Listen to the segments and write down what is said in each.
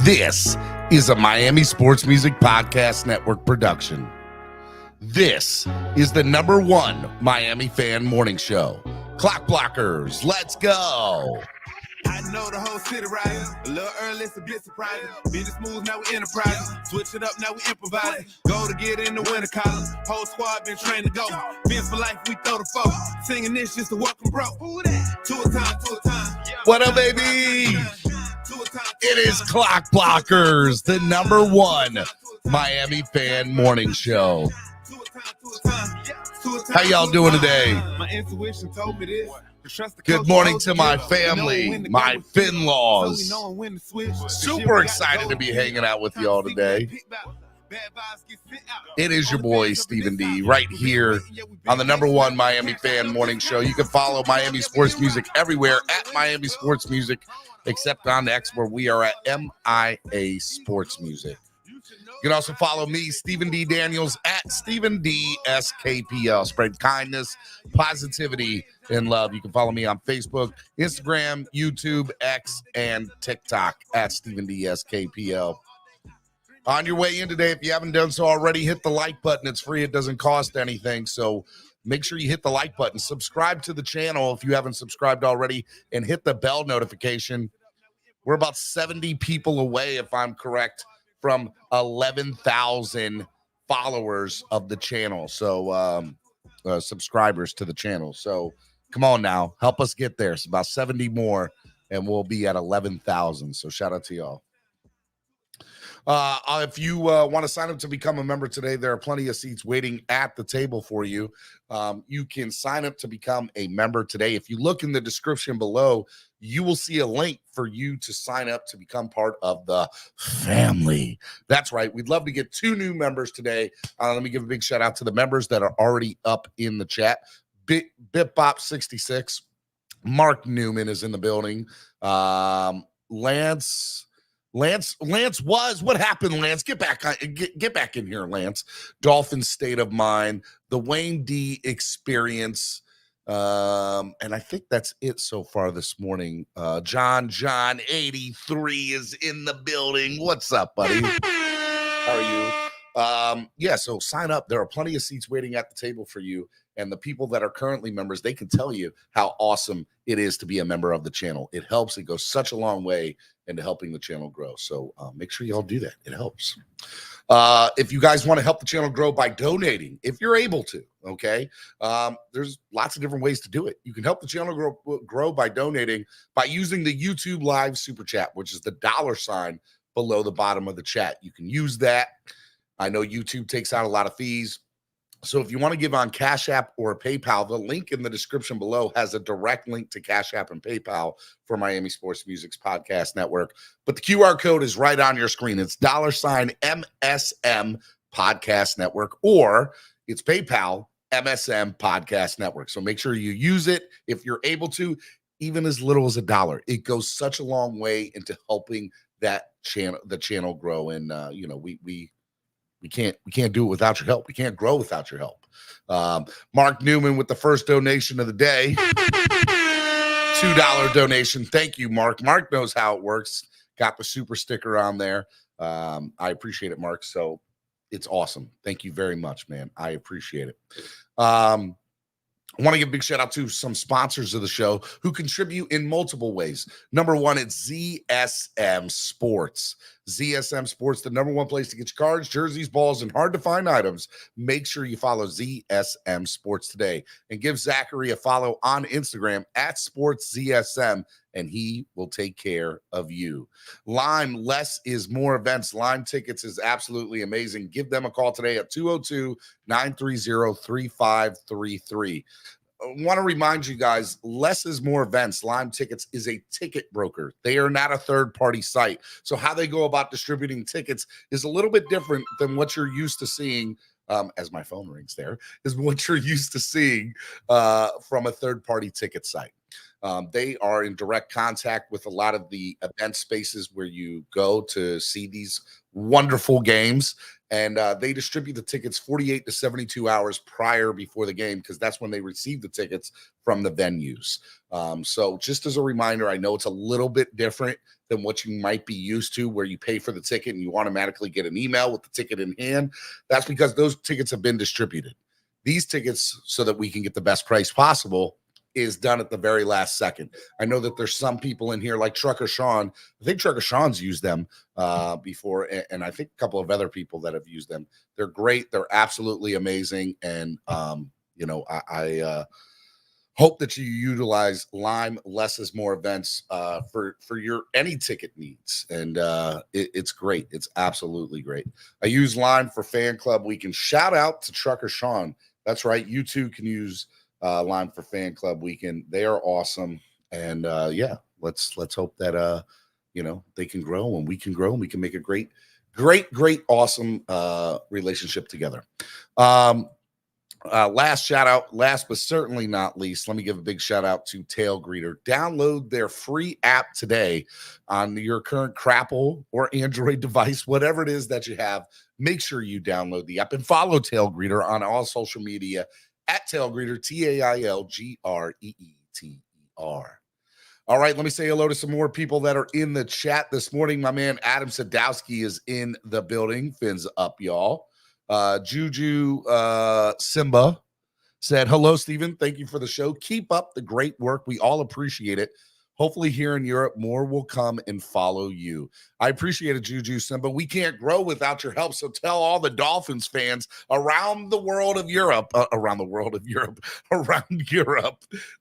This is a Miami Sports Music Podcast Network production. This is the #1 Miami fan morning show. Clock Blockers, let's go. I know the whole city riding. A little early, it's a bit surprising. Business moves, now we enterprising. Switch it up, now we improvising. Go to get in the winter college. Whole squad been trained to go. Fins for life, we throw the folk. Singing this just to welcome bro. Who that? Two a time. What up, baby? It is Clock Blockers, the #1 Miami fan morning show. How y'all doing today? My intuition told me this. Good morning to my family, my Finlaws. Super excited to be hanging out with y'all today. It is your boy, Stephen D, right here on the #1 Miami fan morning show. You can follow Miami Sports Music everywhere at Miami Sports Music, except on X, where we are at MIA Sports Music. You can also follow me, Stephen D. Daniels, at Stephen D. SKPL. Spread kindness, positivity, and love. You can follow me on Facebook, Instagram, YouTube, X, and TikTok at Stephen D. SKPL. On your way in today, if you haven't done so already, hit the like button. It's free. It doesn't cost anything. So make sure you hit the like button. Subscribe to the channel if you haven't subscribed already, and hit the bell notification. We're about 70 people away, if I'm correct, from 11,000 followers of the channel. So subscribers to the channel. So come on now, help us get there. It's about 70 more and we'll be at 11,000. So shout out to y'all. If you want to sign up to become a member today, there are plenty of seats waiting at the table for you. You can sign up to become a member today. If you look in the description below, you will see a link for you to sign up to become part of the family. That's right. We'd love to get 2 new members today. Let me give a big shout out to the members that are already up in the chat. BitBop66, Mark Newman is in the building. Lance was, what happened, Lance? Get back in here, Lance. Dolphins State of Mind, the Wayne D Experience, and I think that's it so far this morning. John 83 is in the building. What's up, buddy? How are you? Yeah, so sign up. There are plenty of seats waiting at the table for you. And the people that are currently members, they can tell you how awesome it is to be a member of the channel. It helps. It goes such a long way into helping the channel grow. So make sure y'all do that. It helps. If you guys want to help the channel grow by donating, if you're able to, okay, there's lots of different ways to do it. You can help the channel grow by donating by using the YouTube Live Super Chat, which is the $ below the bottom of the chat. You can use that. I know YouTube takes out a lot of fees. So if you want to give on Cash App or PayPal, the link in the description below has a direct link to Cash App and PayPal for Miami Sports Music's podcast network. But the QR code is right on your screen. It's $MSM Podcast Network, or it's PayPal MSM Podcast Network. So make sure you use it if you're able to, even as little as $1. It goes such a long way into helping that channel, the channel grow. And we can't do it without your help. We can't grow without your help. Mark Newman with the first donation of the day. $2 donation. Thank you, Mark. Mark knows how it works. Got the super sticker on there. I appreciate it, Mark. So it's awesome. Thank you very much, man. I appreciate it. I want to give a big shout out to some sponsors of the show who contribute in multiple ways. #1, it's ZSM Sports. ZSM Sports, the #1 place to get your cards, jerseys, balls, and hard-to-find items. Make sure you follow ZSM Sports today. And give Zachary a follow on Instagram at SportsZSM, and he will take care of you. Lime, less is more events. Lime Tickets is absolutely amazing. Give them a call today at 202-930-3533. I want to remind you guys, less is more events. Lime Tickets is a ticket broker. They are not a third-party site. So how they go about distributing tickets is a little bit different than what you're used to seeing, as my phone rings there, is what you're used to seeing from a third-party ticket site. They are in direct contact with a lot of the event spaces where you go to see these wonderful games. And they distribute the tickets 48 to 72 hours before the game, because that's when they receive the tickets from the venues. So just as a reminder, I know it's a little bit different than what you might be used to, where you pay for the ticket and you automatically get an email with the ticket in hand. That's because those tickets have been distributed. These tickets, so that we can get the best price possible, is done at the very last second. I know that there's some people in here like Trucker Sean. I think Trucker Sean's used them before, and I think a couple of other people that have used them. They're great. They're absolutely amazing. And, I hope that you utilize Lime Less is More events for your any ticket needs. And it's great. It's absolutely great. I use Lime for Fan Club Weekend. Shout out to Trucker Sean. That's right. You too can use Lime for Fan Club Weekend. They are awesome. And let's hope that they can grow and we can grow and we can make a great, awesome relationship together. Last shout out, last but certainly not least, let me give a big shout out to Tailgreeter. Download their free app today on your current Crapple or Android device, whatever it is that you have. Make sure you download the app and follow Tailgreeter on all social media at Tailgreeter, Tailgreeter. All right, let me say hello to some more people that are in the chat this morning. My man Adam Sadowski is in the building. Fins up, y'all. Juju Simba said, hello, Stephen. Thank you for the show. Keep up the great work. We all appreciate it. Hopefully here in Europe, more will come and follow you. I appreciate it, Juju Simba. We can't grow without your help. So tell all the Dolphins fans around Europe,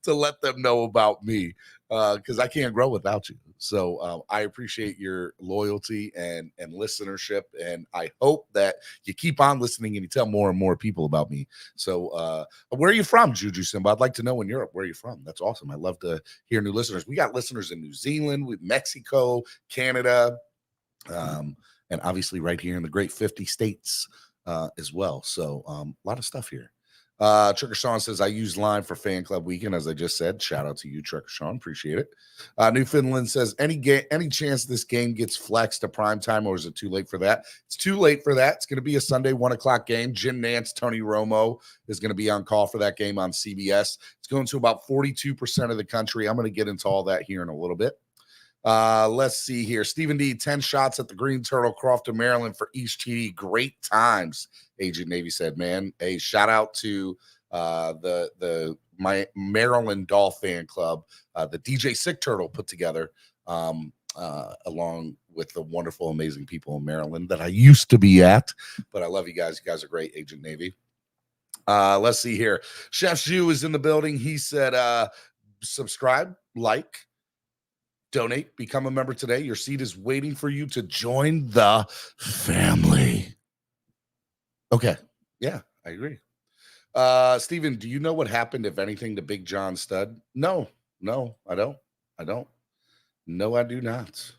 to let them know about me, because I can't grow without you. So I appreciate your loyalty and listenership, and I hope that you keep on listening and you tell more and more people about me. So where are you from, Juju Simba? I'd like to know in Europe where you're from. That's awesome. I love to hear new listeners. We got listeners in New Zealand, with Mexico, Canada, and obviously right here in the great 50 states as well. So a lot of stuff here. Trucker Sean says, I use Lime for Fan Club Weekend, as I just said. Shout out to you, Trucker Sean. Appreciate it. Newfoundland says, any chance this game gets flexed to prime time, or is it too late for that? It's too late for that. It's going to be a Sunday 1:00 game. Jim Nance, Tony Romo is going to be on call for that game on CBS. It's going to about 42% of the country. I'm going to get into all that here in a little bit. Let's see here. Stephen D, 10 shots at the Green Turtle, Crofton, Maryland for each TD. Great times, Agent Navy said, man. A shout out to my Maryland Doll fan club, the DJ Sick Turtle put together, along with the wonderful, amazing people in Maryland that I used to be at. But I love you guys. You guys are great, Agent Navy. Let's see here. Chef Zhu is in the building. He said, subscribe, like, donate, become a member today. Your seat is waiting for you to join the family. Okay. Yeah, I agree. Steven, do you know what happened, if anything, to Big John Stud? No, I don't. No, I do not.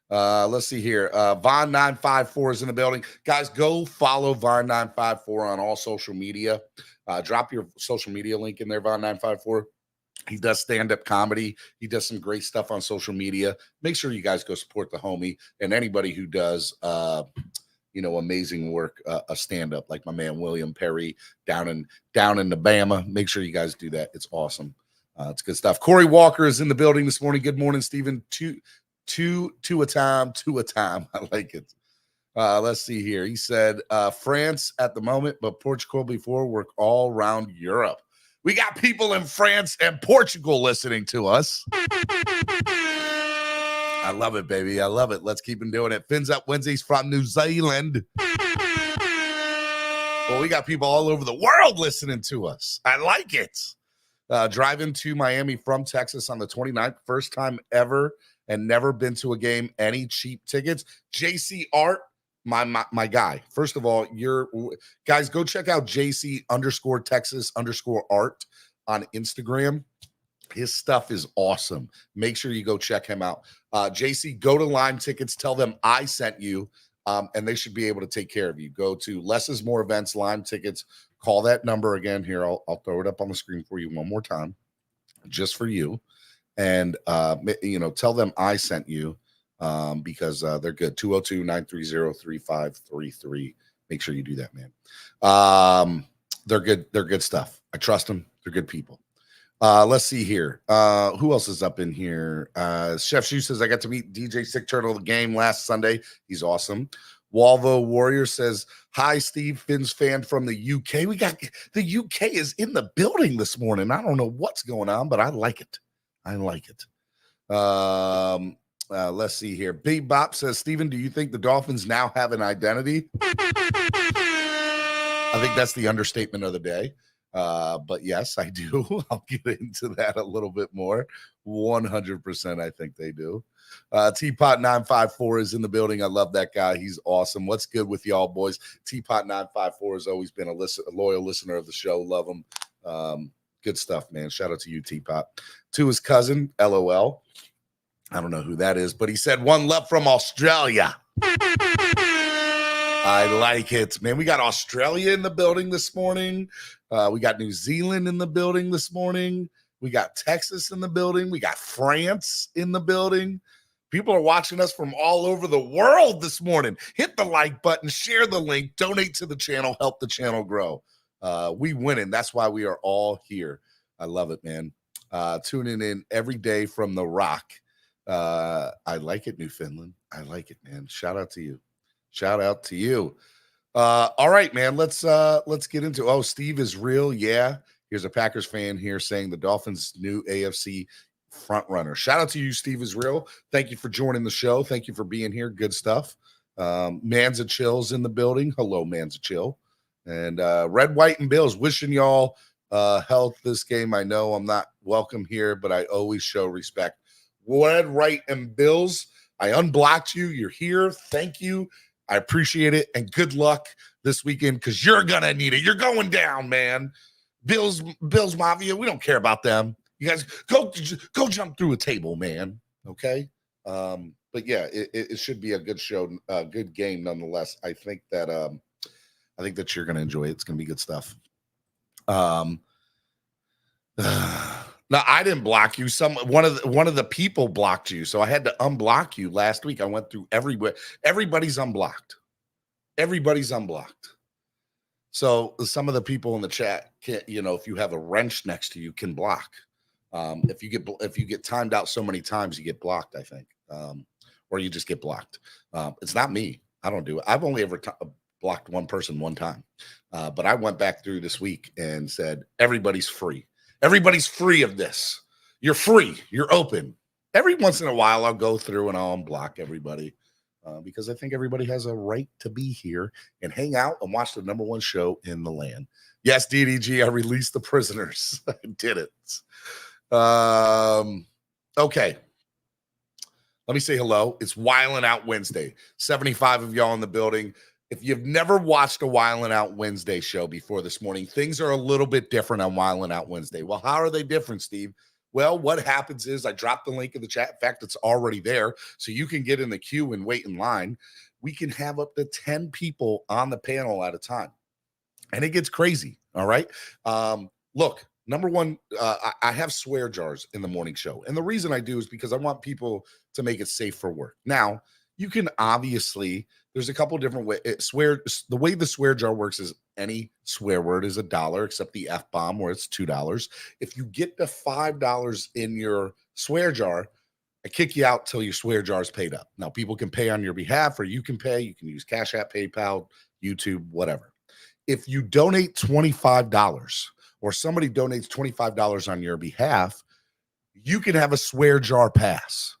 Let's see here. Von954 is in the building. Guys, go follow Von954 on all social media. Drop your social media link in there, Von954. He does stand-up comedy. He does some great stuff on social media. Make sure you guys go support the homie, and anybody who does amazing work, a stand-up, like my man William Perry down in Alabama. Make sure you guys do that. It's awesome. It's good stuff. Corey Walker is in the building this morning. Good morning, Stephen. Two a time. I like it. Let's see here. He said France at the moment, but Portugal before. Work all around Europe. We got people in France and Portugal listening to us. I love it, baby. I love it. Let's keep on doing it. Fins Up Wednesdays from New Zealand. Well, we got people all over the world listening to us. I like it. Driving to Miami from Texas on the 29th. First time ever, and never been to a game. Any cheap tickets? JC Art, my guy. First of all, guys, go check out JC_Texas_art on Instagram. His stuff is awesome. Make sure you go check him out. JC, go to Lime Tickets. Tell them I sent you, and they should be able to take care of you. Go to Less is More Events, Lime Tickets. Call that number again. Here, I'll throw it up on the screen for you one more time. just for you. And, tell them I sent you because they're good. 202-930-3533. Make sure you do that, man. They're good. They're good stuff. I trust them. They're good people. Let's see here. Who else is up in here? Chef Shu says, I got to meet DJ Sick Turtle the game last Sunday. He's awesome. Walvo Warrior says, hi, Steve, Finn's fan from the UK. We got the UK is in the building this morning. I don't know what's going on, but I like it. I like it. Let's see here. Big Bop says, Steven, do you think the Dolphins now have an identity? I think that's the understatement of the day. But yes, I do. I'll get into that a little bit more. 100%, I think they do. Teapot 954 is in the building. I love that guy. He's awesome. What's good with y'all, boys? Teapot 954 has always been a loyal listener of the show. Love him. Good stuff, man. Shout out to you, Teapot. To his cousin, LOL. I don't know who that is, but he said one love from Australia. I like it, man. We got Australia in the building this morning. We got New Zealand in the building this morning. We got Texas in the building. We got France in the building. People are watching us from all over the world this morning. Hit the like button, share the link, donate to the channel, help the channel grow. We winning. That's why we are all here. I love it, man. Tuning in every day from the Rock. I like it, Newfoundland. I like it, man. Shout out to you. Shout out to you. All right, man. Let's get into. Oh, Steve is real. Yeah. Here's a Packers fan here saying the Dolphins' new AFC front runner. Shout out to you, Steve is real. Thank you for joining the show. Thank you for being here. Good stuff. Manza Chill's in the building. Hello, Manza Chill. And Red, White, and Bills wishing y'all health this game. I know I'm not welcome here, but I always show respect. Red, White, and Bills, I unblocked you. You're here. Thank you. I appreciate it. And good luck this weekend because you're going to need it. You're going down, man. Bills Mafia, we don't care about them. You guys go jump through a table, man. Okay? But yeah, it should be a good show, a good game nonetheless. I think that you're going to enjoy it. It's going to be good stuff. Now I didn't block you. One of the people blocked you, so I had to unblock you last week. I went through everywhere. Everybody's unblocked. Everybody's unblocked. So some of the people in the chat can't. If you have a wrench next to you, can block. If you get timed out so many times, you get blocked. I think, or you just get blocked. It's not me. I don't do it. I've only ever blocked one person one time, but I went back through this week and said everybody's free. Everybody's free of this. You're free. You're open. Every once in a while, I'll go through and I'll unblock everybody because I think everybody has a right to be here and hang out and watch the number one show in the land. Yes, DDG, I released the prisoners. I did it. Okay. Let me say hello. It's Wildin' Out Wednesday. 75 of y'all in the building. If you've never watched a Wildin' Out Wednesday show before this morning, things are a little bit different on Wildin' Out Wednesday. Well, how are they different, Steve? Well, what happens is I drop the link in the chat. In fact, it's already there, so you can get in the queue and wait in line. We can have up to 10 people on the panel at a time, and it gets crazy, all right? Look, number one, I have swear jars in the morning show, and the reason I do is because I want people to make it safe for work. Now, you can obviously – there's a couple different ways. The way the swear jar works is any swear word is $1, except the F-bomb where it's $2. If you get to $5 in your swear jar, I kick you out till your swear jar is paid up. Now, people can pay on your behalf, or you can pay. You can use Cash App, PayPal, YouTube, whatever. If you donate $25 or somebody donates $25 on your behalf, you can have a swear jar pass,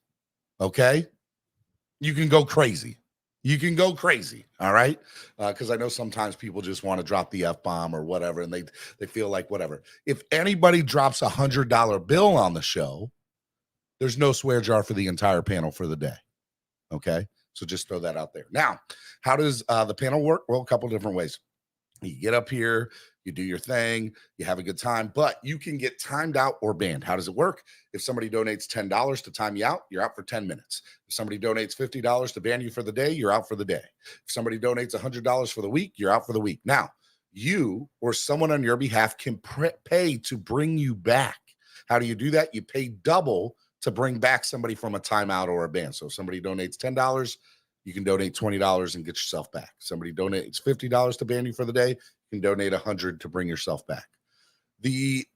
okay? You can go crazy. You can go crazy, all right? Because I know sometimes people just want to drop the F-bomb or whatever, and they feel like whatever. If anybody drops a $100 bill on the show, there's no swear jar for the entire panel for the day, okay? So just throw that out there. Now, how does the panel work? Well, a couple different ways. You get up here, you do your thing, you have a good time, but you can get timed out or banned. How does it work? If somebody donates $10 to time you out, you're out for 10 minutes. If somebody donates $50 to ban you for the day, you're out for the day. If somebody donates $100 for the week, you're out for the week. Now, you or someone on your behalf can pay to bring you back. How do you do that? You pay double to bring back somebody from a timeout or a ban. So if somebody donates $10, you can donate $20 and get yourself back. Somebody donates $50 to ban you for the day, you can donate $100 to bring yourself back.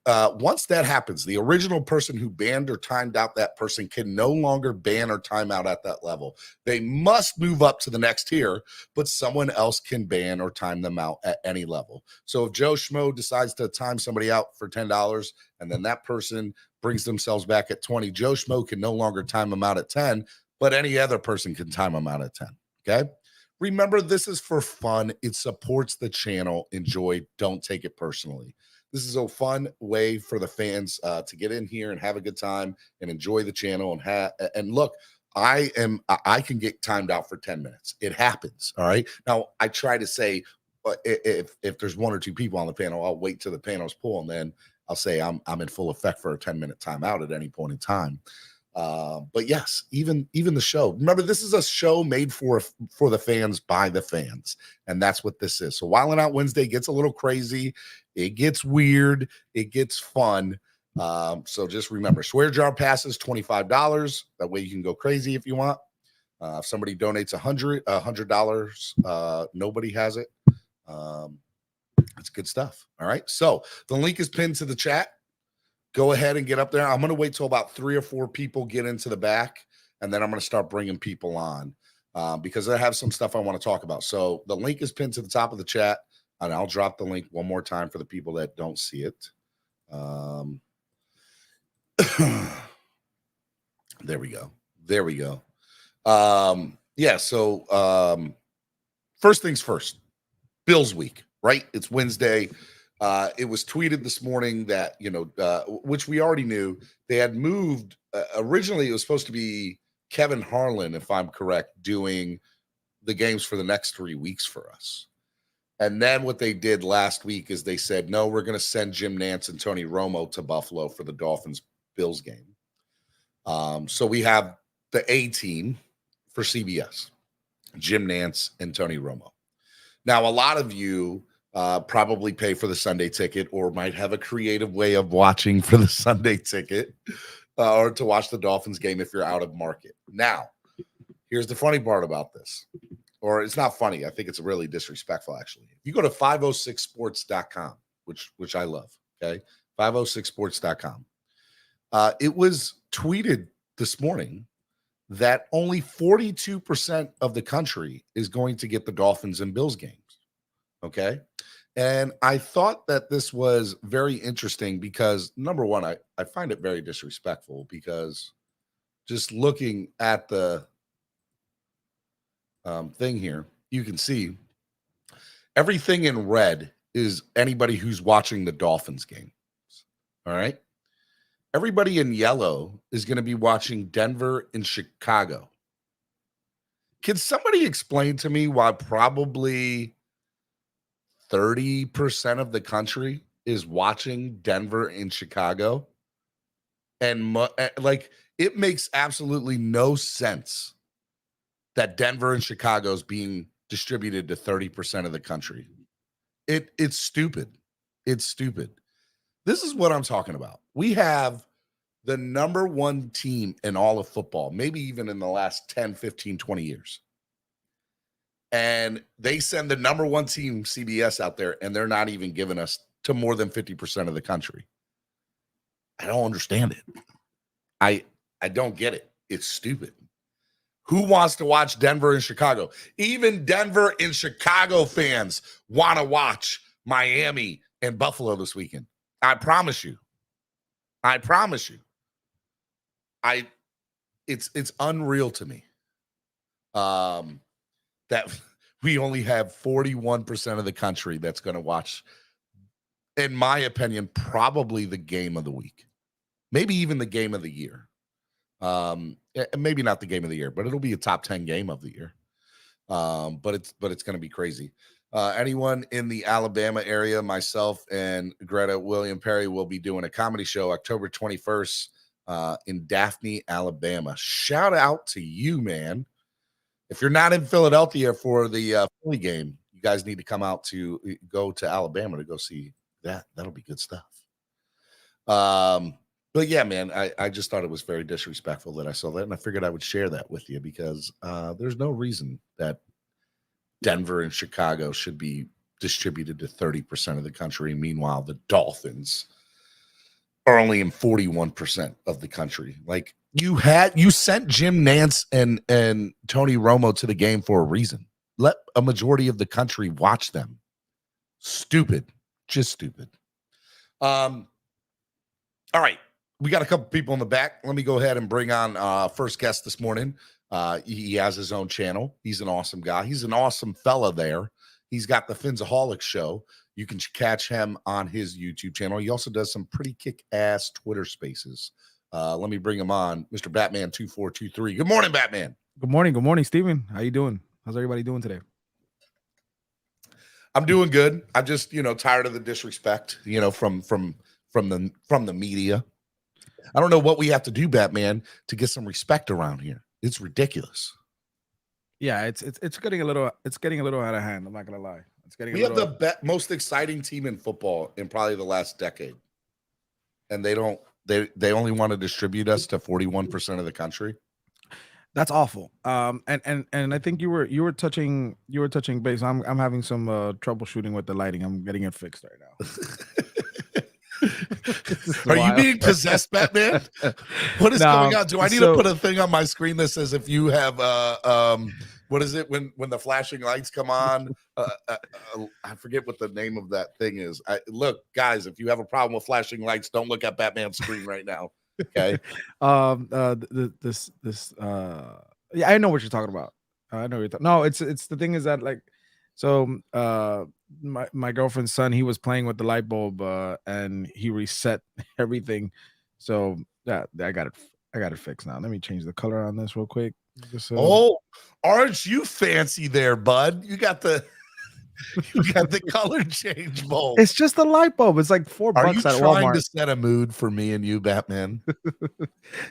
Once that happens, the original person who banned or timed out that person can no longer ban or time out at that level. They must move up to the next tier, but someone else can ban or time them out at any level. So if Joe Schmo decides to time somebody out for $10 and then that person brings themselves back at 20, Joe Schmo can no longer time them out at 10, but any other person can time them out at 10. Okay. Remember, this is for fun. It supports the channel. Enjoy. Don't take it personally. This is a fun way for the fans to get in here and have a good time and enjoy the channel. And look, I can get timed out for 10 minutes. It happens. All right. Now I try to say, if there's one or two people on the panel, I'll wait till the panel's full, and then I'll say I'm in full effect for a 10-minute timeout at any point in time. But yes, even the show. Remember, this is a show made for the fans by the fans, and that's what this is. So Wildin' Out Wednesday gets a little crazy, it gets weird, it gets fun. So just remember, swear jar passes $25. That way you can go crazy if you want. If somebody donates $100, nobody has it. It's good stuff. All right. So the link is pinned to the chat. Go ahead and get up there. I'm going to wait till about 3 or 4 people get into the back, and then I'm going to start bringing people on because I have some stuff I want to talk about. So the link is pinned to the top of the chat, and I'll drop the link one more time for the people that don't see it. There we go. There we go. Yeah. So first things first, Bills week, right? It's Wednesday. It was tweeted this morning that, which we already knew, they had moved. Originally, it was supposed to be Kevin Harlan, if I'm correct, doing the games for the next 3 weeks for us. And then what they did last week is they said, no, we're going to send Jim Nantz and Tony Romo to Buffalo for the Dolphins-Bills game. So we have the A team for CBS, Jim Nantz and Tony Romo. Now, a lot of you probably pay for the Sunday ticket or might have a creative way of watching for the Sunday ticket or to watch the Dolphins game if you're out of market. Now, here's the funny part about this. Or it's not funny. I think it's really disrespectful, actually. If you go to 506sports.com, which I love, okay? 506sports.com. It was tweeted this morning that only 42% of the country is going to get the Dolphins and Bills games. Okay. And I thought that this was very interesting because, number one, I find it very disrespectful because just looking at the thing here, you can see everything in red is anybody who's watching the Dolphins game. All right. Everybody in yellow is going to be watching Denver and Chicago. Can somebody explain to me why probably 30% of the country is watching Denver and Chicago? And it makes absolutely no sense that Denver and Chicago is being distributed to 30% of the country. It's stupid. It's stupid. This is what I'm talking about. We have the number one team in all of football, maybe even in the last 10, 15, 20 years. And they send the number one team, CBS, out there, and they're not even giving us to more than 50% of the country. I don't understand it. I don't get it. It's stupid. Who wants to watch Denver and Chicago? Even Denver and Chicago fans want to watch Miami and Buffalo this weekend. I promise you. I promise you. It's unreal to me that we only have 41% of the country that's going to watch, in my opinion, probably the game of the week, maybe even the game of the year. Maybe not the game of the year, but it'll be a top 10 game of the year. But it's going to be crazy. Anyone in the Alabama area, myself and Greta William Perry will be doing a comedy show October 21st in Daphne, Alabama. Shout out to you, man. If you're not in Philadelphia for the Philly game, you guys need to come out to go to Alabama to go see that. That'll be good stuff. But yeah, man, I just thought it was very disrespectful that I saw that, and I figured I would share that with you because there's no reason that Denver and Chicago should be distributed to 30% of the country. Meanwhile, the Dolphins are only in 41% of the country. Like you sent Jim Nantz and Tony Romo to the game for a reason. Let a majority of the country watch them. Stupid, just stupid. All right, we got a couple people in the back. Let me go ahead and bring on first guest this morning. He has his own channel. He's an awesome guy. He's an awesome fella there. He's got the Finsaholic Show. You can catch him on his YouTube channel. He also does some pretty kick-ass Twitter spaces. Let me bring him on, Mr. Batman 2423. Good morning, Batman. Good morning, Steven. How you doing? How's everybody doing today? I'm doing good. I'm just, tired of the disrespect, from the media. I don't know what we have to do, Batman, to get some respect around here. It's ridiculous. Yeah, it's getting a little out of hand. I'm not gonna lie. It's getting. We have the most exciting team in football in probably the last decade, and they only want to distribute us to 41% of the country. That's awful. And I think you were touching base. I'm having some troubleshooting with the lighting. I'm getting it fixed right now. Are you being possessed, Batman? What is going on? Do I need to put a thing on my screen that says if you have what is it when the flashing lights come on? I forget what the name of that thing is. Look, guys, if you have a problem with flashing lights, don't look at Batman's screen right now. Okay. Yeah, I know what you're talking about. I know no, it's the thing is that my girlfriend's son, he was playing with the light bulb and he reset everything. So yeah, I got it fixed now. Let me change the color on this real quick. Aren't you fancy there, bud? You got the color change bulb. It's just a light bulb. It's like $4 at Walmart. Are you trying to set a mood for me and you, Batman?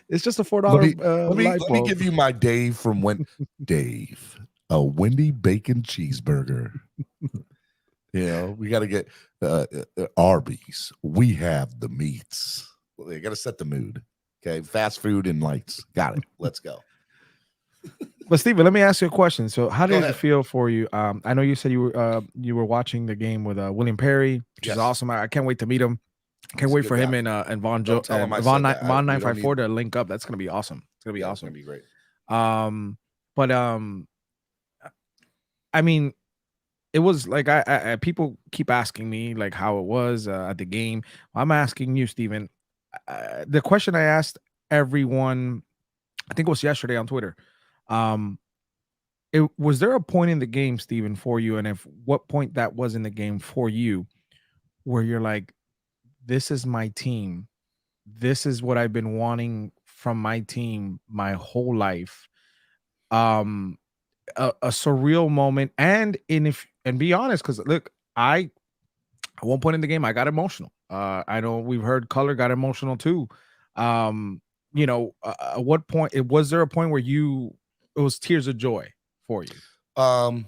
It's just a $4 let me give you my Dave from Dave, a Wendy bacon cheeseburger. We got to get Arby's. We have the meats. You got to set the mood. Okay, fast food and lights. Got it. Let's go. But Steven, let me ask you a question. So, how did it feel for you? I know you said you were watching the game with William Perry, which is awesome. I can't wait to meet him. Can't wait for him and Vaughn 954 to link up. That's gonna be awesome. It's gonna be awesome. It's gonna be great. I mean, it was like I people keep asking me like how it was at the game. I'm asking you, Steven. The question I asked everyone, I think it was yesterday on Twitter. Was there a point in the game, Steven, for you, and what point that was in the game for you, where you're like, this is my team, this is what I've been wanting from my team my whole life, a surreal moment, and be honest, because look, at one point in the game I got emotional. I know we've heard Color got emotional too. At what point was there a point where it was tears of joy for you? I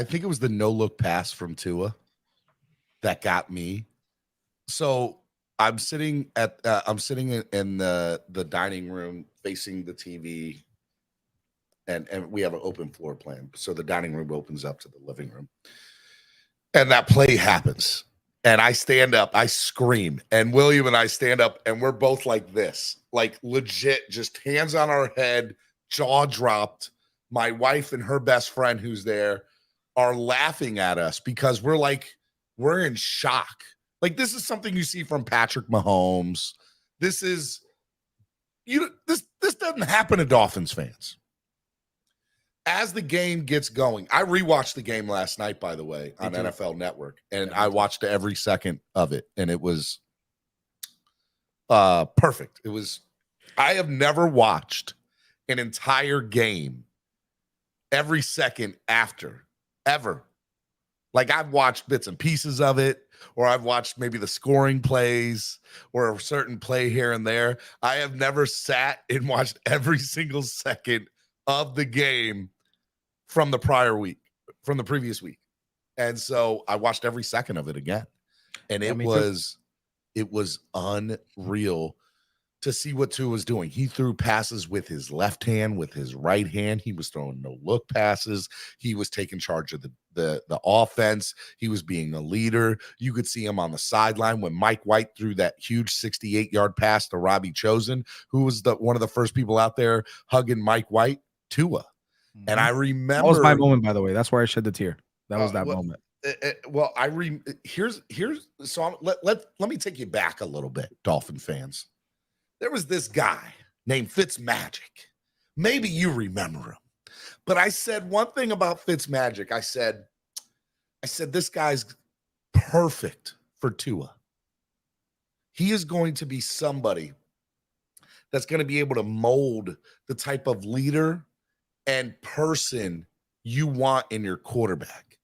think it was the no-look pass from Tua that got me. So I'm sitting in the dining room facing the TV, and we have an open floor plan. So the dining room opens up to the living room, and that play happens. And I stand up, I scream, and William and I stand up, and we're both like this, like legit, just hands on our head, jaw dropped. My wife and her best friend who's there are laughing at us because we're in shock. Like, this is something you see from Patrick Mahomes. This doesn't happen to Dolphins fans. As the game gets going, I rewatched the game last night, by the way, on NFL Network, and I watched every second of it, and it was perfect. I have never watched an entire game every second after, ever. Like, I've watched bits and pieces of it, or I've watched maybe the scoring plays or a certain play here and there. I have never sat and watched every single second of the game from the previous week. And so I watched every second of it again. And it was It was unreal to see what Tua was doing. He threw passes with his left hand, with his right hand. He was throwing no-look passes. He was taking charge of the offense. He was being a leader. You could see him on the sideline when Mike White threw that huge 68-yard pass to Robbie Chosen, who was one of the first people out there hugging Mike White, Tua. And I remember that was my moment, by the way. That's where I shed the tear. That was that moment. Well, here's so let me take you back a little bit, Dolphin fans. There was this guy named Fitzmagic. Maybe you remember him. But I said one thing about Fitzmagic. I said this guy's perfect for Tua. He is going to be somebody that's going to be able to mold the type of leader and person you want in your quarterback.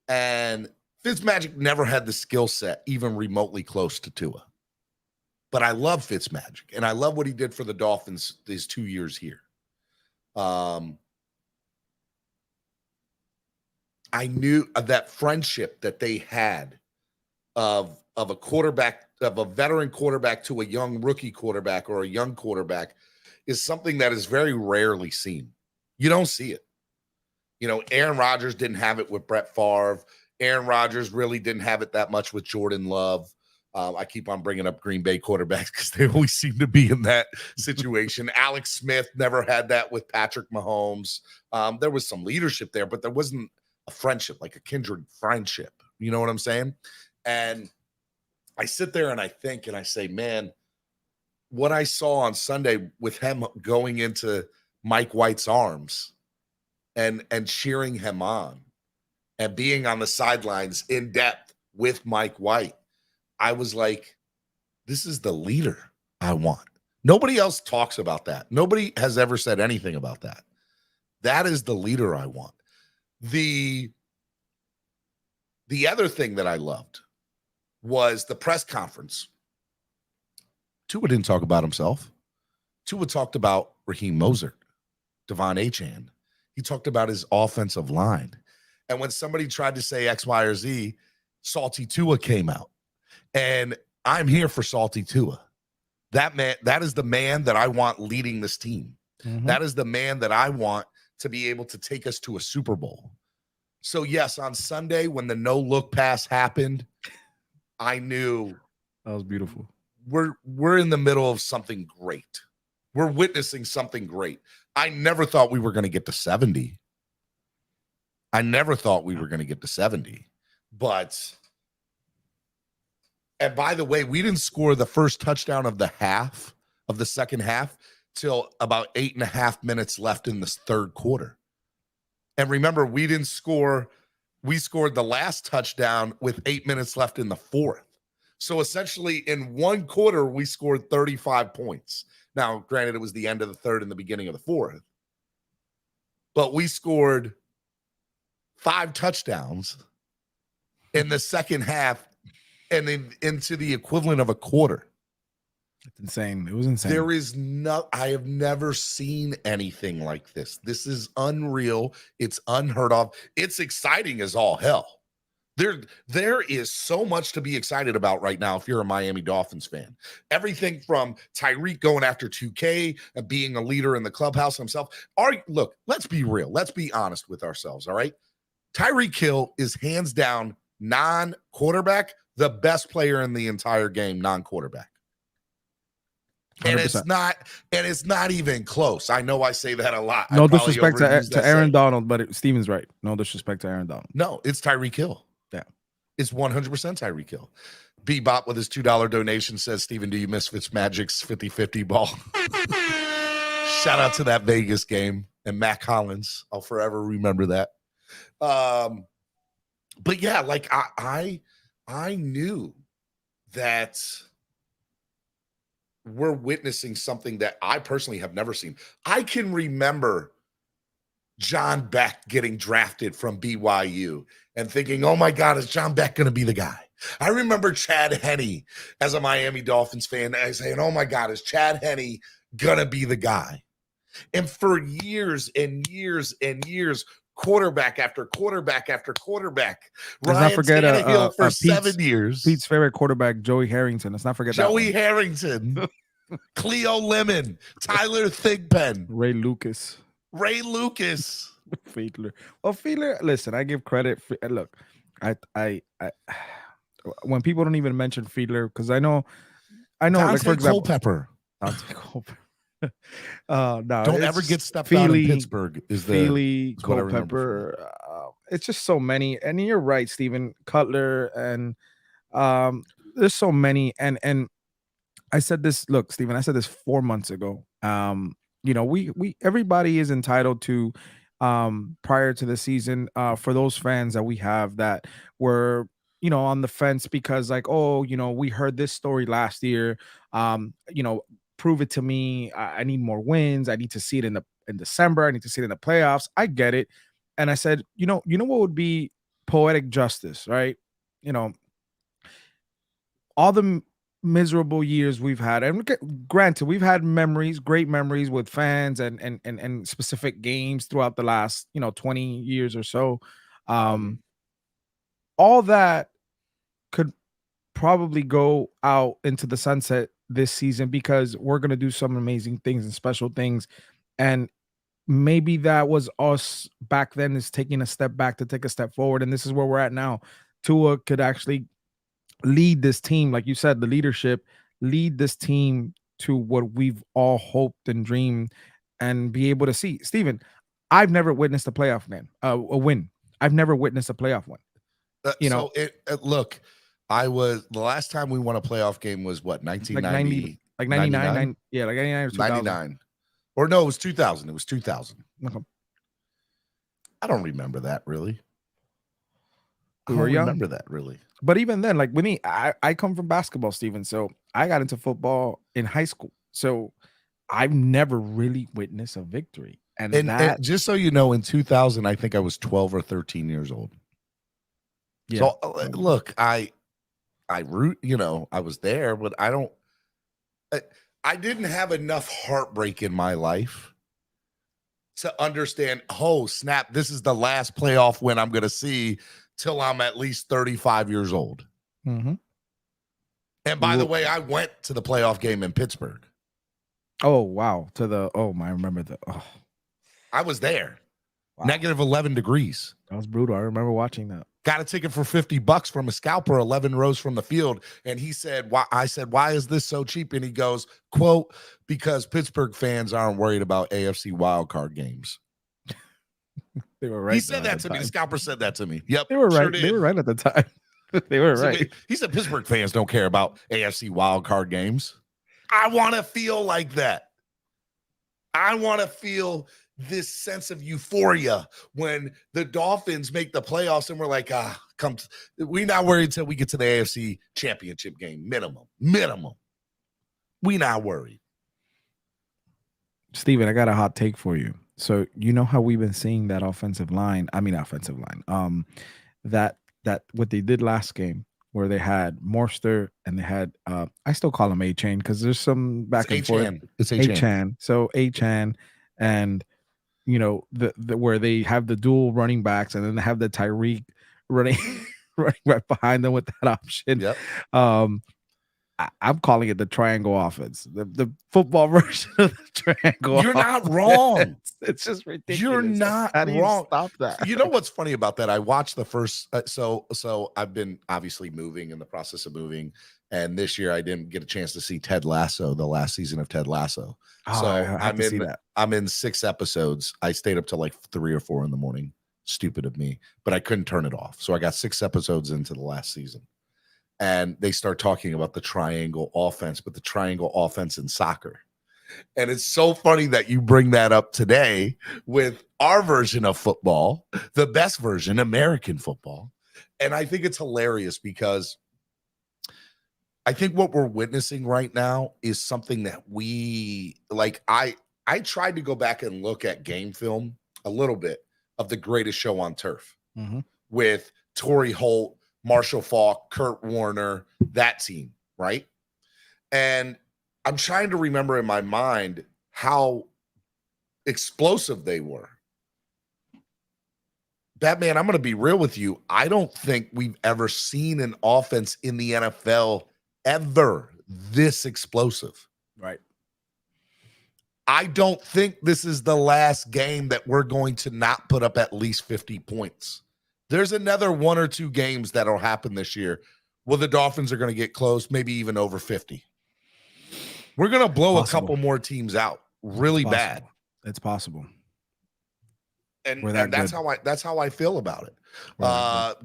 And Fitzmagic never had the skill set even remotely close to Tua. But I love Fitzmagic, and I love what he did for the Dolphins these 2 years here. I knew that friendship that they had of a quarterback, of a veteran quarterback to a young rookie quarterback or a young quarterback is something that is very rarely seen. You don't see it. You know, Aaron Rodgers didn't have it with Brett Favre. Aaron Rodgers really didn't have it that much with Jordan Love. I keep on bringing up Green Bay quarterbacks because they always seem to be in that situation. Alex Smith never had that with Patrick Mahomes. There was some leadership there, but there wasn't a friendship, like a kindred friendship. You know what I'm saying? And I sit there and I think and I say, man, what I saw on Sunday with him going into Mike White's arms and cheering him on and being on the sidelines in depth with Mike White, I was like, this is the leader I want. Nobody else talks about that. Nobody has ever said anything about that. That is the leader I want. The other thing that I loved was the press conference. Tua didn't talk about himself. Tua talked about Raheem Mostert, Devon Achane. He talked about his offensive line. And when somebody tried to say X, Y, or Z, Salty Tua came out. And I'm here for Salty Tua. That man, that is the man that I want leading this team. Mm-hmm. That is the man that I want to be able to take us to a Super Bowl. So yes, on Sunday when the no-look pass happened, I knew that was beautiful. We're in the middle of something great. We're witnessing something great. I never thought we were going to get to 70. But and by the way, we didn't score the first touchdown of the second half till about 8.5 minutes left in this third quarter. And remember, we didn't score. We scored the last touchdown with 8 minutes left in the fourth. So essentially in one quarter, we scored 35 points. Now, granted, it was the end of the third and the beginning of the fourth, but we scored 5 touchdowns in the second half and then into the equivalent of a quarter. It's insane. It was insane. There is I have never seen anything like this. This is unreal. It's unheard of. It's exciting as all hell. There is so much to be excited about right now if you're a Miami Dolphins fan. Everything from Tyreek going after 2K and being a leader in the clubhouse himself. Look, let's be real. Let's be honest with ourselves, all right? Tyreek Hill is hands down non-quarterback, the best player in the entire game, non-quarterback. 100%. And it's not even close. I know I say that a lot. No disrespect to Aaron Donald, but Steven's right. No disrespect to Aaron Donald. No, it's Tyreek Hill. Yeah. It's 100% Tyreek Hill. Bebop with his $2 donation says, Steven, do you miss Fitzmagic's 50-50 ball? Shout out to that Vegas game and Matt Collins. I'll forever remember that. But yeah, like I knew that we're witnessing something that I personally have never seen. I can remember John Beck getting drafted from BYU and thinking, oh my God, is John Beck going to be the guy? I remember Chad Henne as a Miami Dolphins fan saying, oh my God, is Chad Henne going to be the guy? And for years and years and years, quarterback after quarterback after quarterback. Let's Ryan not forget Tannehill for Pete's 7 years. Pete's favorite quarterback, Joey Harrington. Let's not forget Joey that Harrington, Cleo Lemon, Tyler Thigpen, Ray Lucas. Fiedler. Well, Fiedler, listen, I give credit. Look, I when people don't even mention Fiedler, because I know, Dante like for example, Culpepper. Dante Culpepper. No, Don't ever get stepped out in Pittsburgh. Feely, Culpepper. It's just so many, and you're right, Stephen Cutler, and there's so many, and I said this. Look, Stephen, I said this 4 months ago. We everybody is entitled to prior to the season, for those fans that we have that were on the fence because like, oh, we heard this story last year, prove it to me. I need more wins. I need to see it in December. I need to see it in the playoffs. I get it. And I said, what would be poetic justice, right? All the miserable years we've had, and granted, we've had great memories with fans and specific games throughout the last 20 years or so. All that could probably go out into the sunset this season because we're going to do some amazing things and special things, and maybe that was us back then is taking a step back to take a step forward, and this is where we're at now. Tua could actually lead this team, like you said, the leadership, lead this team to what we've all hoped and dreamed and be able to see. Steven, I've never witnessed a playoff win. I've never witnessed a playoff win. Look, the last time we won a playoff game was what, 1990? Like 99? Yeah, like 99 or 2000. 99. Or no, it was 2000. It was 2000. Okay. I don't remember that really. We were young. Remember that really. But even then, like with me, I come from basketball, Steven. So I got into football in high school. So I've never really witnessed a victory. And just so you know, in 2000, I think I was 12 or 13 years old. Yeah. So look, I root, I was there, but I didn't have enough heartbreak in my life to understand, oh, snap, this is the last playoff win I'm going to see till I'm at least 35 years old. Mm-hmm. And by the way, I went to the playoff game in Pittsburgh. Oh, wow. I remember I was there. Wow. Negative 11 degrees. That was brutal. I remember watching that. Got a ticket for $50 from a scalper 11 rows from the field. And he said, why? I said, why is this so cheap? And he goes, quote, because Pittsburgh fans aren't worried about AFC wildcard games. They were right. He said that to me. The scalper said that to me. Yep. They were right. They were right at the time. They were right. He said Pittsburgh fans don't care about AFC wildcard games. I want to feel like that. I want to feel this sense of euphoria when the Dolphins make the playoffs and we're like, we're not worried until we get to the AFC championship game. Minimum. We not worried. Steven, I got a hot take for you. So you know how we've been seeing that offensive line, that what they did last game where they had Morster and they had I still call him A-Chain because there's some back and forth. It's A-Chan. So A-Chan and the where they have the dual running backs and then they have the Tyreek running right behind them with that option. Yep. I'm calling it the triangle offense, the football version of the triangle. You're not wrong. It's just ridiculous. You're not How do you wrong. stop that? You know what's funny about that? I watched the first. So I've been obviously moving in the process of moving, and this year I didn't get a chance to see Ted Lasso, the last season of Ted Lasso. So I'm in 6 episodes. I stayed up till like 3 or 4 in the morning. Stupid of me, but I couldn't turn it off. So I got 6 episodes into the last season. And they start talking about the triangle offense, but the triangle offense in soccer. And it's so funny that you bring that up today with our version of football, the best version, American football. And I think it's hilarious because I think what we're witnessing right now is something that we like. I tried to go back and look at game film a little bit of The Greatest Show on Turf with Torrey Holt, Marshall Faulk, Kurt Warner, that team, right? And I'm trying to remember in my mind how explosive they were. Batman, I'm going to be real with you. I don't think we've ever seen an offense in the NFL ever this explosive. Right. I don't think this is the last game that we're going to not put up at least 50 points. There's another 1 or 2 games that'll happen this year where the Dolphins are going to get close, maybe even over 50. We're going to blow a couple more teams out really bad. It's possible. And that's how I feel about it.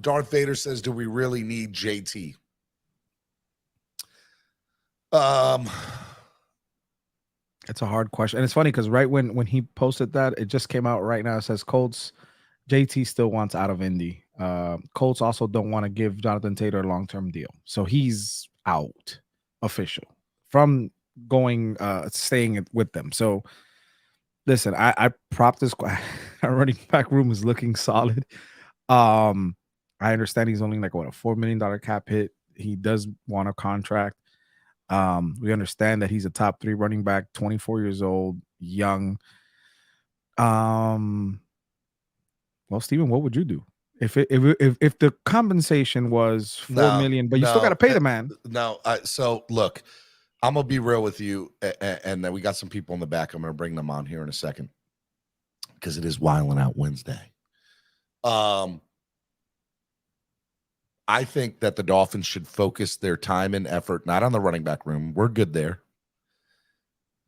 Darth Vader says, do we really need JT? It's a hard question. And it's funny because right when he posted that, it just came out right now. It says Colts, JT still wants out of Indy. Colts also don't want to give Jonathan Taylor a long-term deal. So he's out, official, from going, staying with them. So listen, I prop this. Our running back room is looking solid. I understand he's only like a $4 million cap hit. He does want a contract. We understand that he's a top 3 running back, 24 years old, young. Well, Steven, what would you do if the compensation was $4 million, but you still got to pay the man? No. So look, I'm gonna be real with you, and then we got some people in the back. I'm gonna bring them on here in a second because it is Wildin' Out Wednesday. I think that the Dolphins should focus their time and effort not on the running back room. We're good there.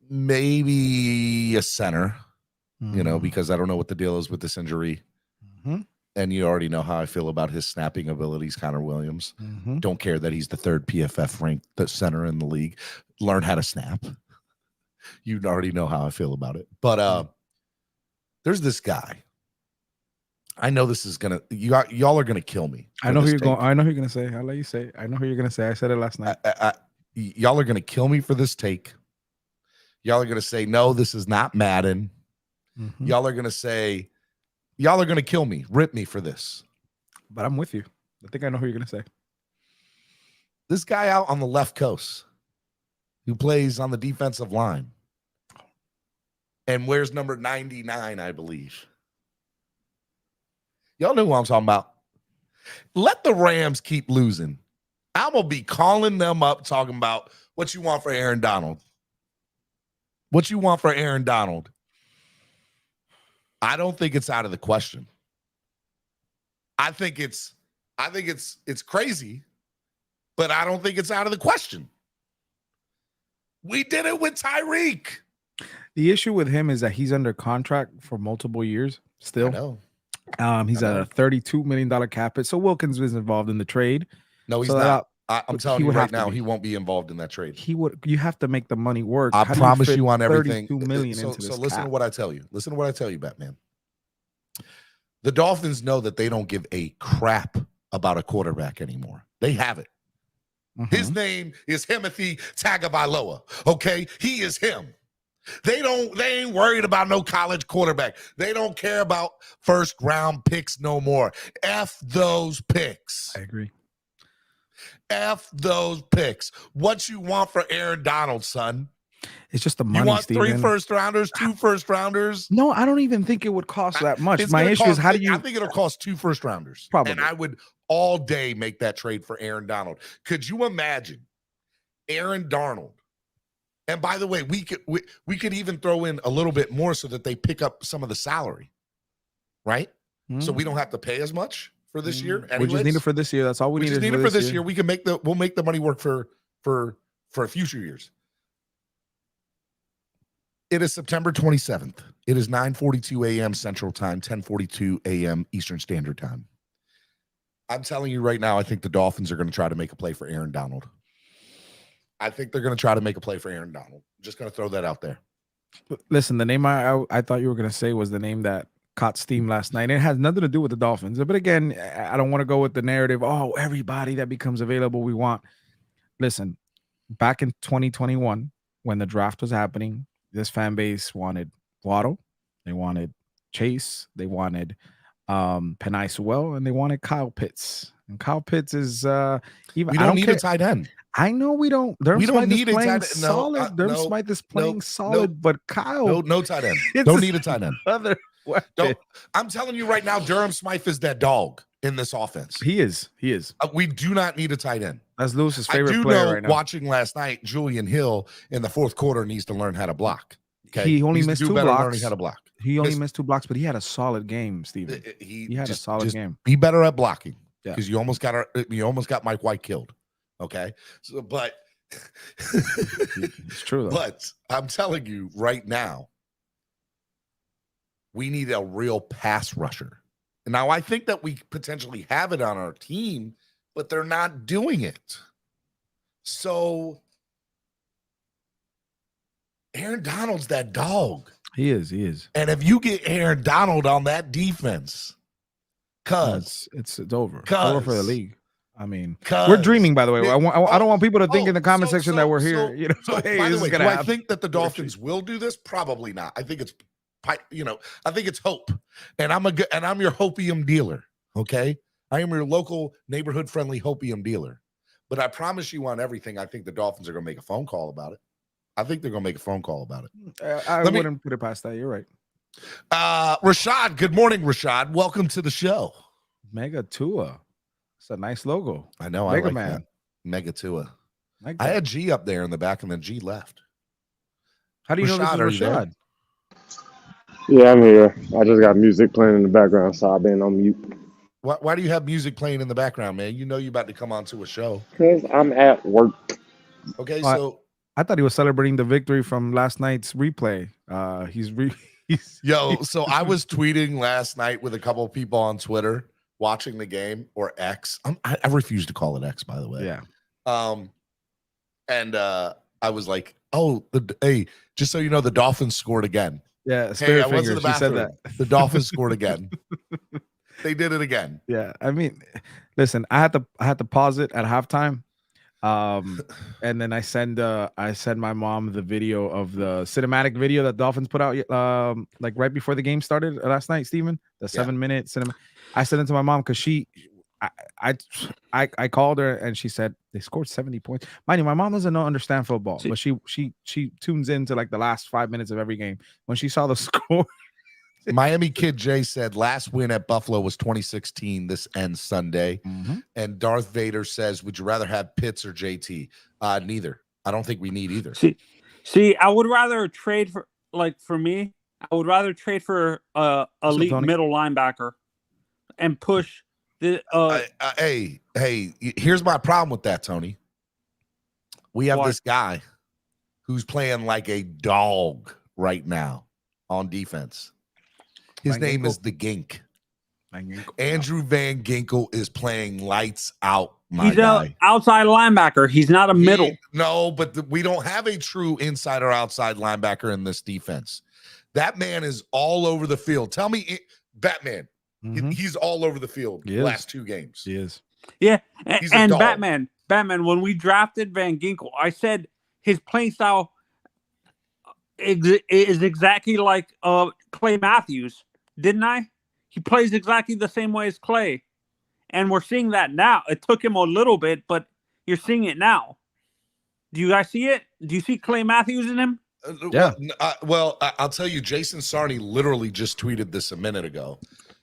Maybe a center, because I don't know what the deal is with this injury. Mm-hmm. And you already know how I feel about his snapping abilities, Connor Williams. Mm-hmm. Don't care that he's the 3rd PFF ranked center in the league. Learn how to snap. You already know how I feel about it. But there's this guy. I know this is gonna y'all are gonna kill me. I know who you're going. I know who you're gonna say. I'll let you say. I know who you're gonna say. I said it last night. Y'all are gonna kill me for this take. Y'all are gonna say no, this is not Madden. Mm-hmm. Y'all are gonna kill me, rip me for this. But I'm with you. I think I know who you're gonna say. This guy out on the left coast who plays on the defensive line and wears number 99, I believe. Y'all know who I'm talking about. Let the Rams keep losing. I'm going to be calling them up talking about what you want for Aaron Donald. What you want for Aaron Donald. I don't think it's out of the question. I think it's crazy, but I don't think it's out of the question. We did it with Tyreek. The issue with him is that he's under contract for multiple years still. I know. He's at a $32 million cap hit. So Wilkins was involved in the trade. No, he's not. I'm telling you right now, he won't be involved in that trade. He would. You have to make the money work. I promise you on everything. $32 million so into this listen cap. to what I tell you. Listen to what I tell you, Batman. The Dolphins know that they don't give a crap about a quarterback anymore. They have it. Mm-hmm. His name is Himothy Tagovailoa. Okay, he is him. They ain't worried about no college quarterback. They don't care about 1st round picks no more. F those picks. I agree. F those picks. What you want for Aaron Donald, son? It's just the money. You want Steven. 3 first rounders, 2 first rounders? No, I don't even think it would cost that much. My issue is how do you? I think it'll cost 2 first rounders. Probably. And I would all day make that trade for Aaron Donald. Could you imagine Aaron Donald? And by the way, we could even throw in a little bit more so that they pick up some of the salary, right? Mm. So we don't have to pay as much for this year. We just need it for this year. That's all we need. Just need it for this year. We can we'll make the money work for future years. It is September 27th. It is 9:42 a.m. Central Time, 10:42 a.m. Eastern Standard Time. I'm telling you right now, I think the Dolphins are going to try to make a play for Aaron Donald. I think they're going to try to make a play for Aaron Donald. I'm just going to throw that out there. Listen, the name I thought you were going to say was the name that caught steam last night. It has nothing to do with the Dolphins. But again, I don't want to go with the narrative, oh, everybody that becomes available we want. Listen, back in 2021, when the draft was happening, this fan base wanted Waddle. They wanted Chase. They wanted Penei Sewell, and they wanted Kyle Pitts. And Kyle Pitts is even. We don't need a tight end. I know we don't. We don't need a tight end. Solid. Durham Smythe is playing solid, but Kyle. No tight end. Don't need a tight end. I'm telling you right now, Durham Smythe is that dog in this offense. He is. We do not need a tight end. That's Lewis's I favorite do player know, right now. watching last night, Julian Hill in the fourth quarter needs to learn how to block. Okay? He only needs missed to do 2 better blocks. learning how to block. He only missed 2 blocks, but he had a solid game, Steven. He had a solid game. Be better at blocking, because Yeah. you almost got Mike White killed. Okay, so but It's true though. But I'm telling you right now, we need a real pass rusher. Now, I think that we potentially have it on our team, but they're not doing it. So Aaron Donald's that dog. He is. And if you get Aaron Donald on that defense, It's over. It's over for the league. I mean, we're dreaming, by the way. I don't want people to think in the comment section that we're here. Hey, by this the way, is gonna do happen. I think that the Dolphins will do this? Probably not. I think it's, I think it's hope. And I'm your hopium dealer. Okay, I am your local neighborhood friendly hopium dealer. But I promise you on everything, I think the Dolphins are going to make a phone call about it. I think they're going to make a phone call about it. I wouldn't put it past that. You're right. Rashad, good morning, Rashad. Welcome to the show. Mega Tua. It's a nice logo. I know. Mega I like Man. that. Mega Tua. Like I that. had G up there in the back, and then G left. How do you know Rashad, are this is you there? Rashad? Yeah, I'm here. I just got music playing in the background, so I've been on mute. Why do you have music playing in the background, man? You know you're about to come onto a show. Because I'm at work. Okay, Well, so I thought he was celebrating the victory from last night's replay. so I was tweeting last night with a couple of people on Twitter watching the game, or X. I refuse to call it X, by the way. Yeah. And I was like, hey, just so you know, the Dolphins scored again. Yeah. Hey, Spirit I went to fingers. the She said bathroom. that. The Dolphins scored again. They did it again. Yeah. I mean, listen, I had to pause it at halftime. And then I send my mom the video of the cinematic video that Dolphins put out like right before the game started last night, Steven. The 7-minute cinema. I sent it to my mom because I called her and she said they scored 70 points. Mind you, my mom doesn't understand football, but she tunes into like the last 5 minutes of every game. When she saw the score, Miami Kid Jay said last win at Buffalo was 2016. This ends Sunday. Mhm. And Darth Vader says, would you rather have Pitts or JT? Neither. I don't think we need either. See, I would rather trade for, for me, I would rather trade for elite middle linebacker and push the hey, here's my problem with that, Tony. We have this guy who's playing like a dog right now on defense. His name is the Gink. Andrew Van Ginkel is playing lights out. He's an outside linebacker. He's not a middle. No, but we don't have a true inside or outside linebacker in this defense. That man is all over the field. Tell me, Batman. Mhm. He's all over the field the last 2 games. He is. Yeah, He's a and dog. Batman. When we drafted Van Ginkel, I said his playing style is exactly like Clay Matthews, didn't I? He plays exactly the same way as Clay, and we're seeing that now. It took him a little bit, but you're seeing it now. Do you guys see it? Do you see Clay Matthews in him? Yeah. Well, I'll tell you, Jason Sarney literally just tweeted this a minute ago.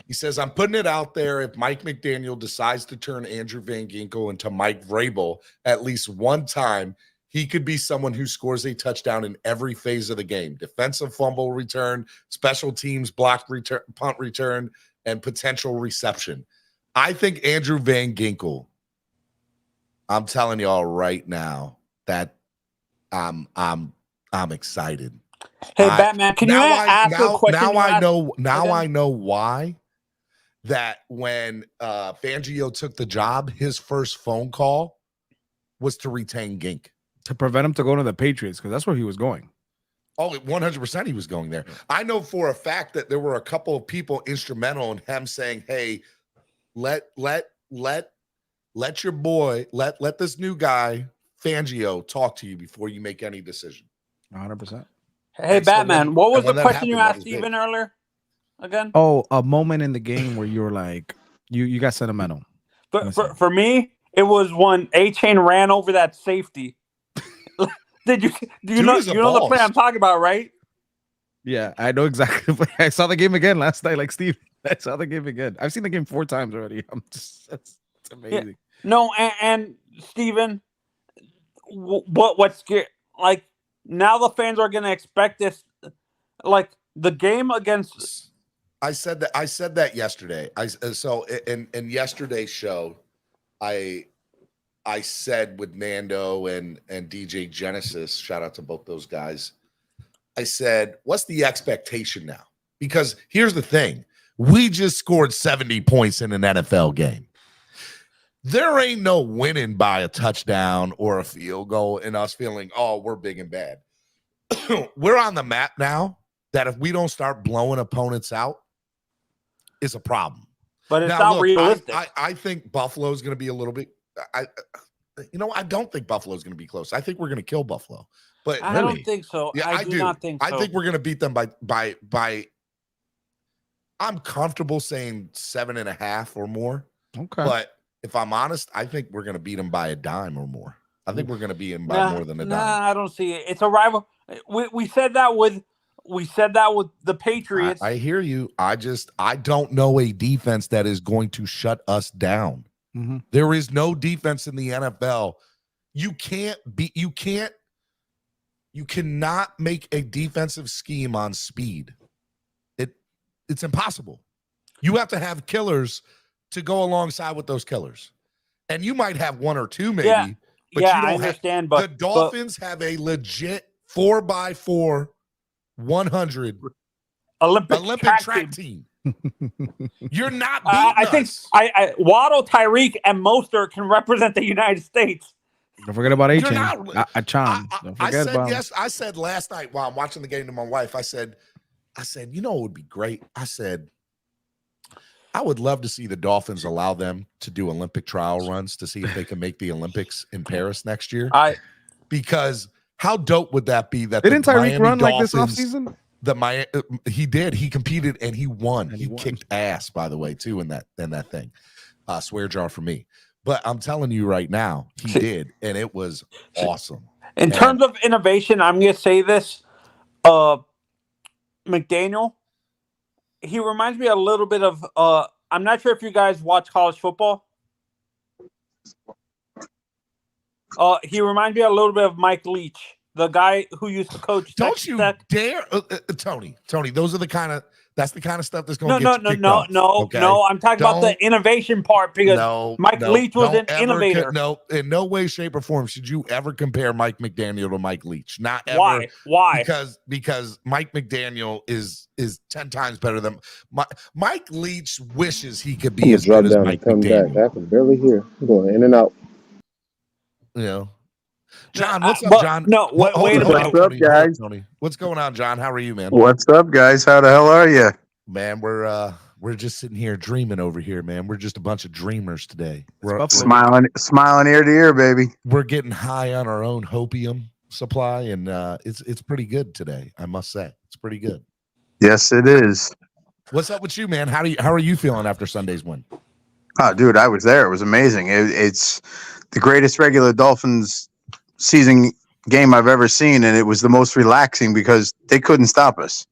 He says, I'm putting it out there. If Mike McDaniel decides to turn Andrew Van Ginkel into Mike Vrabel at least one time, he could be someone who scores a touchdown in every phase of the game. Defensive fumble return, special teams block return, punt return, and potential reception. I think Andrew Van Ginkel, I'm telling y'all right now that I'm excited. Hey, Batman, can you ask a question? I know why that when Fangio took the job, his first phone call was to retain Gink. To prevent him to go to the Patriots, because that's where he was going. Oh, 100% he was going there. I know for a fact that there were a couple of people instrumental in him saying, hey, let your boy, let this new guy, Fangio, talk to you before you make any decision. 100%. Hey, And so Batman, what was the when that question you happened, asked that was Steven earlier? Again? Oh, a moment in the game where you were like, you got sentimental. For me, it was when A-Chain ran over that safety. Do you know the play I'm talking about, right? Yeah, I know exactly. I saw the game again last night, like Steve. I saw the game again. I've seen the game 4 times already. It's amazing. No, and Steven, what's scary? Like now the fans are going to expect this. Like the game against. I said that yesterday. So in yesterday's show, I said with Nando and DJ Genesis, shout out to both those guys. I said, what's the expectation now? Because here's the thing. We just scored 70 points in an NFL game. There ain't no winning by a touchdown or a field goal and us feeling, oh, we're big and bad. We're on the map now that if we don't start blowing opponents out, it's a problem. But it's not realistic. I think Buffalo's going to be a little bit I don't think Buffalo's going to be close. I think we're going to kill Buffalo. But I don't think so. Yeah, I do not think so. I think we're going to beat them by I'm comfortable saying 7.5 or more. Okay. But if I'm honest, I think we're going to beat them by a dime or more. I think we're going to beat them by more than a dime. Nah, I don't see it. It's a rival. We said that with the Patriots. I hear you. I don't know a defense that is going to shut us down. Mm-hmm. There is no defense in the NFL. You cannot make a defensive scheme on speed. It's impossible. You have to have killers to go alongside with those killers. And you might have one or two maybe. Yeah, but you don't I understand. the Dolphins have a legit 4x4 100 Olympic track team. You're not beating I think us. Waddle, Tyreek, and Mostert can represent the United States. Don't forget about You're Achan. not- Achan. Don't forget about him. I said last night while I'm watching the game to my wife, I said, you know, it would be great. I said, I would love to see the Dolphins allow them to do Olympic trial runs to see if they can make the Olympics in Paris next year. Because how dope would that be? That Didn't Tyreek Miami run like this Dolphins, offseason? He did. He competed and he won. And he kicked ass, by the way, too, in that thing. Swear jar for me. But I'm telling you right now, he did, and it was awesome. In terms of innovation, I'm going to say this. McDaniel, he reminds me a little bit of I'm not sure if you guys watch college football. He reminds me a little bit of Mike Leach, the guy who used to coach. Don't you dare, Tony. That's the kind of stuff that's going to No. I'm talking about the innovation part because Mike Leach was an innovator. No, in no way, shape, or form should you ever compare Mike McDaniel to Mike Leach. Not ever. Why? Because Mike McDaniel is 10 times better than Mike Leach. Wishes he could be as good as Mike McDaniel. I can barely hear. I'm going in and out. You know. John, what's up, John? No, wait a minute. What's up, guys? Tony, what's going on, John? How are you, man? What's up, guys? How the hell are you? Man, we're just sitting here dreaming over here, man. We're just a bunch of dreamers today. We're smiling ear to ear, baby. We're getting high on our own hopium supply, and it's pretty good today. I must say, it's pretty good. Yes, it is. What's up with you, man? How are you feeling after Sunday's win? Oh, dude, I was there. It was amazing. It's the greatest regular Dolphins season game I've ever seen, and it was the most relaxing because they couldn't stop us.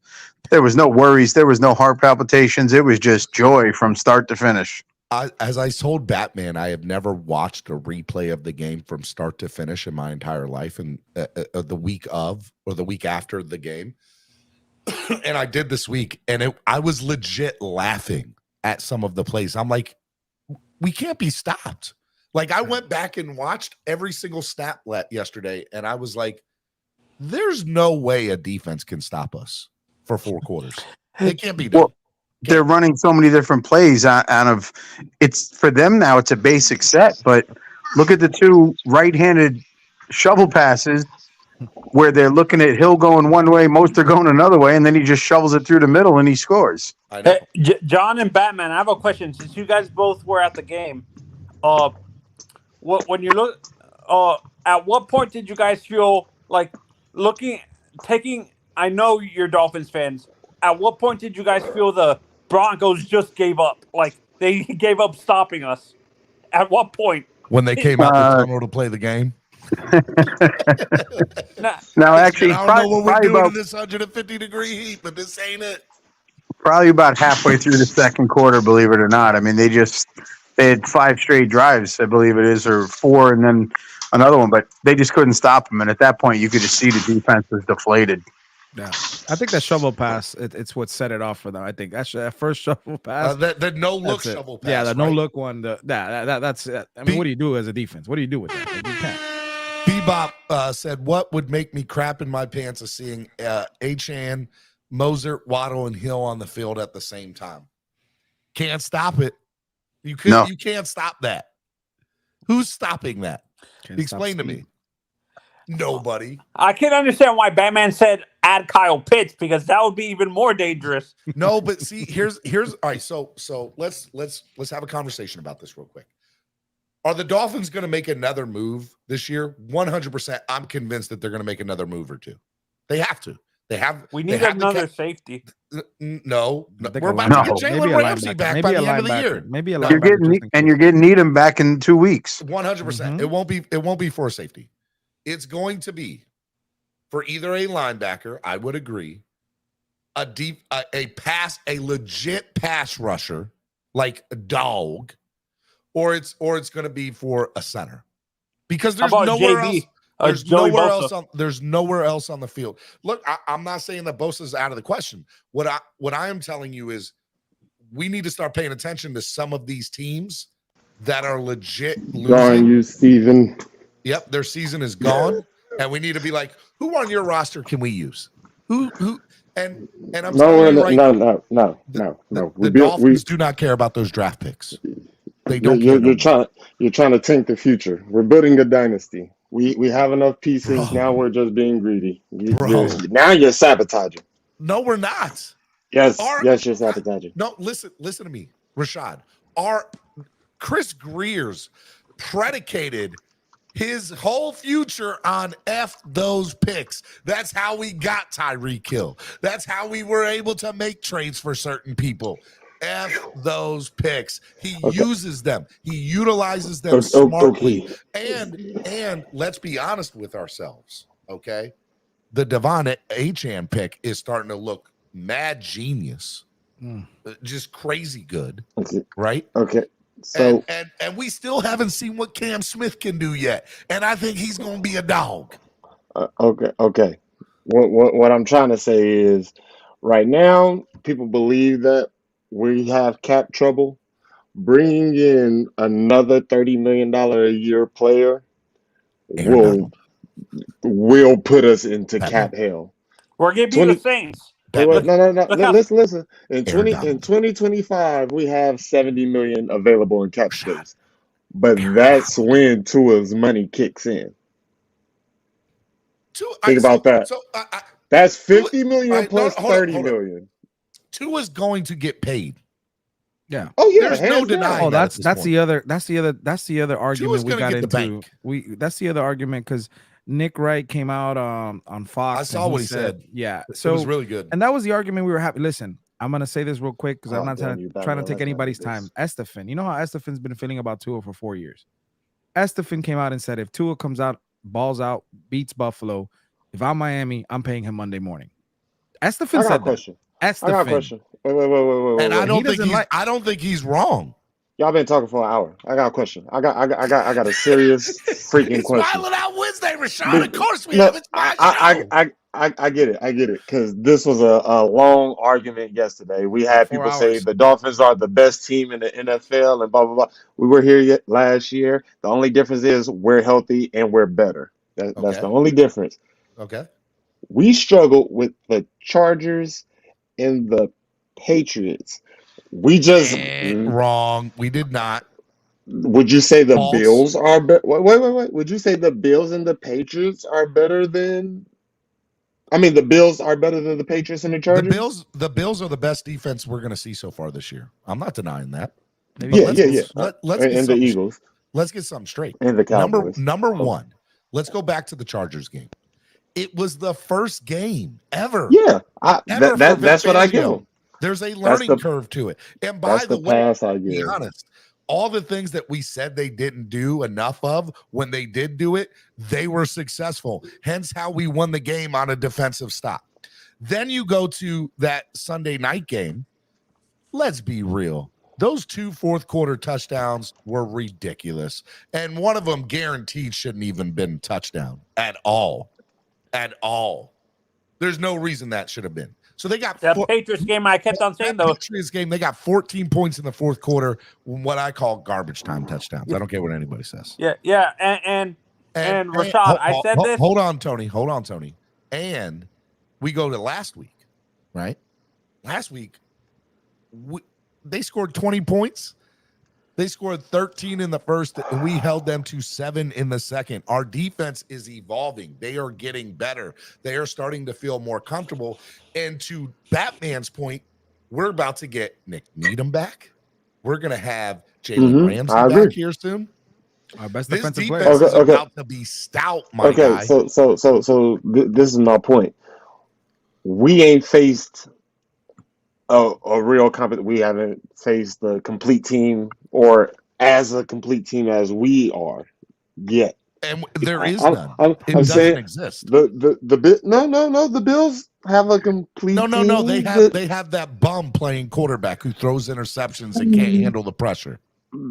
There was no worries. There was no heart palpitations. It was just joy from start to finish. As I told Batman, I have never watched a replay of the game from start to finish in my entire life, and the week of or the week after the game. And I did this week, and I was legit laughing at some of the plays. I'm like, we can't be stopped. Like, I went back and watched every single snap yesterday, and I was like, there's no way a defense can stop us for 4 quarters. It can't be done. Well, they're running so many different plays out of it's for them now. It's a basic set, but look at the 2 right-handed shovel passes where they're looking at Hill going one way, most are going another way, and then he just shovels it through the middle and he scores. I know. Hey, John and Batman, I have a question. Since you guys both were at the game, when you look, at what point did you guys feel like I know you're Dolphins fans. At what point did you guys feel the Broncos just gave up? Like they gave up stopping us? At what point? When they came out the tunnel to play the game? Now, actually, I don't know what we're probably doing about in this 150-degree heat, but this ain't it. probably about halfway through the second quarter, believe it or not. I mean, they had 5 straight drives, I believe it is, or 4, and then another one, but they just couldn't stop them. And at that point, you could just see the defense was deflated. Yeah, I think that shovel pass, it's what set it off for them. I think that first shovel pass, That no-look shovel pass. yeah, the right? no-look one. That's it. I mean, what do you do as a defense? What do you do with that? Like, you can't. Bebop said, what would make me crap in my pants is seeing Achan, Mozart, Waddle, and Hill on the field at the same time. Can't stop it. You can't stop that. Who's stopping that? Explain to me. Nobody. I can understand why Batman said add Kyle Pitts, because that would be even more dangerous. No, but see, here's all right. So let's have a conversation about this real quick. Are the Dolphins going to make another move this year? 100%. I'm convinced that they're going to make another move or two. They have to. We need another safety. No, we're about to get Maybe Jalen Ramsey back by the end of the year. Maybe a You're getting Needham back in 2 weeks. 100%. It won't be for a safety. It's going to be for either a linebacker, I would agree, a legit pass rusher like a dog, or it's going to be for a center, because there's nowhere else. There's nowhere else on the field. Look, I'm not saying that Bosa's out of the question. What I am telling you is we need to start paying attention to some of these teams that are legit losing. Darn you, Steven. Yep, their season is gone, and we need to be like, who on your roster can we use? Who? And I'm telling you right no. The Dolphins do not care about those draft picks. They don't. You're trying to tank the future. We're building a dynasty. We have enough pieces. Bro. Now we're just being greedy. Now you're sabotaging. No, we're not. Yes, you're sabotaging. No, listen to me, Rashad. Our Chris Greer's predicated his whole future on F those picks. That's how we got Tyreek Hill. That's how we were able to make trades for certain people. F those picks. He uses them. He utilizes them smartly. And let's be honest with ourselves, okay? The Devon Achan pick is starting to look mad genius. Just crazy good, right? Okay. So and we still haven't seen what Cam Smith can do yet, and I think he's going to be a dog. Okay. What I'm trying to say is, right now, people believe that we have cap trouble. Bringing in another $30 million a year player will put us into cap hell. We're going to be the Saints. No. Listen. In 2025, we have $70 million available in cap space, but that's when Tua's money kicks in. Think about that. That's $50 million plus $30 million. Tua's going to get paid. Yeah. Oh yeah. There's no denying. Oh, that's the other argument we got into. That's the other argument, because Nick Wright came out on Fox. I saw what he said. Yeah, so it was really good. And that was the argument we were having. Listen, I'm gonna say this real quick because I'm not trying to take anybody's time. Estefan, you know how Estefan's been feeling about Tua for 4 years. Estefan came out and said, if Tua comes out, balls out, beats Buffalo, if I'm Miami, I'm paying him Monday morning. Estefan said that. Estefan. I got a question. Wait. And I don't think he's wrong. Y'all been talking for an hour. I got a question. I got a serious freaking question. Smiling out Wednesday, Rashad. Of course we have. It's my show. I get it. Because this was a long argument yesterday. We had people say the Dolphins are the best team in the NFL and blah blah blah. We were here last year. The only difference is we're healthy and we're better. That's the only difference. Okay. We struggled with the Chargers and the Patriots. We just wrong. We did not. Would you say the Bills are better? Wait. Would you say the Bills and the Patriots are better than? I mean, the Bills are better than the Patriots and the Chargers. The Bills are the best defense we're going to see so far this year. I'm not denying that. Yeah. And the Eagles. Let's get something straight. And the Cowboys. Number one. Let's go back to the Chargers game. It was the first game ever. Yeah, that's what I give them. There's a learning curve to it. And by the way, to be honest, all the things that we said they didn't do enough of, when they did do it, they were successful. Hence how we won the game on a defensive stop. Then you go to that Sunday night game. Let's be real. Those 2 fourth-quarter touchdowns were ridiculous. And one of them guaranteed shouldn't even been a touchdown at all. At all. There's no reason that should have been. So they got the Patriots game. I kept on saying though. Patriots game. They got 14 points in the fourth quarter. What I call garbage time touchdowns. I don't care what anybody says. Yeah. And Rashad, I said this. Hold on, Tony. And we go to last week, right? Last week, they scored 20 points. They scored 13 in the first, and we held them to 7 in the second. Our defense is evolving. They are getting better. They are starting to feel more comfortable. And to Batman's point, we're about to get Nick Needham back. We're going to have Jalen Ramsey back here soon. Our best This defensive defense player. is about to be stout, my guy. So this is my point. We ain't faced a real competition. We haven't faced the complete team or as a complete team as we are yet. And there is none. It doesn't exist. The Bills have a complete team. No. They have that bum playing quarterback who throws interceptions and can't handle the pressure.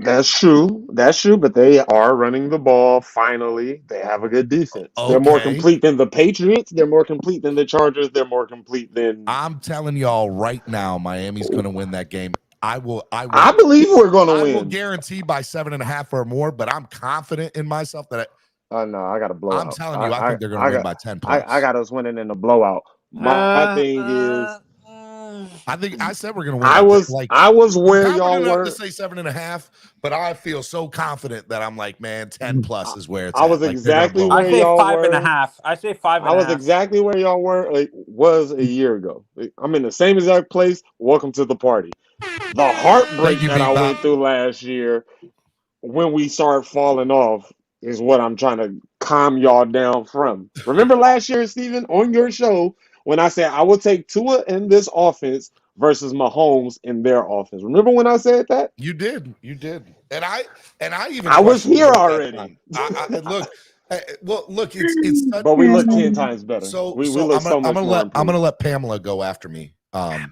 That's true. But they are running the ball. Finally, they have a good defense. Okay. They're more complete than the Patriots. They're more complete than the Chargers. They're more complete than. I'm telling y'all right now, Miami's going to win that game. I believe we're going to win. I will guarantee by 7.5 or more. But I'm confident in myself that. No, I got to blow. I'm telling you, I think they're going to win by 10 points. I got us winning in the blowout. My thing is. I said we're gonna win. I was where y'all were. To say 7.5, but I feel so confident that I'm like, man, 10 plus is where it's. I was exactly where y'all were. I say 5.5. I was exactly where y'all were. Was a year ago. I'm in the same exact place. Welcome to the party. The heartbreak that I went through last year when we started falling off is what I'm trying to calm y'all down from. Remember last year, Steven, on your show, when I said I would take Tua in this offense versus Mahomes in their offense. Remember when I said that? You did. And I was here already. Look, it's such, but we look 10 times better. I'm gonna let Pamela go after me. Pamela,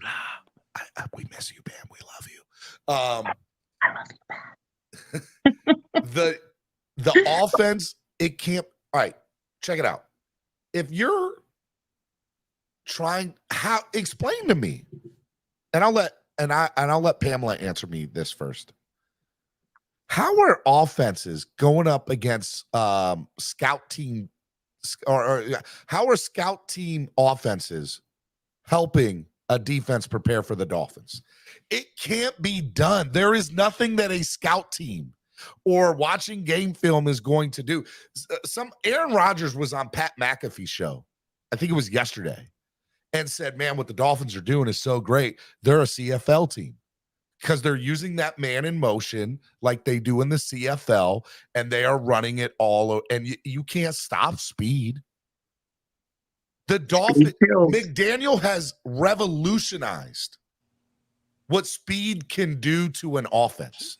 we miss you, Pam. We love you. I love you. The offense, it can't. All right, check it out. If you're explain to me, and I'll let Pamela answer me this first. How are offenses going up against scout team, or how are scout team offenses helping a defense prepare for the Dolphins? It can't be done. There is nothing that a scout team or watching game film is going to do. Aaron Rodgers was on Pat McAfee's show, I think it was yesterday, and said, man, what the Dolphins are doing is so great. They're a CFL team because they're using that man in motion like they do in the CFL, and they are running it all. And you can't stop speed. The Dolphins, McDaniel has revolutionized what speed can do to an offense.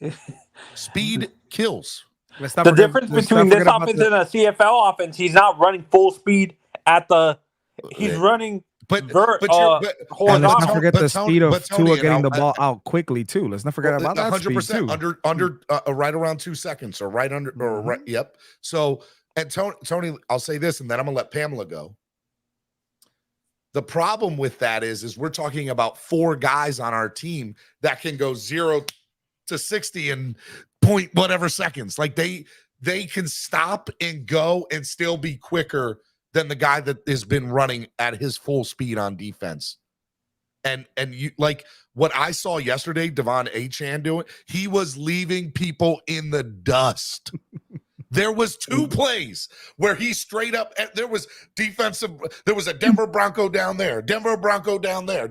Speed kills. The difference between this offense and a CFL offense, he's not running full speed at the. He's running. But let's not forget the speed of Tua getting the ball out quickly too. Let's not forget about that 100% speed too. under right around 2 seconds, or right under, or right. Yep. So, and Tony, I'll say this, and then I'm gonna let Pamela go. The problem with that is we're talking about 4 guys on our team that can go 0 to 60 in point whatever seconds. Like they can stop and go and still be quicker than the guy that has been running at his full speed on defense. And you, like what I saw yesterday, Devon Achane doing, he was leaving people in the dust. There was 2 plays where he straight up, there was a Denver Bronco down there, Denver Bronco down there,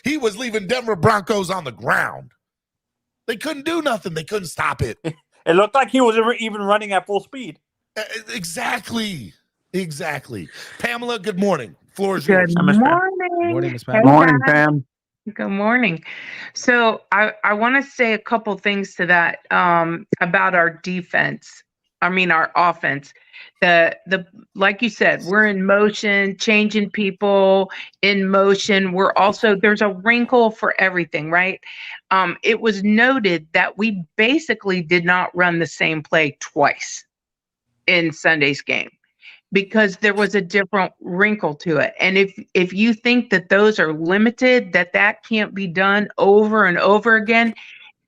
he was leaving Denver Broncos on the ground. They couldn't do nothing. They couldn't stop it. It looked like he was even running at full speed. Exactly. Pamela, good morning. Floor is yours. Good morning. Morning, Miss Pam. Morning, Pam. Good morning. So I want to say a couple things to that about our defense. I mean our offense. The like you said, we're in motion, changing people in motion. We're also there's a wrinkle for everything, right? It was noted that we basically did not run the same play twice in Sunday's game, because there was a different wrinkle to it. And if you think that those are limited, that can't be done over and over again,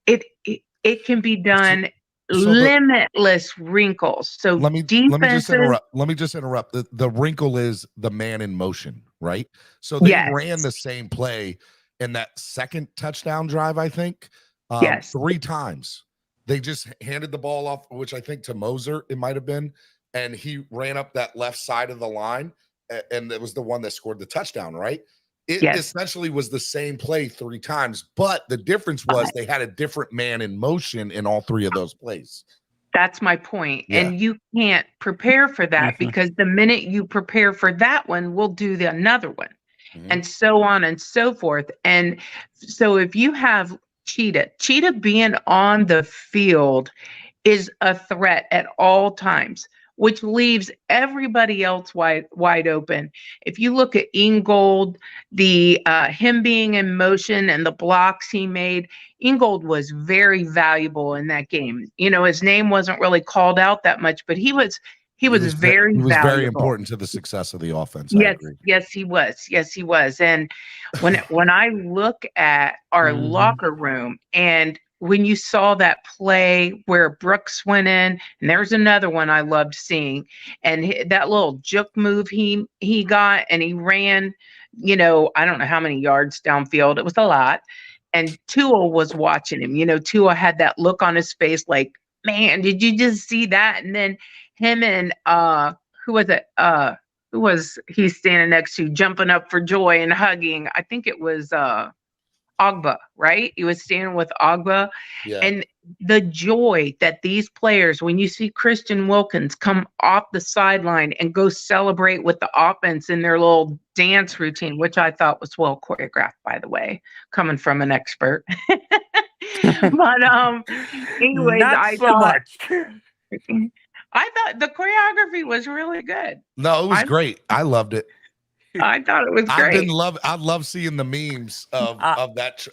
it can be done limitless wrinkles. So let me just defenses, interrupt. Let me just interrupt. The wrinkle is the man in motion, right? So they ran the same play in that second touchdown drive, I think, 3 times. They just handed the ball off, which I think to Moser, it might have been, and he ran up that left side of the line, and it was the one that scored the touchdown, right? It essentially was the same play 3 times, but the difference was they had a different man in motion in all 3 of those plays. That's my point. Yeah. And you can't prepare for that because the minute you prepare for that one, we'll do another one, and so on and so forth. And so if you have Cheetah being on the field is a threat at all times, which leaves everybody else wide open. If you look at Ingold, him being in motion and the blocks he made, Ingold was very valuable in that game. You know, his name wasn't really called out that much, but he was very very important to the success of the offense. Yes, yes, he was. Yes, he was. And when I look at our locker room, and when you saw that play where Brooks went in, and there's another one I loved seeing, and that little juke move he got, and he ran, you know, I don't know how many yards downfield. It was a lot. And Tua was watching him. You know, Tua had that look on his face like, man, did you just see that? And then him and who was it? Who was he standing next to, jumping up for joy and hugging? I think it was Ogba, right? He was standing with Ogba. Yeah. And the joy that these players, when you see Christian Wilkins come off the sideline and go celebrate with the offense in their little dance routine, which I thought was well choreographed, by the way, coming from an expert. But anyways, I thought the choreography was really good. No, it was great. I loved it. I thought it was great. I love seeing the memes of that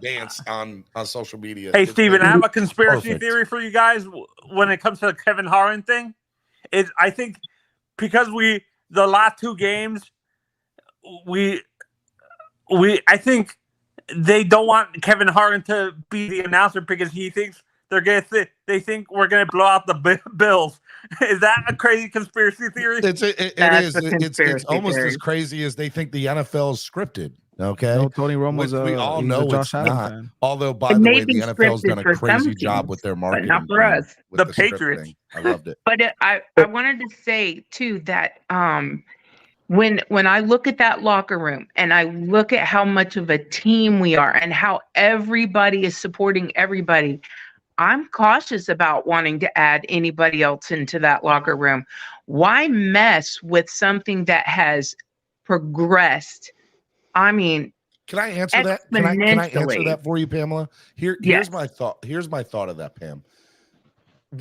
dance on social media. Hey, Steven, I have a conspiracy theory for you guys when it comes to the Kevin Harlan thing. I think because the last 2 games I think they don't want Kevin Harlan to be the announcer because he thinks they think we're gonna blow out the Bills. Is that a crazy conspiracy theory? It is. It's almost as crazy as they think the NFL is scripted. Okay. No, Tony Romo's we all know it's not. Fan. Although, by the way, the NFL's done a crazy job with their marketing. But not for us. The Patriots. I loved it. But I wanted to say too that when I look at that locker room and I look at how much of a team we are and how everybody is supporting everybody, I'm cautious about wanting to add anybody else into that locker room. Why mess with something that has progressed? I mean, can I answer that? Can I answer that for you, Pamela? Here's my thought. Here's my thought of that, Pam.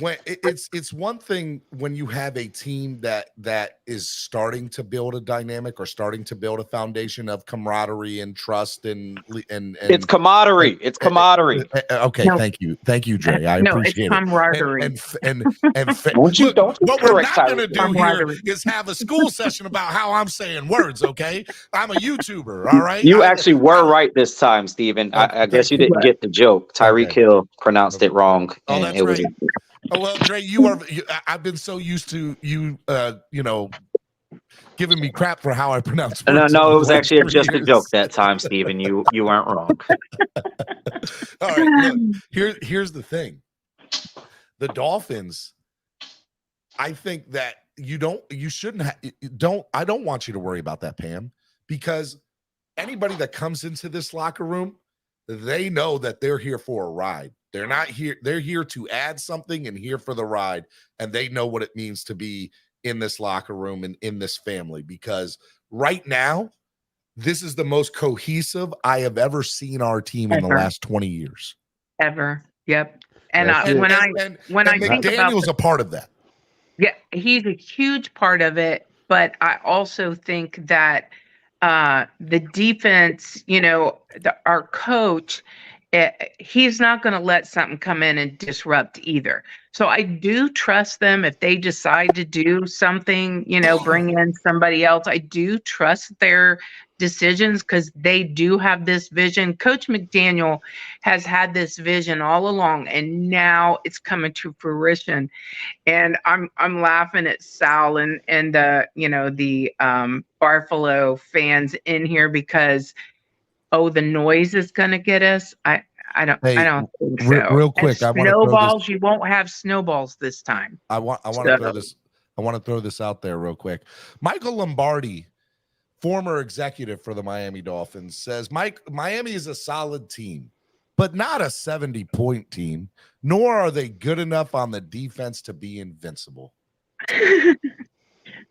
When it's one thing when you have a team that is starting to build a dynamic or starting to build a foundation of camaraderie and trust and it's camaraderie. It's camaraderie. Okay, no. Thank you, Dre. I appreciate it's camaraderie. And what we're not going to do here is have a school session about how I'm saying words. Okay, I'm a YouTuber. All right. You actually were right this time, Steven. I guess you didn't get the joke. Tyreek Hill pronounced it wrong. Oh, that's right. Oh, well, Dre, I've been so used to you, giving me crap for how I pronounce words. No, it was actually just a joke that time, Steven. You weren't wrong. All right, look, here's the thing. The Dolphins, I think that I don't want you to worry about that, Pam, because anybody that comes into this locker room, they know that they're here for a ride. They're not here. They're here to add something and here for the ride. And they know what it means to be in this locker room and in this family, because right now this is the most cohesive I have ever seen our team in the last 20 years. Ever. Yep. And That's it. when I think about McDaniel's a part of that. Yeah, he's a huge part of it, but I also think that the defense, our coach, he's not going to let something come in and disrupt either. So I do trust them if they decide to do something, bring in somebody else. I do trust their decisions because they do have this vision. Coach McDaniel has had this vision all along, and now it's coming to fruition. And I'm laughing at Sal and the Buffalo fans in here because the noise is gonna get us. I don't think so. Real quick, and snowballs, you won't have snowballs this time. I want to throw this. I want to throw this out there real quick. Michael Lombardi, former executive for the Miami Dolphins, says Miami is a solid team, but not a 70-point team, nor are they good enough on the defense to be invincible.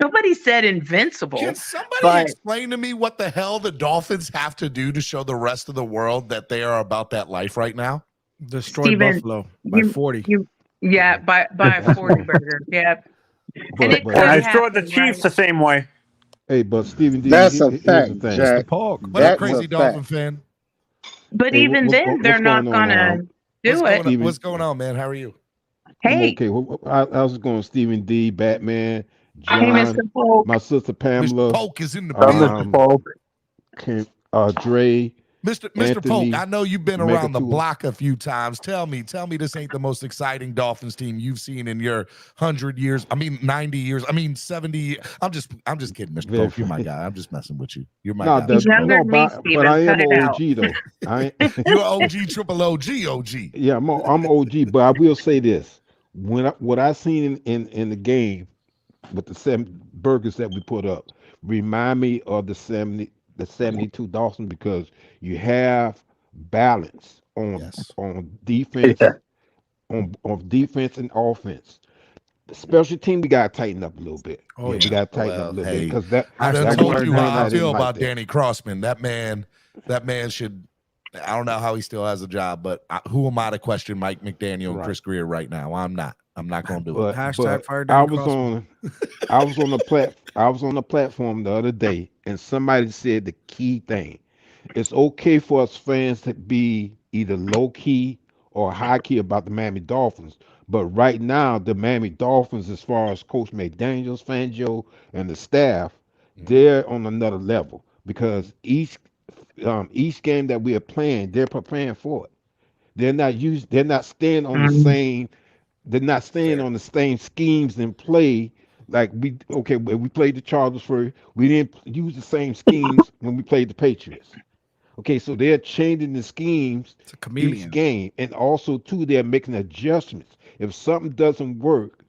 Nobody said invincible. Can somebody explain to me what the hell the Dolphins have to do to show the rest of the world that they are about that life right now? Destroy Buffalo by 40. By a 40 burger. Yeah. I destroyed the Chiefs the same way. Hey, but Stephen D, That's a fact, Jack. What a crazy Dolphin fan. But even then, they're not gonna do it. What's going on, man? How are you? Hey. Okay, I was going Stephen D, Batman, John, Hey, Mr. Polk. my sister Pamela. Mr. Polk is in the building. Mr. Polk. Dre. Mr. Polk, I know you've been around the Megatul. block a few times. Tell me this ain't the most exciting Dolphins team you've seen in your 100 years. I mean, 90 years. I mean, 70. I'm just kidding, Mr. Polk. You're my guy. I'm just messing with you. You're my guy. He's younger than me, Steven. But I am Cut it out. OG though. You're OG, triple OG. Yeah, I'm OG. But I will say this: what I seen in the game with the 7 burgers that we put up remind me of the 72 Dolphins because you have balance on defense, on defense and offense. The special team we gotta tighten up a little bit. We gotta tighten up a little bit because I done told you how I feel like about that. Danny Crossman. That man should. I don't know how he still has a job, but who am I to question Mike McDaniel and Chris Greer right now? I'm not going to do it. Hashtag fire I Danny was Crossman. I was on the platform the other day, and somebody said the key thing. It's okay for us fans to be either low key or high key about the Miami Dolphins, but right now the Miami Dolphins, as far as Coach McDaniels, Fangio, and the staff, they're on another level because each game that we are playing, they're preparing for it. They're not staying on the same. They're not staying on the same schemes and play like we played the Chargers first. We didn't use the same schemes when we played the Patriots. Okay, so they're changing the schemes each game, and also too they're making adjustments. If something doesn't work,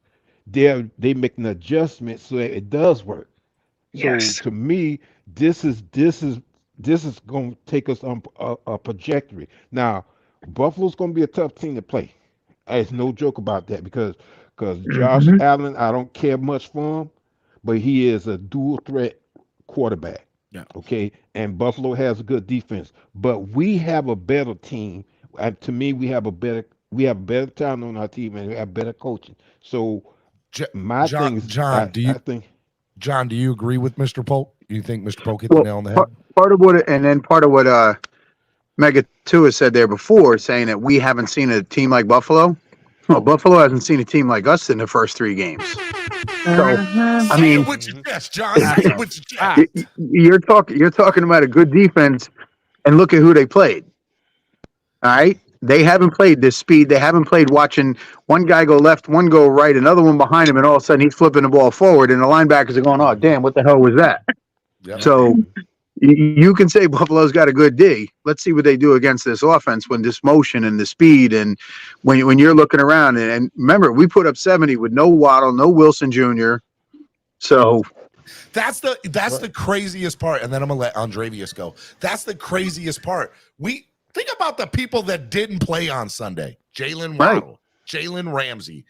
they make an adjustment so that it does work. So to me, this is going to take us on a trajectory. Now, Buffalo's going to be a tough team to play. There's no joke about that because Josh Allen, I don't care much for him, but he is a dual threat quarterback. Yeah. Okay. And Buffalo has a good defense, but we have a better team. To me, we have better talent on our team and we have better coaching. So John, do you agree with Mr. Polk? Do you think Mr. Polk hit the nail on the head? Part of what Mega 2 has said there before, saying that we haven't seen a team like Buffalo. Well, Buffalo hasn't seen a team like us in the first 3 games. So, I mean, John, you're talking about a good defense, and look at who they played. All right, they haven't played this speed. They haven't played watching one guy go left, one go right, another one behind him, and all of a sudden he's flipping the ball forward, and the linebackers are going, "Oh, damn, what the hell was that?" Yep. So you can say Buffalo's got a good D. Let's see what they do against this offense when this motion and the speed and when you're looking around. And remember, we put up 70 with no Waddle, no Wilson Jr. So that's the craziest part. And then I'm gonna let Andrevius go. That's the craziest part. We think about the people that didn't play on Sunday: Jalen Waddle, Jalen Ramsey,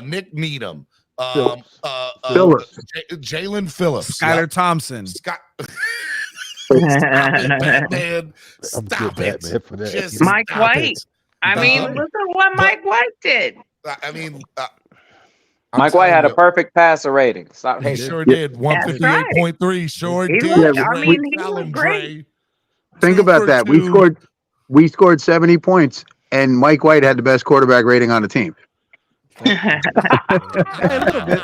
Nick Needham, Phillips, Jalen Phillips, Skylar Thompson. Stop it, Batman. I'm Stop good it. Batman for that. Just Mike stop White. it. I mean, look at what Mike White did. I mean, Mike White had a perfect passer rating. Stop He hating. sure did. 158.3. Sure He did. looked, I Dre. mean, he Tell him, looked great. Dre. Think 2 about for that. 2. We scored 70 points, and Mike White had the best quarterback rating on the team. By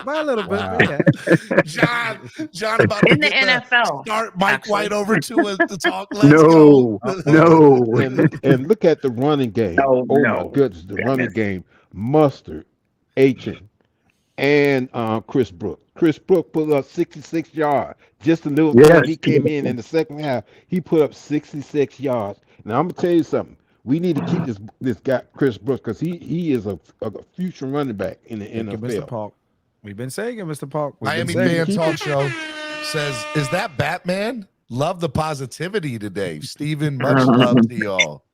a little bit. Wow. But yeah. John about to In the get NFL, start Mike actually. White over to us to talk. Let's No, go. no. And look at the running game. Oh, Oh no. my goodness, the running game. Mustard, Aichen, and Chris Brooks. Chris Brooks put up 66 yards. Just a little Yes. time he came in the second half, he put up 66 yards. Now I'm gonna tell you something. We need to keep this guy Chris Brooks because he is a future running back in the Thank you, Mr. NFL. Polk. We've been saying it, Mr. Polk. We've Miami been saying Fan it. Talk Show says, "Is that Batman? Love the positivity today, Steven. Much love to y'all."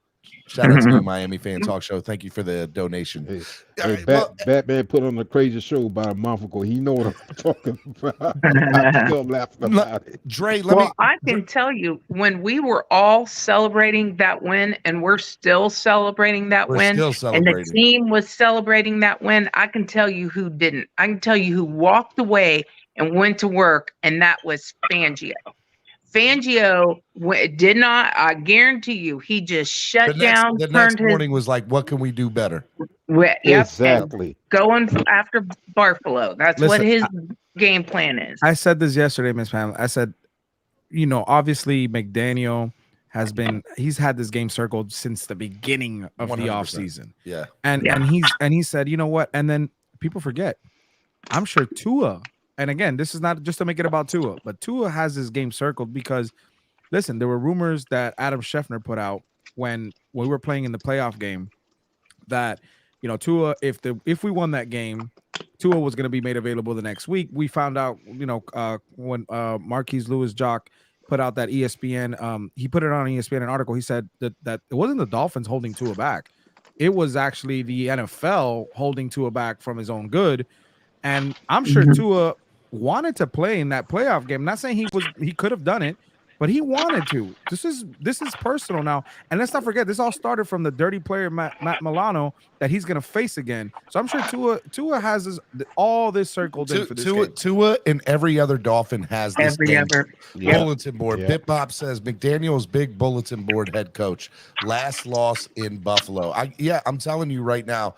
Shout out to you, Miami Fan Talk Show. Thank you for the donation. Hey, Batman put on a crazy show about a month ago. He know what I'm talking about. I'm still laughing about it. Dre, I can tell you, when we were all celebrating that win, and we're still celebrating that win, and the team was celebrating that win, I can tell you who didn't. I can tell you who walked away and went to work, and that was Fangio. Fangio did not. I guarantee you, he just shut down. The next morning was like, "What can we do better?" Yep, exactly. Going after Buffalo. That's what his game plan is. I said this yesterday, Miss Pamela. I said, obviously McDaniel he's had this game circled since the beginning of 100%. The offseason. Yeah. And he said, you know what? And then people forget. I'm sure Tua. And again, this is not just to make it about Tua, but Tua has his game circled because, listen, there were rumors that Adam Schefter put out when we were playing in the playoff game that, Tua, if we won that game, Tua was going to be made available the next week. We found out, when Marquise Lewis-Jock put out that ESPN, he put it on ESPN an article. He said that it wasn't the Dolphins holding Tua back. It was actually the NFL holding Tua back from his own good. And I'm sure Tua wanted to play in that playoff game. I'm not saying he could have done it, but he wanted to. This is personal now. And let's not forget, this all started from the dirty player Matt Milano that he's going to face again. So I'm sure Tua has all this circled in for this game. Tua and every other Dolphin has this bulletin board. Yeah. Bip-Bop says McDaniel's big bulletin board head coach. Last loss in Buffalo. I'm telling you right now.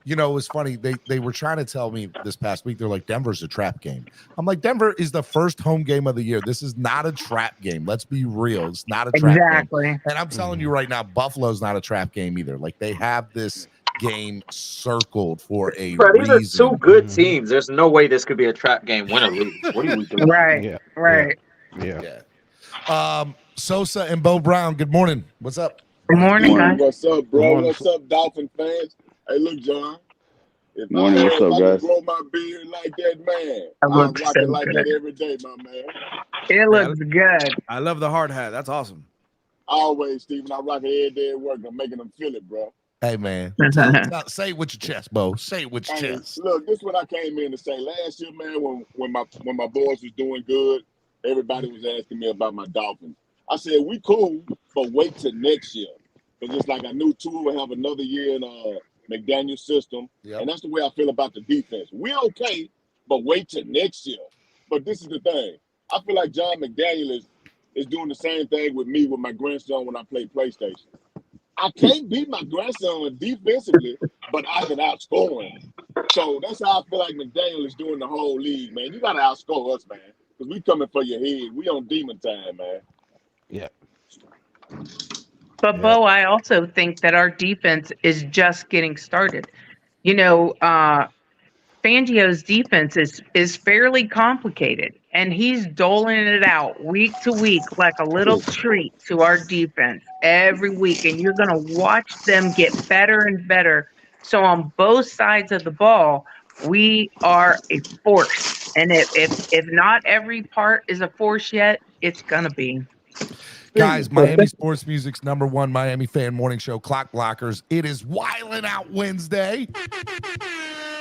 It was funny. They were trying to tell me this past week. They're like, Denver's a trap game. I'm like, Denver is the first home game of the year. This is not a trap game. Let's be real. It's not a trap game. And I'm telling you right now, Buffalo's not a trap game either. Like, they have this game circled for a reason. These are two good teams. There's no way this could be a trap game, win or lose. What are we doing? Right. Yeah. Sosa and Bo Brown, good morning. What's up? Good morning, guys. What's up, bro? What's up, Dolphin fans? Hey, look, John. If Morning, what's up, guys? grow my beard like that, man. I I'm look rocking so like good. that every day, my man. It looks good. I love the hard hat. That's awesome. Always, Steven. I rock it every day at work. I'm making them feel it, bro. Hey, man. Say it with your chest, Bo. Say it with your chest. Look, this is what I came in to say. Last year, man, when my boys was doing good, everybody was asking me about my Dolphins. I said, we cool, but wait till next year. Because it's like I knew Tua would have another year in McDaniel's system. Yep. And that's the way I feel about the defense. We're okay, but wait till next year. But this is the thing. I feel like John McDaniel is doing the same thing with me with my grandson when I play PlayStation. I can't beat my grandson defensively, but I can outscore him. So that's how I feel like McDaniel is doing the whole league, man. You got to outscore us, man, because we coming for your head. We on demon time, man. Yeah. But Bo, I also think that our defense is just getting started. Fangio's defense is fairly complicated, and he's doling it out week to week like a little treat to our defense every week, and you're going to watch them get better and better. So on both sides of the ball, we are a force, and if not every part is a force yet, it's going to be. Guys, Miami Sports Music's #1 Miami fan morning show, Clock Blockers. It is Wildin' Out Wednesday.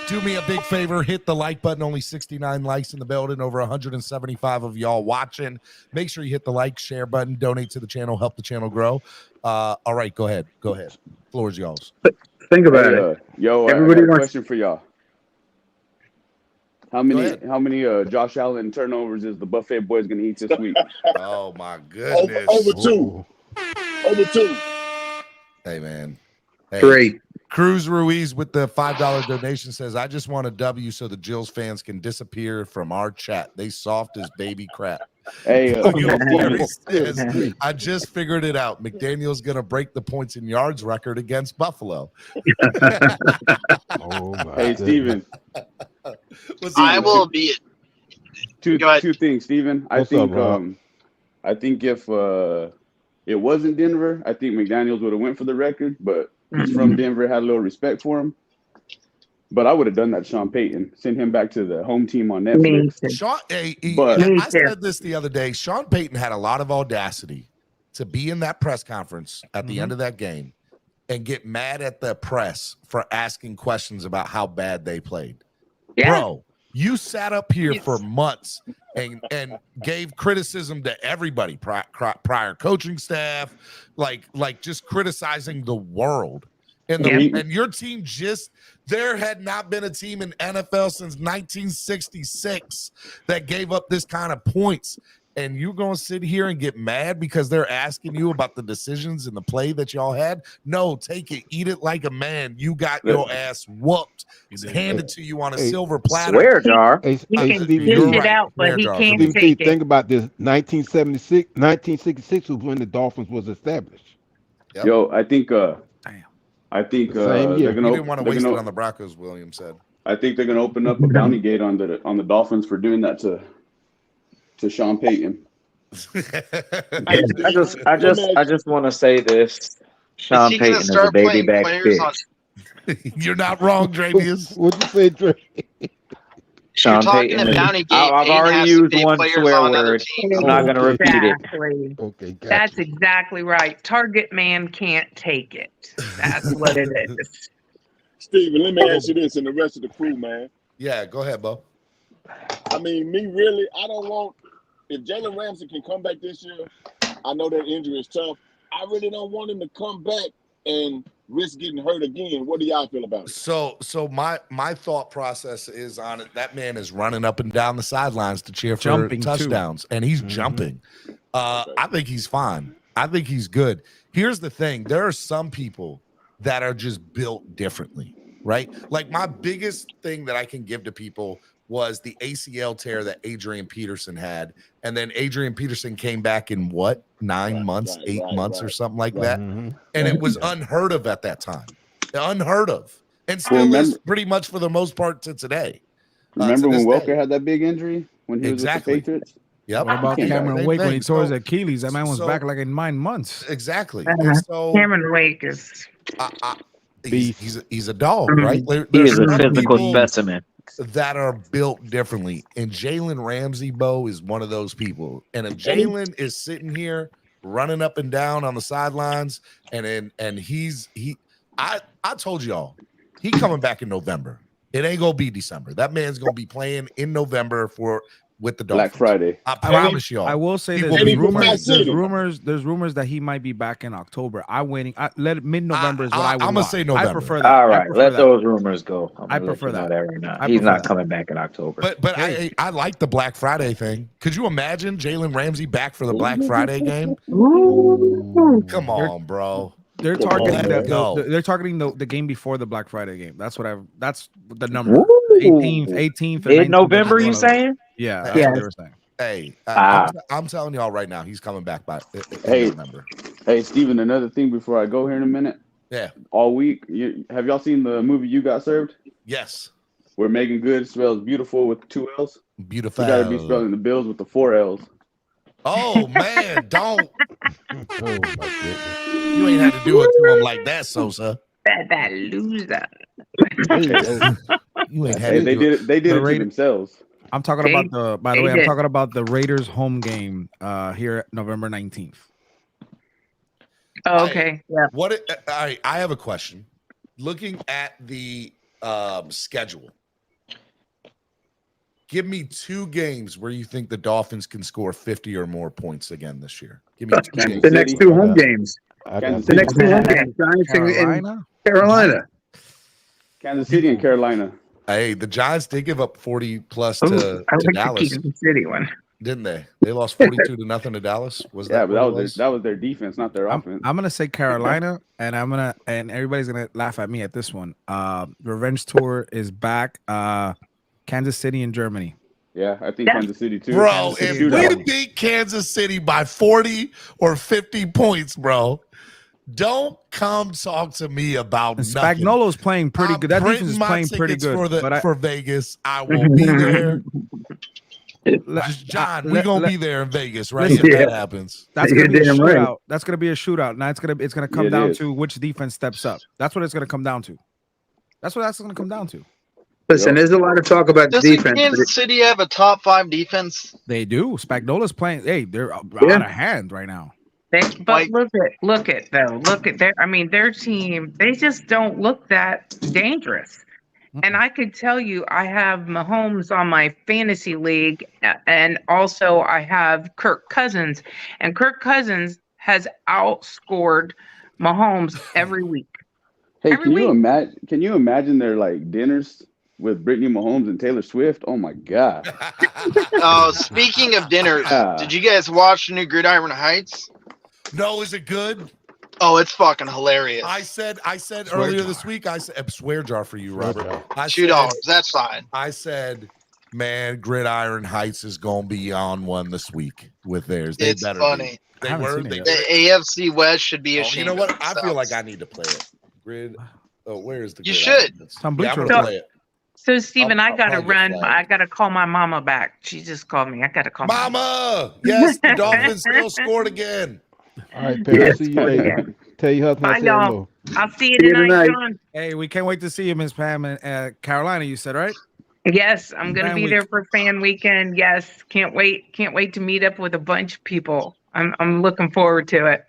Do me a big favor, hit the like button. Only 69 likes in the building, over 175 of y'all watching. Make sure you hit the like, share button, donate to the channel, help the channel grow. All right, go ahead. Floor is y'all's. Think about it. Yo, Everybody I got a wants- question for y'all. How many Josh Allen turnovers is the Buffet Boys gonna eat this week? Oh my goodness. Over two. Over two. Hey man. Hey. 3. Cruz Ruiz with the $5 donation says, I just want a W so the Jills fans can disappear from our chat. They soft as baby crap. Hey, says, I just figured it out. McDaniel's going to break the points in yards record against Buffalo. Hey, Steven. I will be Two things, Steven. I think if it wasn't Denver, I think McDaniels would have went for the record, but he's from Denver, had a little respect for him. But I would have done that to Sean Payton, send him back to the home team on Netflix. I said this the other day. Sean Payton had a lot of audacity to be in that press conference at the end of that game and get mad at the press for asking questions about how bad they played. Yeah. Bro, you sat up here for months and gave criticism to everybody, prior coaching staff, like just criticizing the world. And your team there had not been a team in NFL since 1966 that gave up this kind of points. And you're going to sit here and get mad because they're asking you about the decisions and the play that y'all had? No, take it. Eat it like a man. You got your ass whooped. It's handed to you on a silver platter. Swear jar. Hey, Stephen, you're right. Think about this. 1966 was when the Dolphins was established. Yep. Yo, I think they're you gonna. didn't want to waste it on the Broncos, William said. I think they're gonna open up a bounty gate on the Dolphins for doing that to Sean Payton. I just want to say this: Sean Payton is a baby back bitch. You're not wrong, Dravius. What'd you say, Dre? Sean Payton. I've already used one swear word. I'm not going to repeat it. Okay, gotcha. That's exactly right. Target man can't take it. That's what it is. Steven, let me ask you this and the rest of the crew, man. Yeah, go ahead, Bo. I mean, I don't want, if Jalen Ramsey can come back this year, I know that injury is tough. I really don't want him to come back and risk getting hurt again. What do y'all feel about it? So my thought process is on it. That man is running up and down the sidelines to cheer for touchdowns, and he's jumping. I think he's fine. I think he's good. Here's the thing. There are some people that are just built differently, right? Like my biggest thing that I can give to people was the ACL tear that Adrian Peterson had. And then Adrian Peterson came back in what, 9 months, 8 months or something like that. And it was unheard of at that time. Unheard of. And still is pretty much for the most part to today. Remember when Welker had that big injury when he was with the Patriots? Yep. What about Cameron Wake when he tore his Achilles? That man was back like in 9 months. Exactly. Cameron Wake is he's a dog, right? He is a physical specimen that are built differently. And Jalen Ramsey, Bo, is one of those people. And if Jalen is sitting here running up and down on the sidelines, I told y'all, he coming back in November. It ain't gonna be December. That man's gonna be playing in November with the Dolphins. Black Friday. I promise y'all. I will say there's rumors that he might be back in October. I'm waiting. Mid-November is what I would I'm gonna say November. I prefer that. All right, let those rumors go. I prefer that. Right now. He's not coming back in October. But I like the Black Friday thing. Could you imagine Jalen Ramsey back for the Black Friday game? Come on, bro. They're targeting the game before the Black Friday game. That's the number. 18th. In November, you saying? Yeah, that's what they were saying. Hey, I'm telling y'all right now, he's coming back by November. Hey, Steven, another thing before I go here in a minute. Yeah. All week, have y'all seen the movie You Got Served? Yes. Where Megan Good spells beautiful with 2 L's? Beautiful. You got to be spelling the Bills with the 4 L's. Oh, man, don't. Oh, my goodness. You ain't had to do it to him like that, Sosa. That loser. You ain't had to They did it to themselves. I'm talking about I'm talking about the Raiders home game here November 19th. Oh, okay. Yeah. All right, I have a question. Looking at the schedule. Give me 2 games where you think the Dolphins can score 50 or more points again this year. Give me 2 games. The next 2 home games. The next 2 home games. Giants and Carolina. Kansas City and Carolina. Hey, the Giants did give up 40 plus to Dallas. The City one. Didn't they? They lost 42-0 to Dallas. But that was their defense, not their offense. I'm gonna say Carolina, and everybody's gonna laugh at me at this one. Revenge tour is back. Kansas City and Germany. Yeah, I think Kansas City too. Bro, if we beat Kansas City by 40 or 50 points, bro, don't come talk to me about nothing. Spagnuolo's playing pretty good. That defense is playing pretty good. For Vegas, I will be there. John, we're gonna be there in Vegas, right? If that happens, that's gonna be a shootout. Right. That's gonna be a shootout. Now it's gonna come down to which defense steps up. That's what it's gonna come down to. That's gonna come down to. Listen, there's a lot of talk about defense. Doesn't Kansas City have a top 5 defense? They do. Spagnuolo's playing. Hey, they're out of hand right now. But look at their team. They just don't look that dangerous. And I could tell you, I have Mahomes on my fantasy league, and also I have Kirk Cousins, and Kirk Cousins has outscored Mahomes every week. Hey, can you imagine their like dinners with Brittany Mahomes and Taylor Swift? Oh my God! Oh, speaking of dinners, did you guys watch the new Gridiron Heights? No, is it good? Oh, it's fucking hilarious. I said earlier this week, I said swear jar for you, Robert. $2, that's fine. I said, man, Gridiron Heights is gonna be on one this week with theirs. It's funny. The AFC West should be ashamed. You know what? I feel like I need to play it. Where is the? You should. I'm gonna play it. So, Steven, I got to run. I got to call my mama back. She just called me. I got to call Mama. Yes, the Dolphins still scored again. All right, Perry. See you later. Tell your husband I said hello. I'll see you tonight, John. Hey, we can't wait to see you, Miss Pam. And Carolina, you said, right? Yes, I'm going to be there for fan weekend. Yes, can't wait. Can't wait to meet up with a bunch of people. I'm looking forward to it.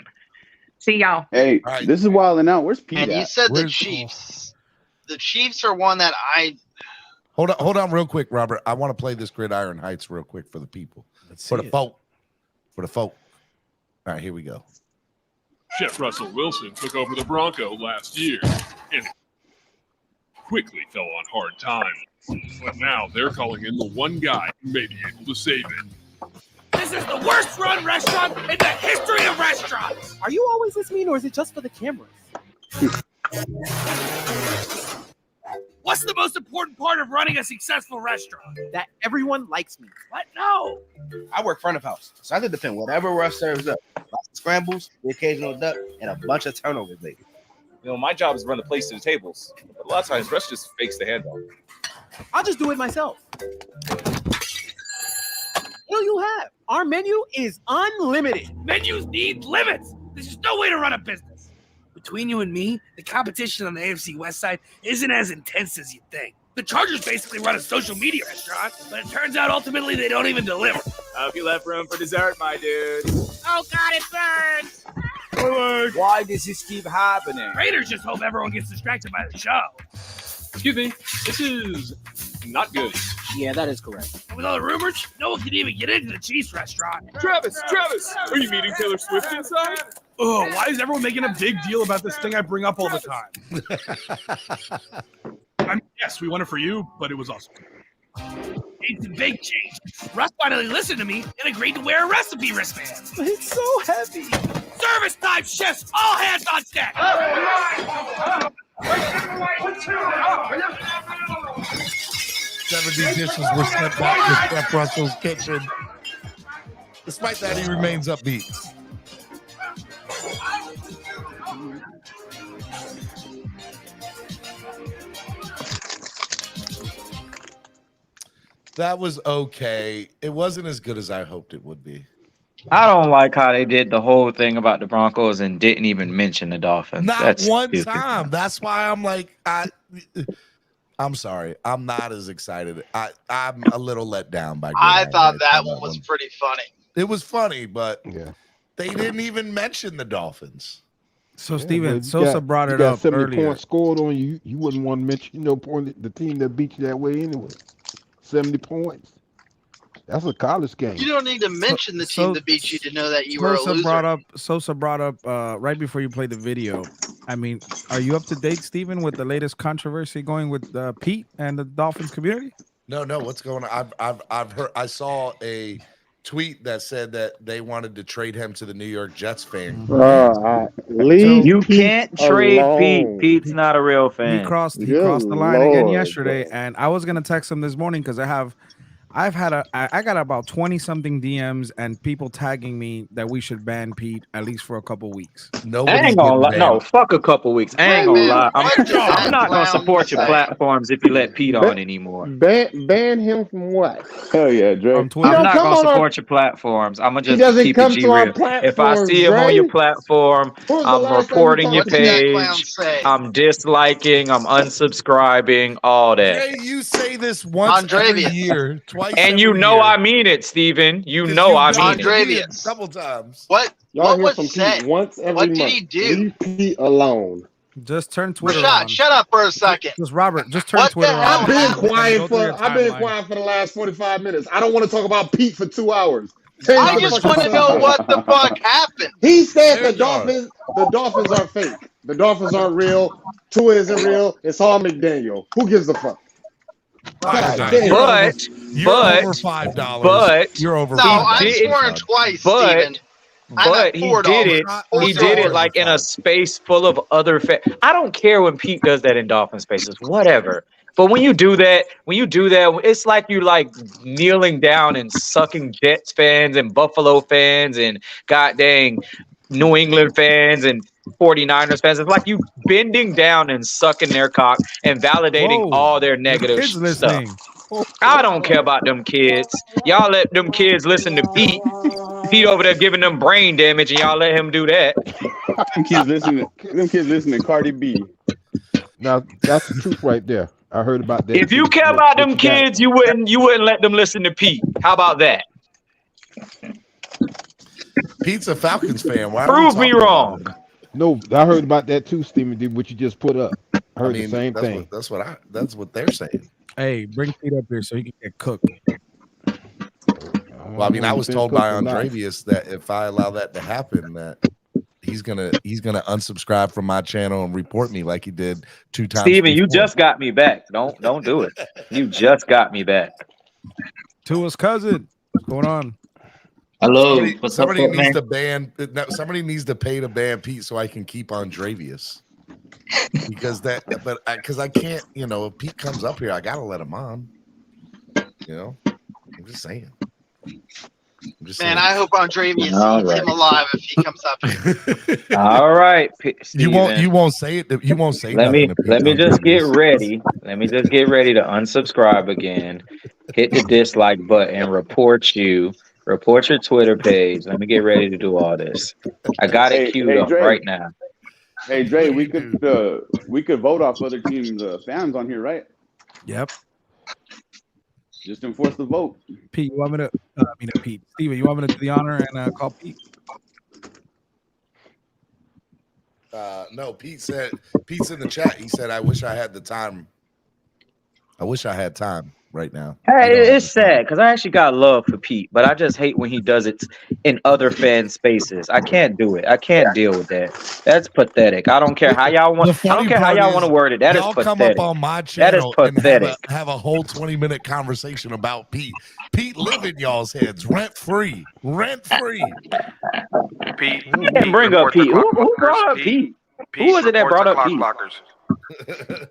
See y'all. Hey, this is wilding out. Where's Pete? And you said the Chiefs. The Chiefs are one that I. Hold on, real quick, Robert. I want to play this Gridiron Heights real quick for the people. For the folk. All right, here we go. Chef Russell Wilson took over the Bronco last year and quickly fell on hard times. But now they're calling in the one guy who may be able to save it. This is the worst run restaurant in the history of restaurants. Are you always this mean, or is it just for the cameras? What's the most important part of running a successful restaurant? That everyone likes me. What? No. I work front of house, so I have to defend whatever Russ serves up. Lots of scrambles, the occasional duck, and a bunch of turnovers, baby. You know, my job is to run the place to the tables. But a lot of times, Russ just fakes the handoff. I'll just do it myself. What do you have? Our menu is unlimited. Menus need limits. There's just no way to run a business. Between you and me, the competition on the AFC West side isn't as intense as you think. The Chargers basically run a social media restaurant, but it turns out ultimately they don't even deliver. Hope you left room for dessert, my dude. Oh, God, it burns. Why does this keep happening? Raiders just hope everyone gets distracted by the show. Excuse me, this is not good. Yeah, that is correct. And with all the rumors, no one can even get into the Chiefs restaurant. Travis, are you meeting Taylor Swift inside? Oh, why is everyone making a big deal about this thing I bring up all the time? Yes, we won it for you, but it was awesome. It's a big change. Russ finally listened to me and agreed to wear a recipe wristband. It's so heavy. Service time, chefs. All hands on deck. 70 dishes were sent back to Chef Russell's kitchen. Despite that, he remains upbeat. That was okay. It wasn't as good as I hoped it would be. I don't like how they did the whole thing about the Broncos and didn't even mention the Dolphins. That's one stupid. Time. That's why I'm like, I'm sorry. I'm not as excited. I'm a little let down by. I thought that one was pretty funny. It was funny, but they didn't even mention the Dolphins. So Yeah, Steven, but if you Sosa got brought you it got up 70 earlier. points scored on you. You wouldn't want to mention, the team that beat you that way anyway. 70 points. That's a college game. You don't need to mention the team that beat you to know that you were a Sosa loser. brought up right before you played the video. I mean, are you up to date, Steven, with the latest controversy going with Pete and the Dolphins community? No, what's going on? I've heard. I saw a tweet that said that they wanted to trade him to the New York Jets fan. Leave You Pete can't trade Pete. alone. Pete's not a real He fan. crossed Good the line again Lord, yesterday, bro. and I was gonna text him this morning because I got about 20 something DMs and people tagging me that we should ban Pete at least for a couple weeks. I ain't gonna lie. No, fuck a couple weeks. I ain't gonna lie. I'm not gonna support your platforms if you let Pete on anymore. Ban him from what? Hell yeah, Dre. From Twitter. I'm not gonna support your platforms. I'm gonna He just doesn't keep come it G to our real. If I platforms, see him on Dre. your platform, When was the I'm last time reporting you your talked to Pete? page. I'm disliking. I'm unsubscribing. All that. Jay, you say this once every year, twice And every you know year. I mean it, Steven. You 'Cause know you've I done mean it it. a couple times. What Y'all hear was from said? Pete once every What month. did he do? Leave Pete alone. Just turn Twitter Rashad, on. shut up for a second. Just Robert, just turn What Twitter the on. hell I've been happened? quiet Go through your timeline. for the last 45 minutes. I don't want to talk about Pete for 2 hours. Change I the just fucking want to know subject. what the fuck happened. He said There the you are. Dolphins are fake. The Dolphins aren't real. Tua isn't real. It's all McDaniel. Who gives a fuck? God Nah, damn. you're over But $5. You're over No, I've did- sworn twice, but Steven. I'm but at he $4. did it. He did it $4. like in a space full of other I don't care when Pete does that in Dolphin spaces, whatever. But when you do that, it's like you like kneeling down and sucking Jets fans and Buffalo fans and god dang New England fans and 49ers fans. It's like you bending down and sucking their cock and validating Whoa, all their the negative kids stuff. listening. I don't care about them kids. Y'all let them kids listen to Pete. Pete over there giving them brain damage, and y'all let him do that. Them kids listening to Cardi B. Now that's the truth right there. I heard about that. If you too. care But about you them got- kids, you wouldn't let them listen to Pete. How about that? Pete's a Falcons fan. Why don't we Prove me talk about wrong. it? No, I heard about that too, Stephen. Did what you just put up? I heard the same thing. That's what they're saying. Hey, bring Pete up here so he can get cooked. Well, I mean, I was told by Andrevius that if I allow that to happen, that he's gonna unsubscribe from my channel and report me like he did 2 times. Steven, you before. just got me back. Don't do it. You just got me back. Tua's cousin. What's going on? Hello. Somebody needs to ban. Somebody needs to pay to ban Pete so I can keep Andrevius. Because I can't. If Pete comes up here, I gotta let him on. I'm just saying. Man, I hope Andrevius eats him alive if he comes up here. All right, You won't say it. You won't say. Let me nothing to Pete just get Andrevius. ready. Let me just get ready to unsubscribe again. Hit the dislike button. Report your Twitter page. Let me get ready to do all this. I got it queued up Dre. right now. Hey Dre, we could vote off other teams' fans on here, right? Yep. Just enforce the vote. Pete, you want me to? Pete. Steven, you want me to do the honor and call Pete? No, Pete's in the chat. He said, "I wish I had the time. I wish I had time right now." Hey, it's sad because I actually got love for Pete, but I just hate when he does it in other fan spaces. I can't do it. I can't deal with that. That's pathetic. I don't care how y'all want. I don't care how y'all want to word it. That is y'all pathetic. come up on my That is channel pathetic. and have a whole 20-minute conversation about Pete. Pete live in y'all's heads rent free. Pete, And bring up Pete. Who brought up Pete? Who was it that brought up Pete?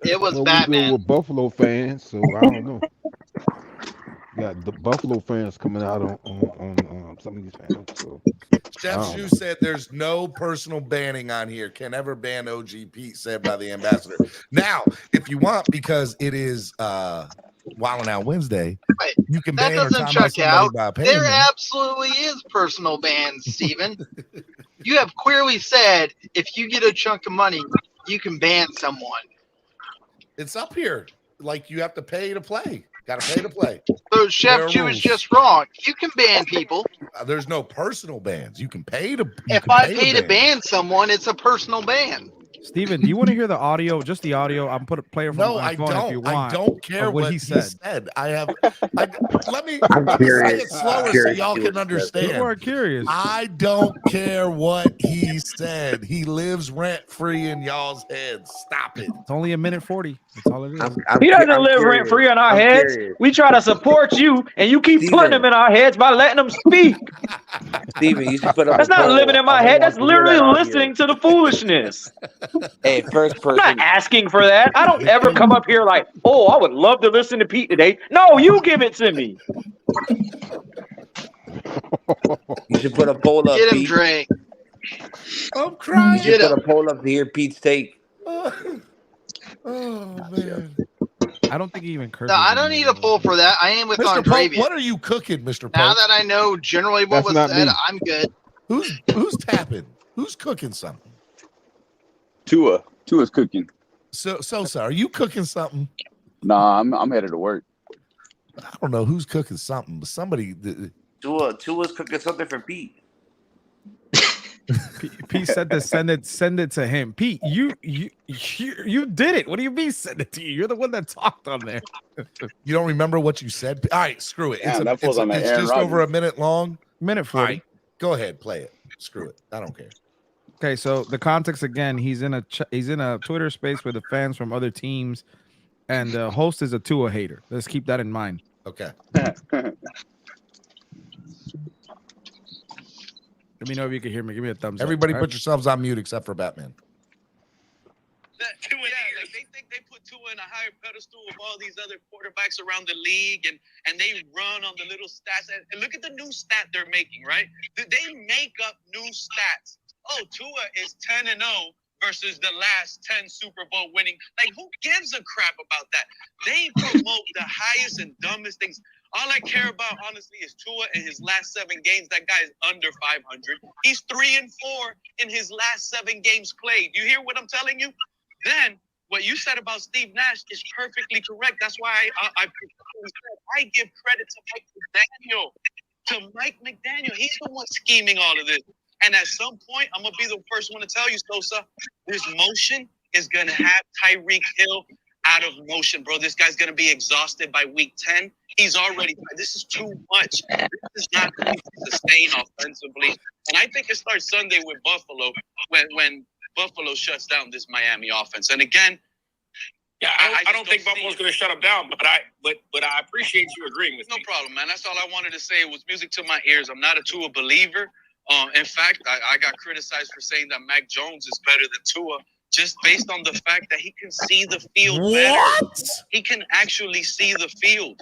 It was Well, we Batman. go with Buffalo fans, so I don't know. Got the Buffalo fans coming out on some of these fans. So Chef Shu said there's no personal banning on here. Can never ban OG Pete, said by the ambassador. Now, if you want, because it is Wildin' Out Wednesday, you can That ban or doesn't time out check somebody out. by paying There them. absolutely is personal bans, Steven. You have clearly said if you get a chunk of money, you can ban someone. It's up here. Like you have to pay to play. Got to pay to play. So Chef Chew is just wrong. You can ban people. There's no personal bans. You can pay to. If I pay to ban someone, it's a personal ban. Steven, do you want to hear the audio? Just the audio. I'm put a player from my phone if you want. I don't care what he said. I have. Let me say it slower so y'all can understand. People are curious. I don't care what he said. He lives rent free in y'all's heads. Stop it. It's only a minute 40. That's all it is. He doesn't live rent free in our heads. We try to support you, and you keep putting him in our heads by letting him speak. Steven, you should put up. That's not living in my head. That's literally listening to the foolishness. Hey, first person. I'm not asking for that. I don't ever come up here like, oh, I would love to listen to Pete today. No, you give it to me. You should put a poll up. Get him, Pete. Drake. I'm crying. You should put a poll up to hear Pete's take. Oh man. I don't think he even curses. No, I don't need a poll for that. I am with Mr. Andrevian. Pope, what are you cooking, Mr. Pope? Now that I know generally what That's was not said, me. I'm good. Who's tapping? Who's cooking something? Tua's cooking. Sosa, are you cooking something? Nah, I'm headed to work. I don't know who's cooking something, but somebody. Tua's cooking something for Pete. Pete said to send it to him. Pete, you did it. What do you mean send it to you? You're the one that talked on there. You don't remember what you said? All right, screw it. Yeah, that falls on It's Aaron just Rodgers. over a minute long. Minute 40. All right, go ahead, play it. Screw it. I don't care. Okay, so the context again, he's in a Twitter space with the fans from other teams, and the host is a Tua hater. Let's keep that in mind. Okay. Let me know if you can hear me. Give me a thumbs up. Everybody all put right? yourselves on mute except for Batman. Like they think they put Tua in a higher pedestal of all these other quarterbacks around the league, and they run on the little stats. And look at the new stat they're making, right? They make up new stats. Oh, Tua is 10-0 versus the last 10 Super Bowl winning. Like, who gives a crap about that? They promote the highest and dumbest things. All I care about, honestly, is Tua in his last 7 games. That guy is under 500. He's 3-4 in his last 7 games played. You hear what I'm telling you? Then what you said about Steve Nash is perfectly correct. That's why I give credit to Mike McDaniel. He's the one scheming all of this. And at some point, I'm going to be the first one to tell you, Sosa, this motion is going to have Tyreek Hill out of motion, bro. This guy's going to be exhausted by week 10. He's already, this is too much. This is not going to sustain offensively. And I think it starts Sunday with Buffalo when Buffalo shuts down this Miami offense. And again, yeah, I don't think Buffalo's going to shut them down, but I appreciate you agreeing with me. No problem, man. That's all I wanted to say. It was music to my ears. I'm not a Tua believer. In fact, I got criticized for saying that Mac Jones is better than Tua just based on the fact that he can see the field better. He can actually see the field.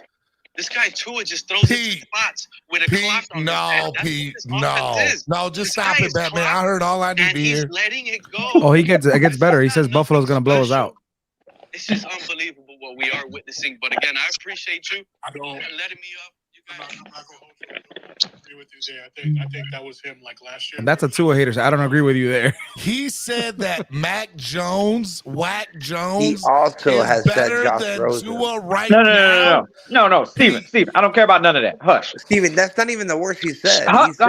This guy Tua just throws it to spots with a clock on his head. That's what his offense is. No, just This stop guy it, is Batman. I clocked, heard all I need and to he's hear. letting it go. Oh, it gets better. He says Buffalo's gonna blow us out. It's just unbelievable what we are witnessing. But again, I appreciate you. I don't letting me up. I'm not gonna agree with you there. I think that was him like last year. And that's a Tua hater. So I don't agree with you there. He said that Mac Jones, Whack Jones, He also is has said better Josh than Rosen. Tua right No, now. Steven, I don't care about none of that. Hush. Steven, that's not even the worst he said. Hold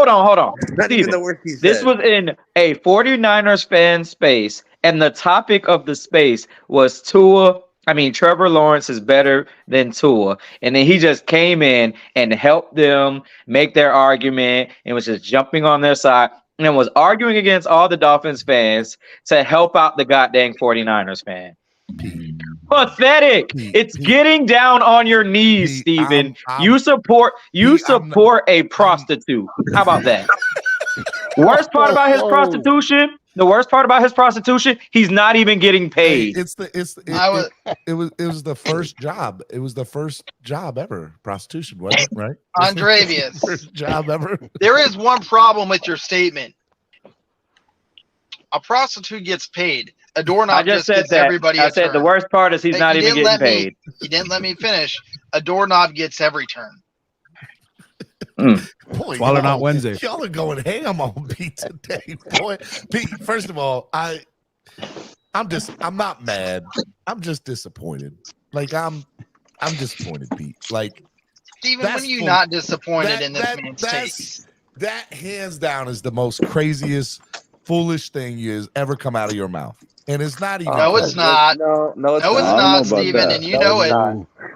on. Not even Steven, the worst he said. this was in a 49ers fan space, and the topic of the space was Trevor Lawrence is better than Tua. And then he just came in and helped them make their argument and was just jumping on their side and was arguing against all the Dolphins fans to help out the goddamn 49ers fan. Pathetic. It's getting down on your knees, Steven. You support a prostitute. How about that? Worst part about his prostitution, he's not even getting paid. It was the first job. It was the first job ever. Prostitution, wasn't it? Right? Andrevius. First job ever. There is one problem with your statement. A prostitute gets paid. A doorknob I just said gets that. everybody I a said the turn. worst part is he's Hey, not you even didn't getting let me- paid. You didn't let me finish. A doorknob gets every turn. Boy, Why not Wednesday? Y'all are going ham on Pete today, boy. Pete, first of all, I'm not mad. I'm just disappointed. Like I'm I'm disappointed, Pete. Like, Steven, when are you not disappointed in this man's takes? That hands down is the most craziest, foolish thing you ever come out of your mouth. And it's not even. No, it's not. No, it's no, it's not. not, Steven, and you know it.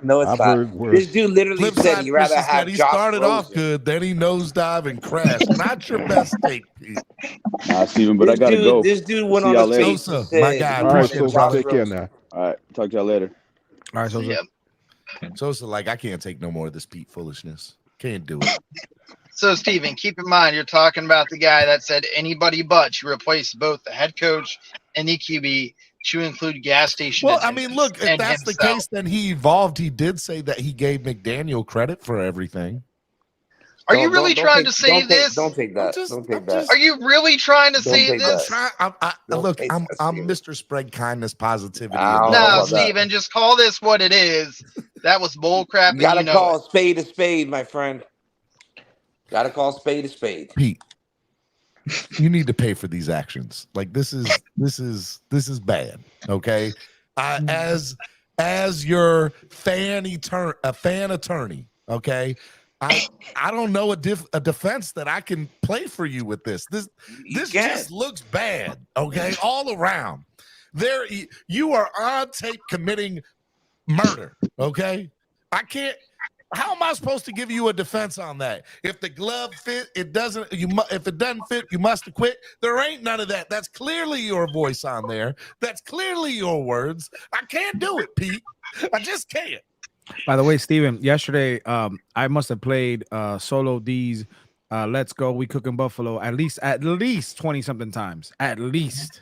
No, it's not. This dude literally said he'd rather have he Josh started Rosen. off good, then he nosedive and crashed. Not your best take, Pete. Nah, Steven, but I gotta go. This dude went See on y'all a later. tape. My guy, All right, appreciate it, so brother. take care now. All right, talk to y'all later. All right, so Sosa, like, I can't take no more of this Pete foolishness. Can't do it. So, Steven, keep in mind, you're talking about the guy that said anybody but. You replaced both the head coach and the QB to include gas station. Well, I mean, look, if that's the case, then he evolved. He did say that he gave McDaniel credit for everything. Are you really trying to say this? Don't take that. Don't take that. Are you really trying to say this? Look, I'm Mr. Spread Kindness, Positivity. No, Steven, just call this what it is. That was bullcrap. You gotta call a spade a spade, my friend. Gotta call a spade a spade. Pete, you need to pay for these actions. Like, this is bad. Okay, as your fan attorney. Okay, I don't know a defense that I can play for you with this. This just looks bad. Okay, all around. You are on tape committing murder. Okay, I can't. How am I supposed to give you a defense on that? If the glove fit, it doesn't. If it doesn't fit, you must have quit. There ain't none of that. That's clearly your voice on there. That's clearly your words. I can't do it, Pete. I just can't. By the way, Steven, yesterday I must have played Solo D's Let's Go We Cooking Buffalo at least 20 something times. At least.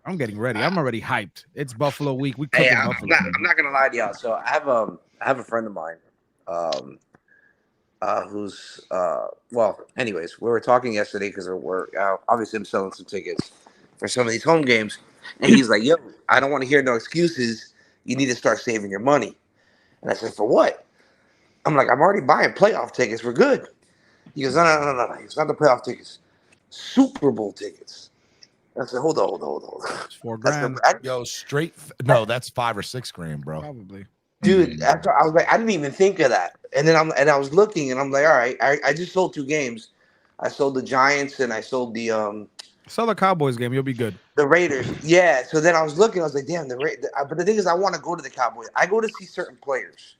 I'm getting ready. I'm already hyped. It's Buffalo week. We cooking Buffalo. I'm not gonna lie to y'all. So I have a friend of mine, who's well. Anyways, we were talking yesterday because we're obviously I'm selling some tickets for some of these home games, and he's like, "Yo, I don't want to hear no excuses. You need to start saving your money." And I said, "For what?" I'm like, "I'm already buying playoff tickets. We're good." He goes, "No. It's not the playoff tickets. Super Bowl tickets." I said, hold on. It's $4,000. Yo, straight. No, that's $5 or $6 grand, bro. Probably. Dude, after I was like, I didn't even think of that. And then I was looking, and I'm like, all right, I just sold 2 games. I sold the Giants, and I sold the sell the Cowboys game. You'll be good. The Raiders. Yeah. So then I was looking. I was like, damn. But the thing is, I want to go to the Cowboys. I go to see certain players.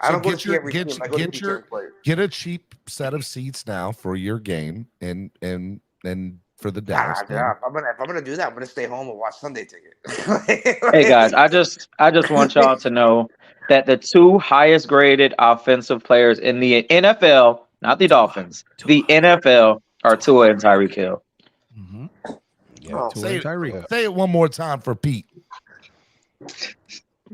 I don't go to see every team. I go to see certain players. Get a cheap set of seats now for your game, and for the Dallas. If I'm gonna do that, I'm gonna stay home and watch Sunday Ticket. Hey guys, I just want y'all to know that the 2 highest graded offensive players in the NFL, not the Dolphins, the NFL are Tua and Tyreek Hill. Mm-hmm. Yeah, say it one more time for Pete.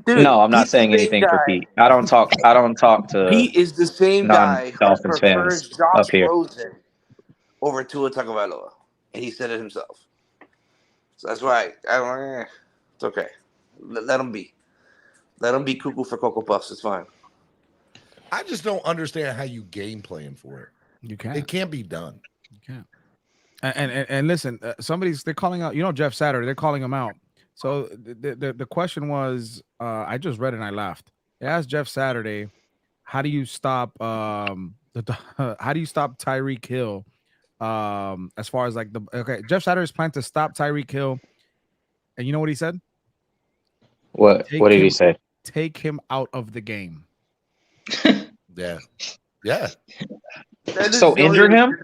Dude, no, I'm not saying anything for Pete. I don't talk to Pete is the same guy Dolphins fans up here. Rosen over Tua Tagovailoa. And he said it himself. So that's why it's okay. Let him be. Let him be cuckoo for Cocoa Puffs. It's fine. I just don't understand how you game plan for it. You can't. It can't be done. You can't. And listen, they're calling out. You know, Jeff Saturday. They're calling him out. So the question was, I just read it and I laughed. They asked Jeff Saturday, how do you stop Tyreek Hill? As far as like Jeff Saturday's plan to stop Tyreek Hill, and you know what he said? What did he say? Take him out of the game. Yeah. So injure him?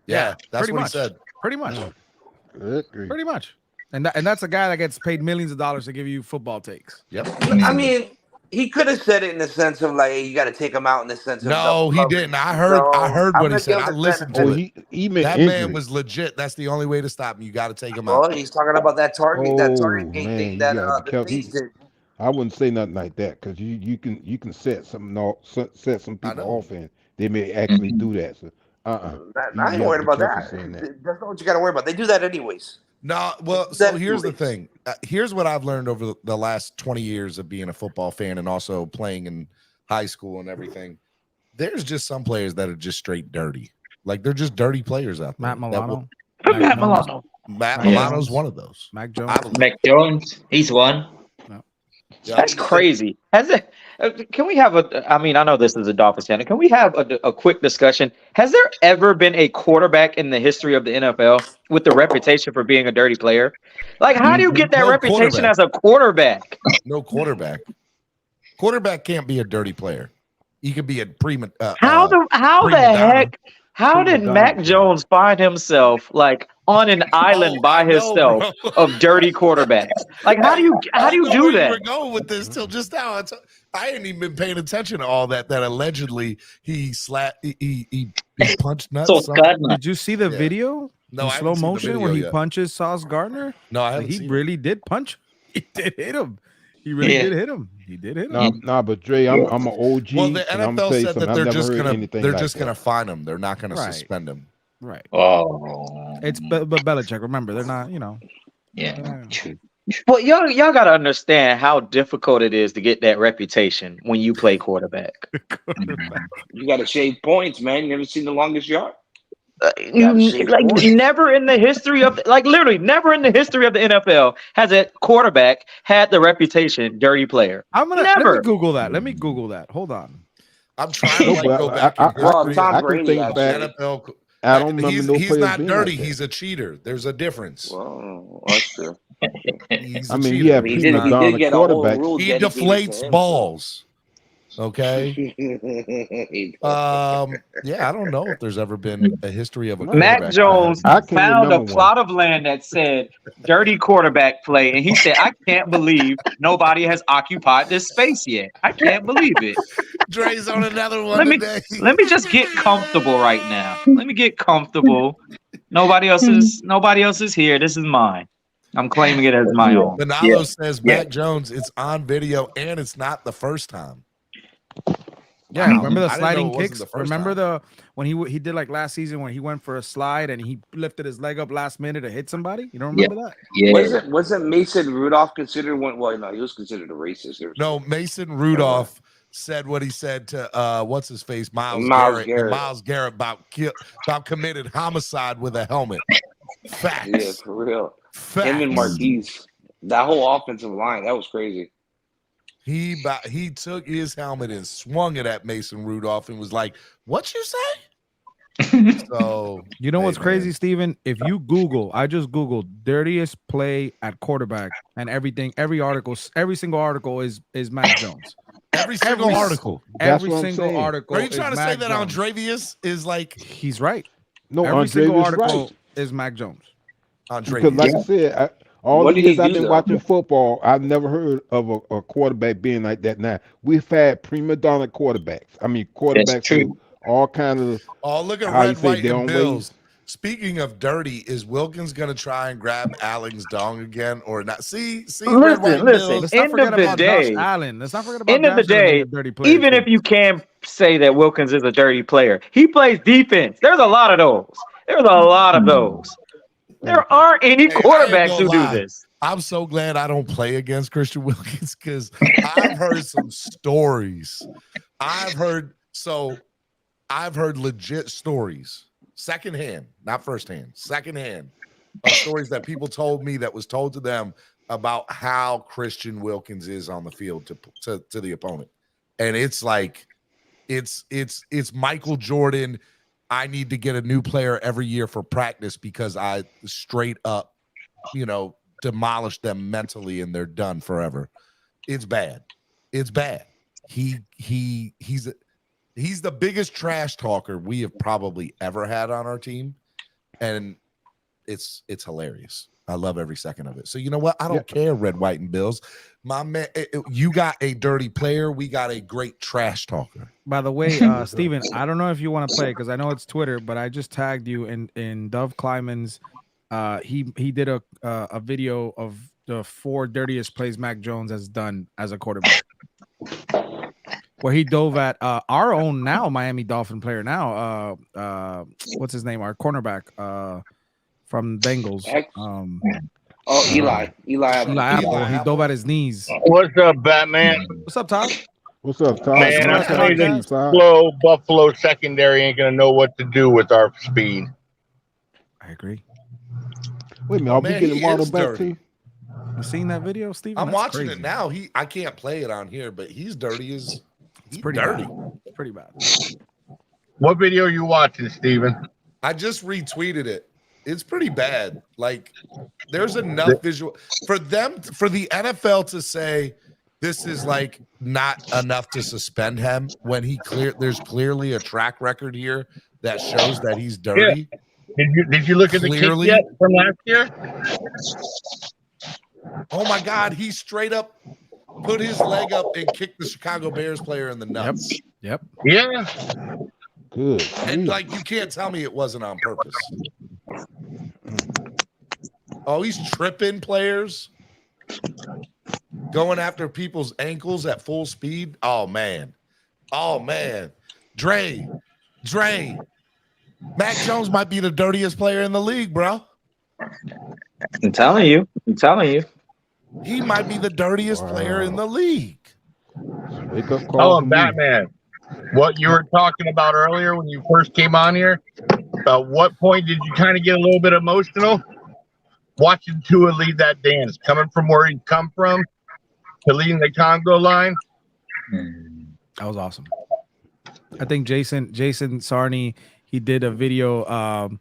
Yeah, that's what he said. Pretty much. And that's a guy that gets paid millions of dollars to give you football takes. Yep. I mean, he could have said it in the sense of like, hey, you got to take him out in the sense of no, he didn't. I heard what he said. I listened to it. That man was legit. That's the only way to stop him. You got to take him out. He's talking about that target thing that the Saints did. I wouldn't say nothing like that because you can set some people off and they may actually do that. So I ain't worried about that. That's not what you got to worry about. They do that anyways. No, well, so here's the thing. Here's what I've learned over the last 20 years of being a football fan and also playing in high school and everything. There's just some players that are just straight dirty. Like, they're just dirty players out there. Matt Milano. Matt Milano's one of those. Mac Jones. Mac Jones, he's one. No. That's crazy. Has it? Can we have a? I mean, I know this is a Dolphins channel. Can we have a quick discussion? Has there ever been a quarterback in the history of the NFL with the reputation for being a dirty player? Like, how do you get that reputation as a quarterback? No quarterback. Quarterback can't be a dirty player. He could be a prima. How did Mac Jones find himself like on an island by himself of dirty quarterbacks? Like, how do you do that? You were going with this till just now. I ain't even been paying attention to all that. That allegedly he punched nuts. Did you see the video? No, in I slow haven't seen the motion video where he yet. punches Sauce Gardner. No, I haven't He seen really did punch. He did hit him. He really did hit him. He did hit him. Nah, but Dre, I'm an OG. Well, the and I'm NFL tell you said that something, they're I've just never heard gonna anything they're like just that. gonna fine him. They're not gonna Right. suspend him. Right. Oh, It's but Belichick. Remember, they're not. yeah. Well, y'all gotta understand how difficult it is to get that reputation when you play quarterback. You got to shave points, man. You never seen The Longest Yard? Never in the history of literally never in the history of the NFL has a quarterback had the reputation dirty player. Let never. me Google that. Let me Google that. Hold on. I'm trying to go back. I Tom can think back. NFL. I don't remember no He's players not being dirty. like that. He's a cheater. There's a difference. Well, that's true. He's I a mean, cheater. yeah, prima donna quarterback. He deflates balls. Okay. Yeah, I don't know if there's ever been a history of a Mac Jones found a plot of land that said dirty quarterback play, and he said, I can't believe nobody has occupied this space yet. I can't believe it. Dre's on another one Let me just get comfortable right now. Let me get comfortable. Nobody else is here. This is mine. I'm claiming it as my own. Benalo says Mac Jones, it's on video, and it's not the first time. Yeah, Wow. remember the I didn't know sliding it wasn't kicks? the first Remember time. when he did like last season when he went for a slide and he lifted his leg up last minute to hit somebody? You don't remember that? Yeah. Wasn't Mason Rudolph considered one? Well, no, he was considered a racist. No, Mason Rudolph said what he said to what's his face, Miles Garrett. And Miles Garrett about committed homicide with a helmet. Facts. Yeah, for real. Facts. Him and Marquise. That whole offensive line, that was crazy. He took his helmet and swung it at Mason Rudolph and was like, "What you say?" So you know what's crazy, Steven? If you Google, I just Googled dirtiest play at quarterback, and every single article is Mac Jones. Every single article. Every single article. Are you trying to say Mac that Jones. Andrevius is like? He's right. No, every single Andrevius article right. is Mac Jones. Because like I said, all the years I've been watching football, I've never heard of a quarterback being like that. Now we've had prima donna quarterbacks. I mean, quarterbacks with all kind of. Oh, look at how you Red, say, White, their and own Bills. ways. Speaking of dirty, is Wilkins gonna try and grab Allen's dong again or not? See, Listen, Red, White, and Bills. Let's not forget about Josh Allen. Let's not forget about End of the Josh Allen being day, a dirty player. even if you can say that Wilkins is a dirty player, he plays defense. There's a lot of those. There aren't any quarterbacks who do this. I'm so glad I don't play against Christian Wilkins because I've heard some stories. I've heard legit stories, secondhand, not firsthand, secondhand, of stories that people told me that was told to them about how Christian Wilkins is on the field to the opponent. And it's like, it's Michael Jordan. I need to get a new player every year for practice because I straight up, demolish them mentally and they're done forever. It's bad. It's bad. He's the biggest trash talker we have probably ever had on our team, and it's hilarious. I love every second of it. So you know what? I don't care, Red, White, and Bills. My man, you got a dirty player. We got a great trash talker. By the way, Steven, I don't know if you want to play because I know it's Twitter, but I just tagged you in Dove Kleiman's. He did a video of the 4 dirtiest plays Mac Jones has done as a quarterback, where he dove at our own now Miami Dolphin player now. What's his name? Our cornerback from Bengals. Eli Apple. He dove at his knees. What's up, Batman? What's up, Todd? What's up, Todd? Man, I think the slow Buffalo secondary ain't gonna know what to do with our speed. I agree. Wait a minute, are we getting Waddle back too? You seen that video, Steven? I'm That's watching crazy. it now. I can't play it on here, but he's dirty as he's pretty dirty. Bad. It's pretty bad. What video are you watching, Steven? I just retweeted it. It's pretty bad. Like, there's enough visual for the NFL to say this is like not enough to suspend him when there's clearly a track record here that shows that he's dirty. Yeah. Did you look at the kick yet from last year? Oh my God, he straight up put his leg up and kicked the Chicago Bears player in the nuts. Yep. Yeah. Good. And like, you can't tell me it wasn't on purpose. Oh, he's tripping players, going after people's ankles at full speed. Oh man. Dre. Mac Jones might be the dirtiest player in the league, bro. I'm telling you. He might be the dirtiest player in the league. Wake up call. Batman. What you were talking about earlier when you first came on here, about what point did you kind of get a little bit emotional? Watching Tua lead that dance, coming from where he come from to leading the Congo line. That was awesome. I think Jason Sarney, he did a video of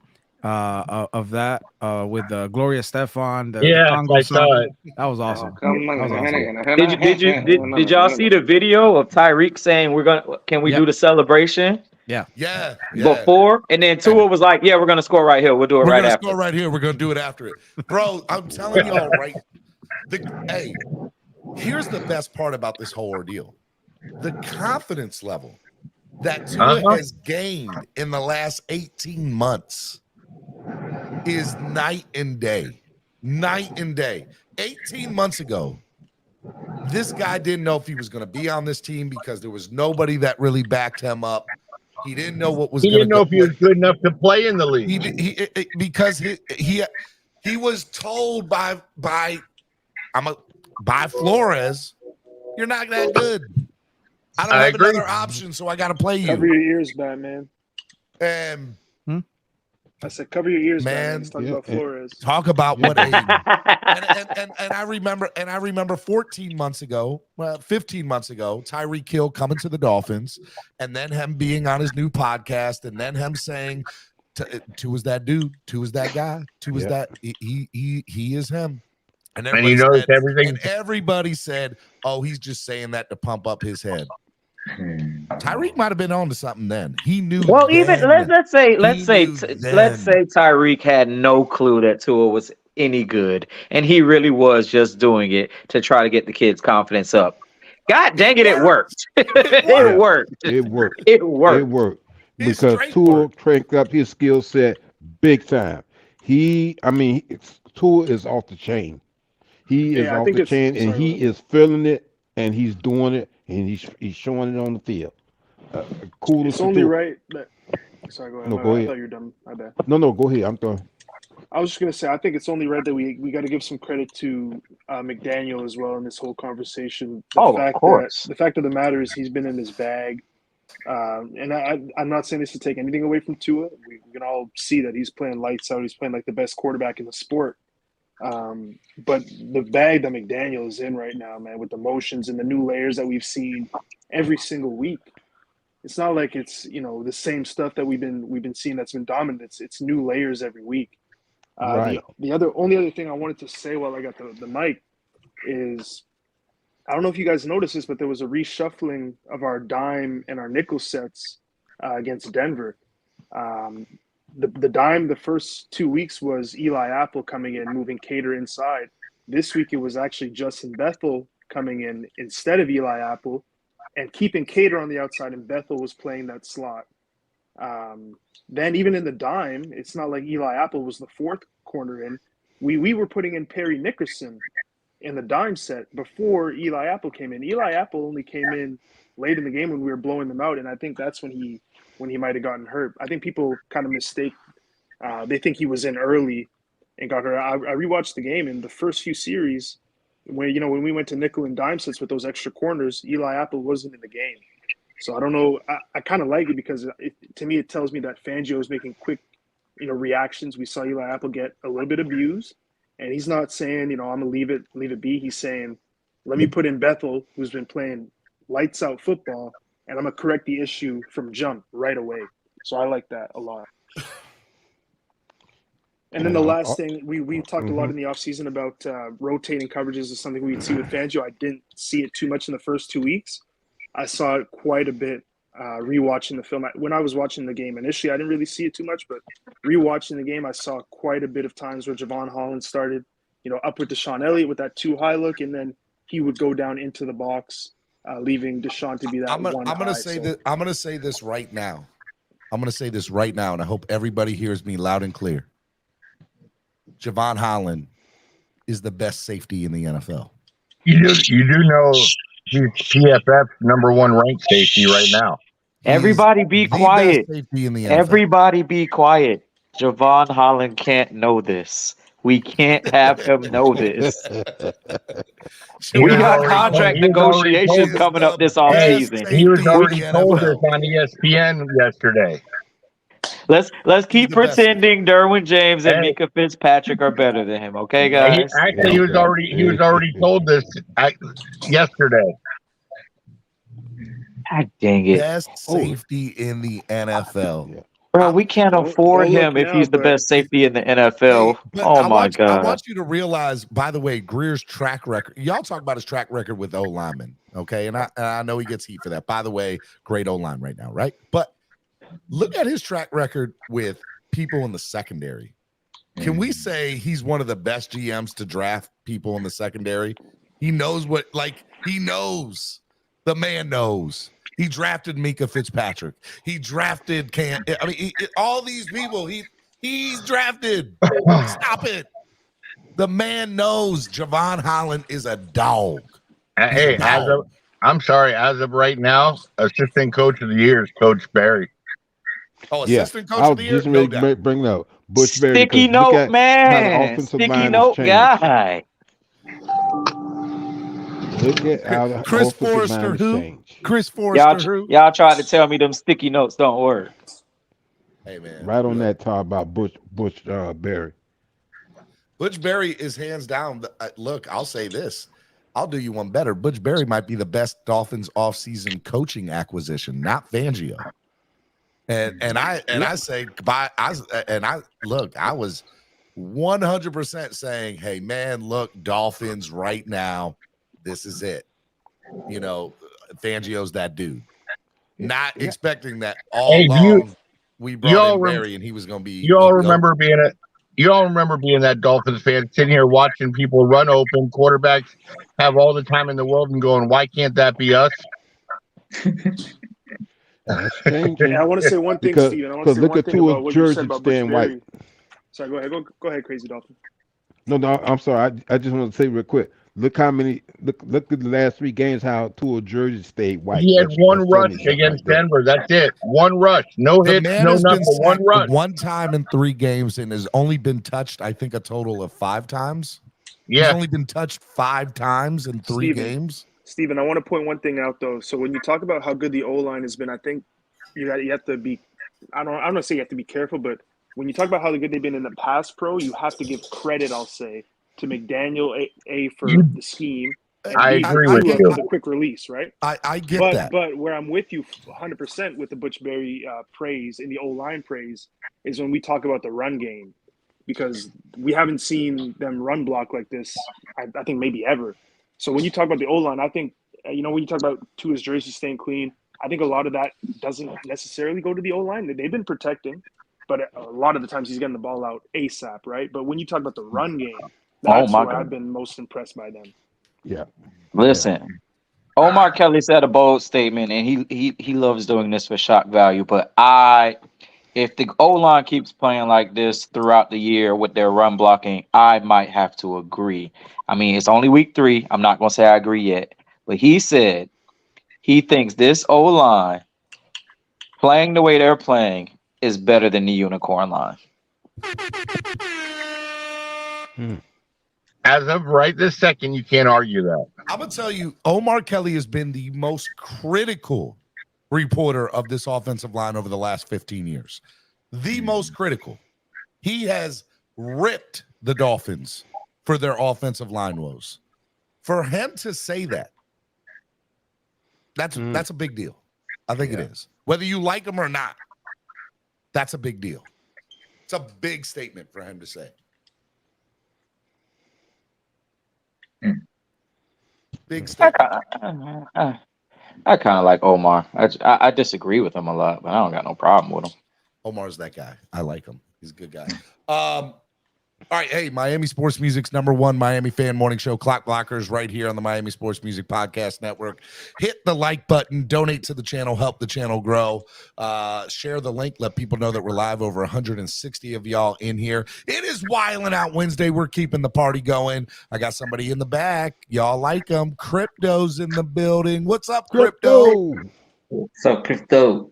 that with Gloria Stefan. The Congo I saw it. That was awesome. Did y'all see the video of Tyreek saying can we do the celebration? Yeah. Before, and then Tua was like, "Yeah, we're gonna score right here. We'll do it right after." Score right here. We're gonna do it after it, bro. I'm telling y'all, right? Hey, here's the best part about this whole ordeal: the confidence level that Tua has gained in the last 18 months is night and day. 18 months ago, this guy didn't know if he was going to be on this team because there was nobody that really backed him up. He didn't know what was. He didn't know if he was good enough to play in the league. Because he was told by Flores, "You're not that good. I don't have another option, so I got to play you." Cover your ears, Batman. I said, cover your ears, man. Let's talk about Flores. Talk about what age. and I remember 14 months ago, 15 months ago, Tyreek Hill coming to the Dolphins, and then him being on his new podcast, and then him saying, "Tua's that dude. Tua's that guy. Tua's that he is him." And everybody said, "Oh, he's just saying that to pump up his head." Tyreek might have been on to something then. He knew. Well, even let's say Tyreek had no clue that Tua was any good, and he really was just doing it to try to get the kids' confidence up. God dang it, it worked. It worked. Because Tua cranked up his skill set big time. Tua is off the chain. He is off the chain, and he is feeling it, and he's doing it. And he's showing it on the field. Cool. It's only right that. Sorry, go ahead. No, go ahead. I thought you were done. My bad. No, go ahead. I'm done. I was just gonna say, I think it's only right that we got to give some credit to McDaniel as well in this whole conversation. Of course. The fact of the matter is he's been in his bag, and I'm not saying this to take anything away from Tua. We can all see that he's playing lights out. He's playing like the best quarterback in the sport. But the bag that McDaniel is in right now, man, with the motions and the new layers that we've seen every single week, it's not like it's the same stuff that we've been seeing that's been dominant. It's new layers every week. Right. The only other thing I wanted to say while I got the mic is, I don't know if you guys noticed this, but there was a reshuffling of our dime and our nickel sets against Denver. The dime the first 2 weeks was Eli Apple coming in, moving Cater inside. This week it was actually Justin Bethel coming in instead of Eli Apple and keeping Cater on the outside, and Bethel was playing that slot. Then even in the dime, it's not like Eli Apple was the fourth corner in. We were putting in Perry Nickerson in the dime set before Eli Apple came in. Eli Apple only came in late in the game when we were blowing them out, and I think that's when he might have gotten hurt. I think people kind of mistake. They think he was in early and got hurt. I rewatched the game, in the first few series, when we went to nickel and dime sets with those extra corners, Eli Apple wasn't in the game. So I don't know. I kind of like it because to me it tells me that Fangio is making quick, reactions. We saw Eli Apple get a little bit abused, And he's not saying, I'm gonna leave it be. He's saying, let me put in Bethel, who's been playing lights out football, and I'm gonna correct the issue from jump right away. So I like that a lot. And then the last thing, we talked a lot in the offseason about rotating coverages is something we'd see with Fangio. I didn't see it too much in the first 2 weeks. I saw it quite a bit rewatching the film. When I was watching the game initially, I didn't really see it too much, but rewatching the game, I saw quite a bit of times where Javon Holland started, up with Deshaun Elliott with that too high look, and then he would go down into the box, leaving Deshaun to be that I'm gonna say this right now. I'm gonna say this right now, and I hope everybody hears me loud and clear. Javon Holland is the best safety in the NFL. You do know he's PFF's #1 ranked safety right now. Everybody be quiet. Everybody be quiet. Javon Holland can't know this. We can't have him know this. We got contract negotiations coming up this offseason. He was already told this on ESPN yesterday. Let's keep pretending Derwin James and Mika Fitzpatrick are better than him, okay, guys? He was already told this yesterday. God dang it! Best safety in the NFL. Bro, we can't afford him if he's the best safety in the NFL. Oh my God! I want you to realize, by the way, Greer's track record. Y'all talk about his track record with O linemen, okay? And I know he gets heat for that. By the way, great O line right now, right? But look at his track record with people in the secondary. Can we say he's one of the best GMs to draft people in the secondary? He knows he knows. The man knows. He drafted Mika Fitzpatrick. He drafted all these people he's drafted. Stop it. The man knows Javon Holland is a dog. Hey, as of right now, assistant coach of the year is Coach Barry. Oh, assistant coach of the year? Just bring it up. Butch Barry. Sticky note, man. Sticky note guy. Look at how Chris Forrester who? Chris Forrester who? Y'all tried to tell me them sticky notes don't work. Hey man. Right on that talk about Butch Barry. Butch Barry is hands down. Look, I'll say this. I'll do you one better. Butch Barry might be the best Dolphins offseason coaching acquisition, not Fangio. And I say I was 100% saying, hey man, look, Dolphins right now, this is it. Fangio's that dude. Not expecting that all along. We brought in Barry and he was going to be. You all remember being that Dolphins fan sitting here watching people run open, quarterbacks have all the time in the world and going, why can't that be us? I want to say one thing, Steven. I want to say one thing about what you said about Butch Barry. Sorry, go ahead. Go ahead, Crazy Dolphin. No, I'm sorry. I just want to say real quick. Look at the last 3 games how Tua jersey stayed white. He had one rush against Denver. That's it. One rush. No hits, no nothing. One rush. One time in 3 games and has only been touched, I think, a total of 5 times. Yeah. He's only been touched 5 times in 3 games. Steven, I want to point one thing out though. So when you talk about how good the O-line has been, I think you have to be I'm not saying you have to be careful, but when you talk about how good they've been in the pass pro, you have to give credit, I'll say, to McDaniel A for the scheme. I agree with you. The quick release, right? I get that. But where I'm with you 100% with the Butch Barry praise and the O-line praise is when we talk about the run game, because we haven't seen them run block like this, I think maybe ever. So when you talk about the O-line, I think, when you talk about Tua's jersey staying clean, I think a lot of that doesn't necessarily go to the O-line. They've been protecting, but a lot of the times he's getting the ball out ASAP, right? But when you talk about the run game, that's where I've been most impressed by them. Yeah. Listen, Omar Kelly said a bold statement, and he loves doing this for shock value. But if the O-line keeps playing like this throughout the year with their run blocking, I might have to agree. I mean, it's only week 3. I'm not going to say I agree yet. But he said he thinks this O-line playing the way they're playing is better than the unicorn line. As of right this second, you can't argue that. I'm going to tell you, Omar Kelly has been the most critical reporter of this offensive line over the last 15 years. The most critical. He has ripped the Dolphins for their offensive line woes. For him to say that, that's a big deal. I think it is. Whether you like him or not, that's a big deal. It's a big statement for him to say. Big statement. I kind of like Omar. I disagree with him a lot, but I don't got no problem with him. Omar's that guy. I like him. He's a good guy. All right, hey, Miami Sports Music's #1 Miami fan morning show, Clock Blockers, right here on the Miami Sports Music Podcast Network. Hit the like button, donate to the channel, help the channel grow. Share the link, let people know that we're live. Over 160 of y'all in here. It is Wildin' Out Wednesday. We're keeping the party going. I got somebody in the back. Y'all like them. Crypto's in the building. What's up, Crypto? What's up, Crypto?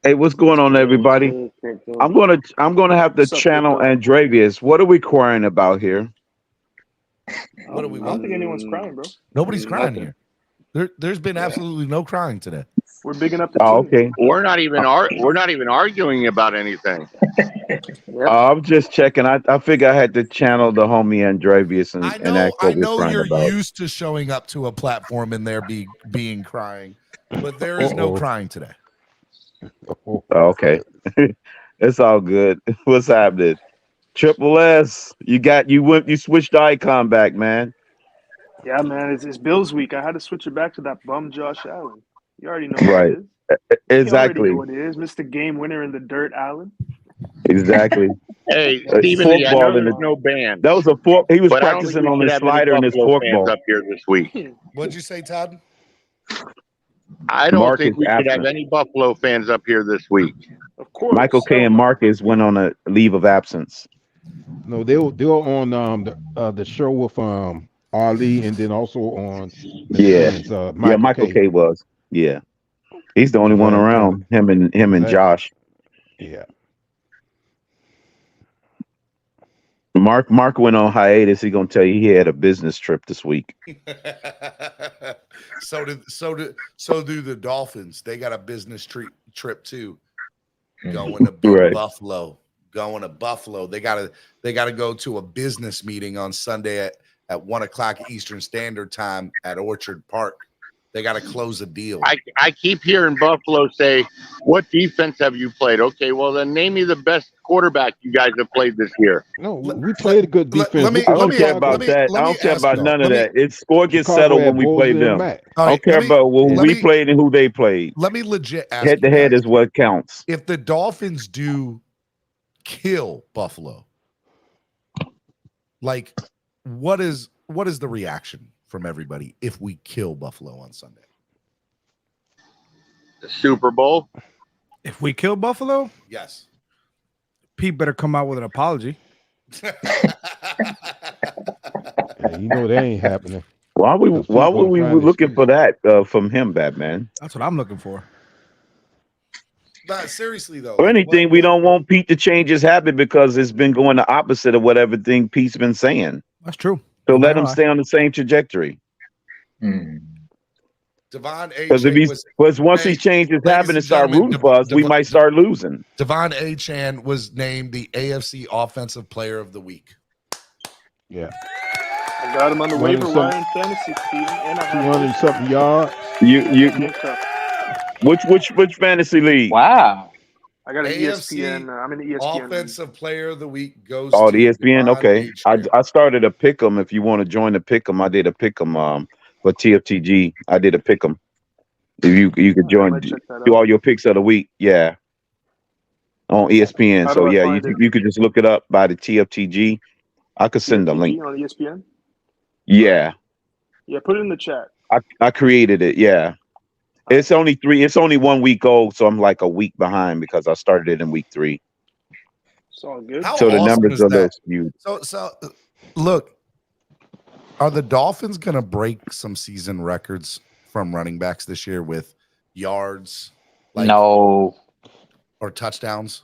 Hey, what's going on, everybody? I'm gonna have to channel Andrevius. What are we crying about here? What are we? I don't think anyone's crying, bro. Nobody's crying here. There's been absolutely no crying today. We're bigging up the Oh, team. okay. We're not even arguing about anything. I'm just checking. I figure I had to channel the homie Andrevius and ask what I know we're crying you're about. used to showing up to a platform and there being crying, but there is no crying today. Okay. It's all good. What's happening? Triple S, you switched the icon back, man. Yeah, man, it's Bills week. I had to switch it back to that bum Josh Allen. You already know Right. what it is. Exactly. You already know what it is. Mr. Game Winner in the dirt, Allen. Exactly. Hey, Stephen, I know there's no band. That was a fork. He was but I don't think practicing we on should his have any slider and his Buffalo fork fans ball. up here this week. What'd you say, Todd? I don't Mark think is we should have absent. any Buffalo fans up here this week. Of course. Michael K and Marcus went on a leave of absence. No, they were on the show with Ali, and then also on Michael K was. Yeah. He's the only one around. Him and Josh. Yeah. Mark went on hiatus. He gonna tell you he had a business trip this week. So do the Dolphins. They got a business trip too. Going to Buffalo. Going to Buffalo. They gotta go to a business meeting on Sunday at 1:00 Eastern Standard Time at Orchard Park. They got to close a deal. I keep hearing Buffalo say, "What defense have you played?" Okay, well then name me the best quarterback you guys have played this year. No, we played a good defense. I don't care about that. I don't care about none of that. It's score gets settled when we play them. I don't care about who we played and who they played. Let me legit ask head to head is what counts. If the Dolphins do kill Buffalo, like what is the reaction from everybody if we kill Buffalo on Sunday? The Super Bowl. If we kill Buffalo, yes. Pete better come out with an apology. You know that ain't happening. Why were we looking for that from him, Batman? That's what I'm looking for. But seriously though, Or anything, we don't want Pete to change his habit because it's been going the opposite of whatever thing Pete's been saying. That's true. So let him stay on the same trajectory. Devon Because once he changed his habit and start rooting for us, we might start losing. Devon Achane was named the AFC Offensive Player of the Week. Yeah. I got him on the waiver wire in fantasy, Steve. And 200-something yards. Which fantasy league? Wow. I got an AFC ESPN. I'm in the ESPN. Offensive Player of the Week goes Oh, to the ESPN. Devon Okay, Achane. I started a pick'em. If you want to join the pick'em, I did a pick'em for TFTG. I did a pick'em. If you could join, do all your picks of the week. Yeah, on ESPN. How So do I yeah, find you could just look it up by the TFTG. I could send the link. on ESPN. Yeah, Yeah, put it in the chat. I created it. Yeah, it's only 1 week old, so I'm like a week behind because I started it in week 3. It's all good. How So the awesome numbers is are a little that? skewed. So look, are the Dolphins going to break some season records from running backs this year with yards? No. Or touchdowns?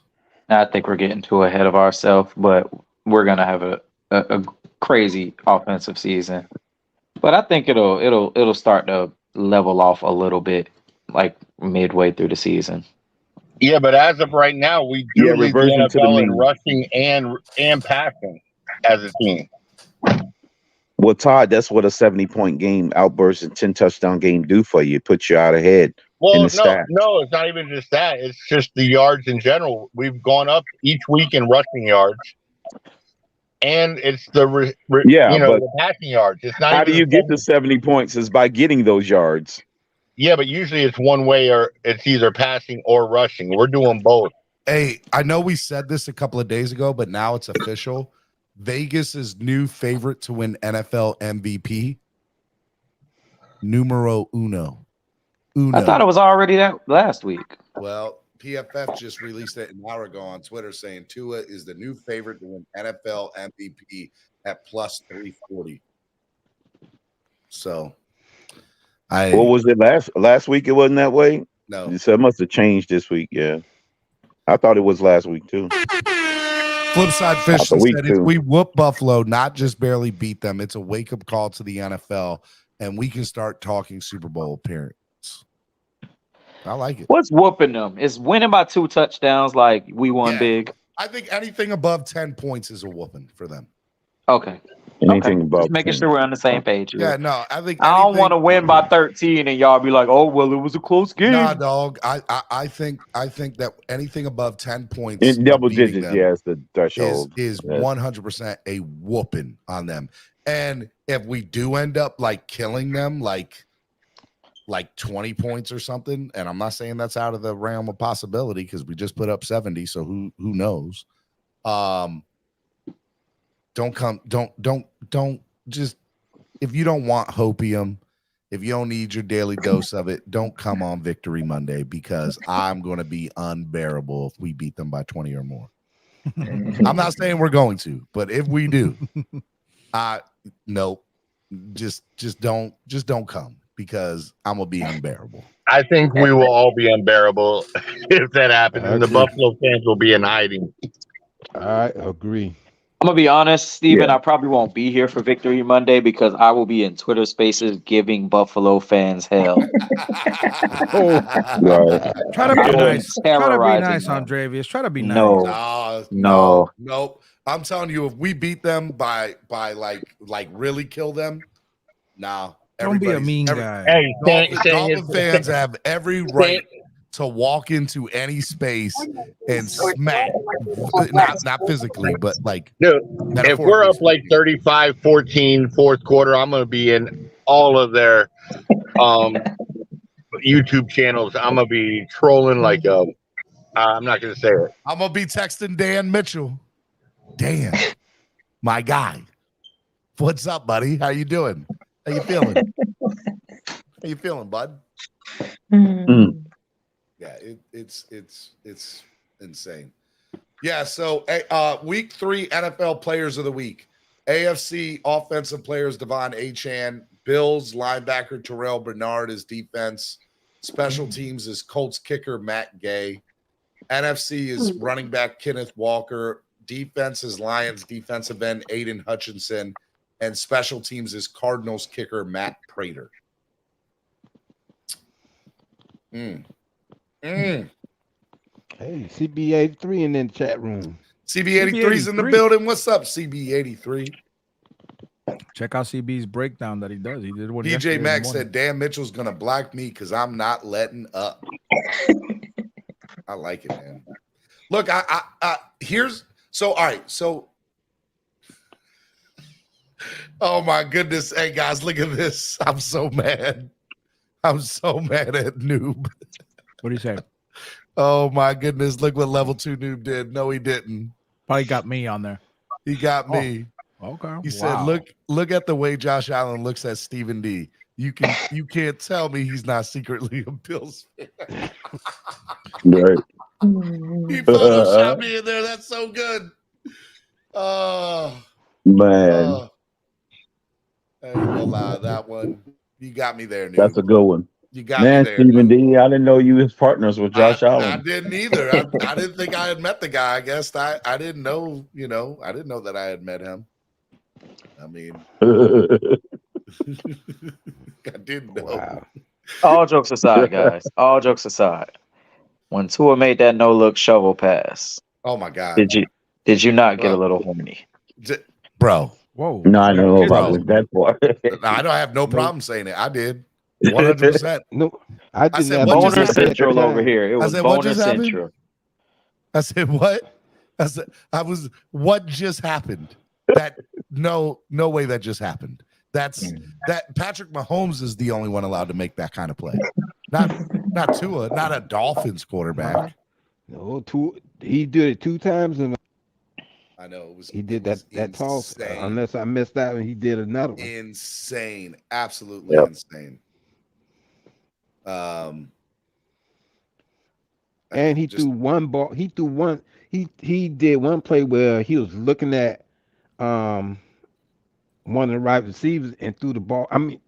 I think we're getting too ahead of ourselves, but we're gonna have a crazy offensive season. But I think it'll start to level off a little bit, like midway through the season. Yeah, but as of right now, we do lead the reversion to the NFL in mean. rushing and passing as a team. Well, Todd, that's what a 70-point game outburst and 10 touchdown game do for you. It puts you out ahead in Well, the stats. no, it's not even just that. It's just the yards in general. We've gone up each week in rushing yards, and it's the the passing yards. It's not. How even do you get to 70 points? Is by getting those yards. Yeah, but usually it's one way, or it's either passing or rushing. We're doing both. Hey, I know we said this a couple of days ago, but now it's official. Vegas's new favorite to win NFL MVP, numero uno. I thought it was already that last week. Well, PFF just released it an hour ago on Twitter saying Tua is the new favorite to win NFL MVP at plus 340. So, what was it last week? It wasn't that way. No, so it must have changed this week. Yeah, I thought it was last week too. Flipside Fish said if we whoop Buffalo, not just barely beat them, it's a wake-up call to the NFL, and we can start talking Super Bowl appearance. I like it. What's whooping them? Is winning by 2 touchdowns like we won big? I think anything above 10 points is a whooping for them. Okay. Anything above Just making 10. sure we're on the same page here. Yeah, no, I think I don't want to win by 13 and y'all be like, "Oh, well, it was a close game." Nah, dog. I think that anything above 10 points In double of beating digits, them yeah, it's the threshold. is 100% a whooping on them. And if we do end up like killing them, like 20 points or something, and I'm not saying that's out of the realm of possibility because we just put up 70, so who knows? Don't just, if you don't want hopium, if you don't need your daily dose of it, don't come on Victory Monday because I'm going to be unbearable if we beat them by 20 or more. I'm not saying we're going to, but if we do, nope, just don't come because I'm gonna be unbearable. I think we will all be unbearable if that happens, and the Buffalo fans will be in hiding. I agree. I'm gonna be honest, Steven, I probably won't be here for Victory Monday because I will be in Twitter Spaces giving Buffalo fans hell. Try to be nice. Try to be Terrorizing nice, them. Andrevius. Try to be nice. Nope. I'm telling you, if we beat them by like really kill them, Don't be a mean guy. Hey, Dolphin fans have every right to walk into any space and smack, not physically, but like. Dude, if we're up like 35-14 fourth quarter, I'm going to be in all of their YouTube channels. I'm going to be trolling like I'm not going to say it. I'm going to be texting Dan Mitchell. Dan, my guy. What's up, buddy? How you doing? How you feeling? How you feeling, bud? Yeah, it's insane. Yeah, so week 3 NFL players of the week. AFC offensive players, Devon Achane. Bills linebacker Terrell Bernard is defense. Special teams is Colts kicker Matt Gay. NFC is running back Kenneth Walker. Defense is Lions defensive end Aiden Hutchinson. And special teams is Cardinals kicker Matt Prater. Hey, CB83 in the chat room. CB83's in the building. What's up, CB83? Check out CB's breakdown that he does. He did one. DJ Max said Dan Mitchell's gonna block me because I'm not letting up. I like it, man. Look, I here's so all right. So, oh my goodness, hey guys, look at this. I'm so mad. I'm so mad at Noob. What do you say? Oh my goodness, look what level 2 Noob did. No, he didn't. Probably got me on there. He got me. Okay. He said, look at the way Josh Allen looks at Stephen D. You can't tell me he's not secretly a Bills fan. Right. He photoshopped me in there. That's so good. Oh man. I ain't gonna lie, that one. You got me there, Noob. That's a good one. You got me there, Stephen D. I didn't know you was partners with Josh Allen. I didn't either. I didn't think I had met the guy. I guess I didn't know, I didn't know that I had met him. I mean, I didn't know. Wow. All jokes aside, guys. All jokes aside. When Tua made that no-look shovel pass, oh my God, did you not get a little horny? Bro, Whoa. No, I know about that part. I don't have no problem saying it. I did. 100%. No, I didn't said, have what no just Boner happened? Central over here. It I was said, what Boner just happened? Central. I said, what? I said, what just happened? That no way that just happened. That Patrick Mahomes is the only one allowed to make that kind of play. Not Tua, not a Dolphins quarterback. No, he did it 2 times, and I know it was. He did that toss. Unless I missed that one, he did another one. Insane, absolutely insane. And he threw one ball. He threw one. He did one play where he was looking at one of the right receivers and threw the ball. I mean,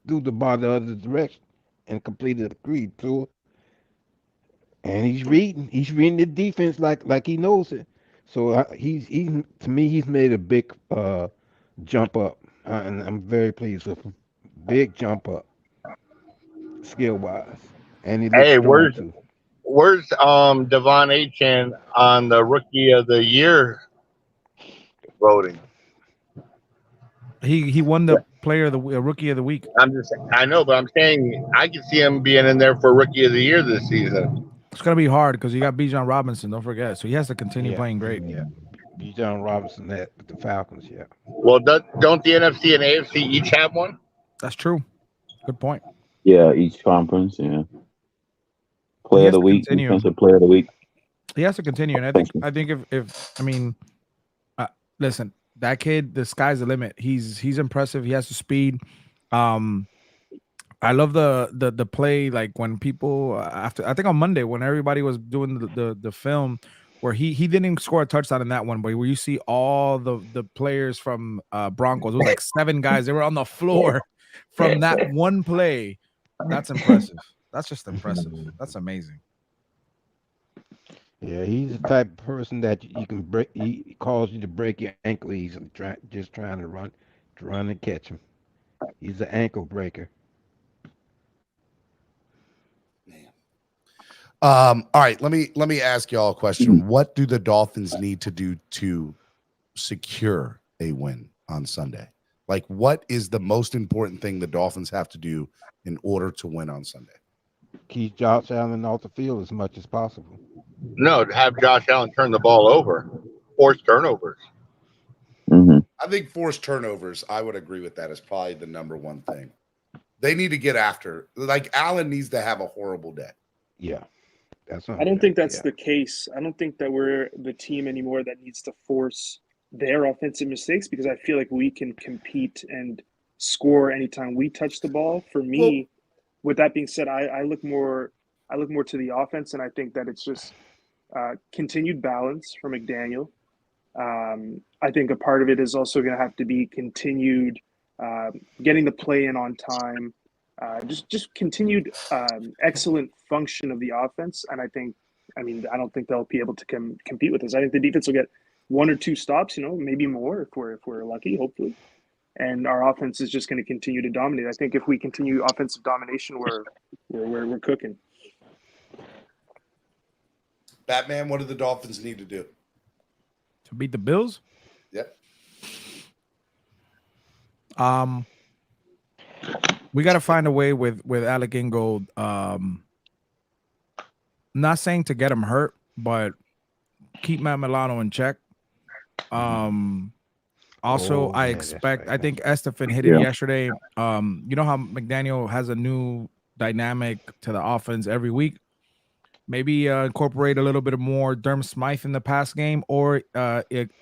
threw the ball the other direction and completed a read to it. And he's reading the defense like he knows it. So he's to me, he's made a big jump up, and I'm very pleased with him. Big jump up, skill wise, and he looks strong too. Where's Devon Achane on the Rookie of the Year voting? He won the player of the Rookie of the Week. I know, but I'm saying I can see him being in there for Rookie of the Year this season. It's gonna be hard because you got Bijan Robinson. Don't forget, so he has to continue playing great. Yeah, Bijan Robinson with the Falcons. Yeah. Well, don't the NFC and AFC each have one? That's true. Good point. Yeah, each conference. Yeah. Player of the week, defensive player of the week. He has to continue, and I think if listen, that kid, the sky's the limit. He's impressive. He has the speed. I love the play, like when people after, I think on Monday when everybody was doing the film where he didn't score a touchdown in that one, but where you see all the players from Broncos, it was like 7 guys. They were on the floor from that one play. That's impressive. That's just impressive. That's amazing. Yeah, he's the type of person that you can break. He calls you to break your ankle easily, just trying to run and catch him. He's an ankle breaker. All right, let me ask y'all a question. What do the Dolphins need to do to secure a win on Sunday? Like, what is the most important thing the Dolphins have to do in order to win on Sunday? Keep Josh Allen off the field as much as possible. No, to have Josh Allen turn the ball over, force turnovers. I think forced turnovers, I would agree with that, is probably the number one thing. They need to get after. Like, Allen needs to have a horrible day. Yeah. I don't think that's the case. I don't think that we're the team anymore that needs to force their offensive mistakes, because I feel like we can compete and score anytime we touch the ball. For me, with that being said, I look more to the offense, and I think that it's just continued balance from McDaniel. I think a part of it is also going to have to be continued getting the play in on time, just continued excellent function of the offense. And I don't think they'll be able to compete with us. I think the defense will get 1 or 2 stops, maybe more if we're lucky, hopefully. And our offense is just going to continue to dominate. I think if we continue offensive domination, we're cooking. Batman, what do the Dolphins need to do to beat the Bills? Yep. We got to find a way with Alec Ingold. Not saying to get him hurt, but keep Matt Milano in check. Also, I think Estefan hit it yesterday. You know how McDaniel has a new dynamic to the offense every week? Maybe incorporate a little bit more Durham Smythe in the pass game, or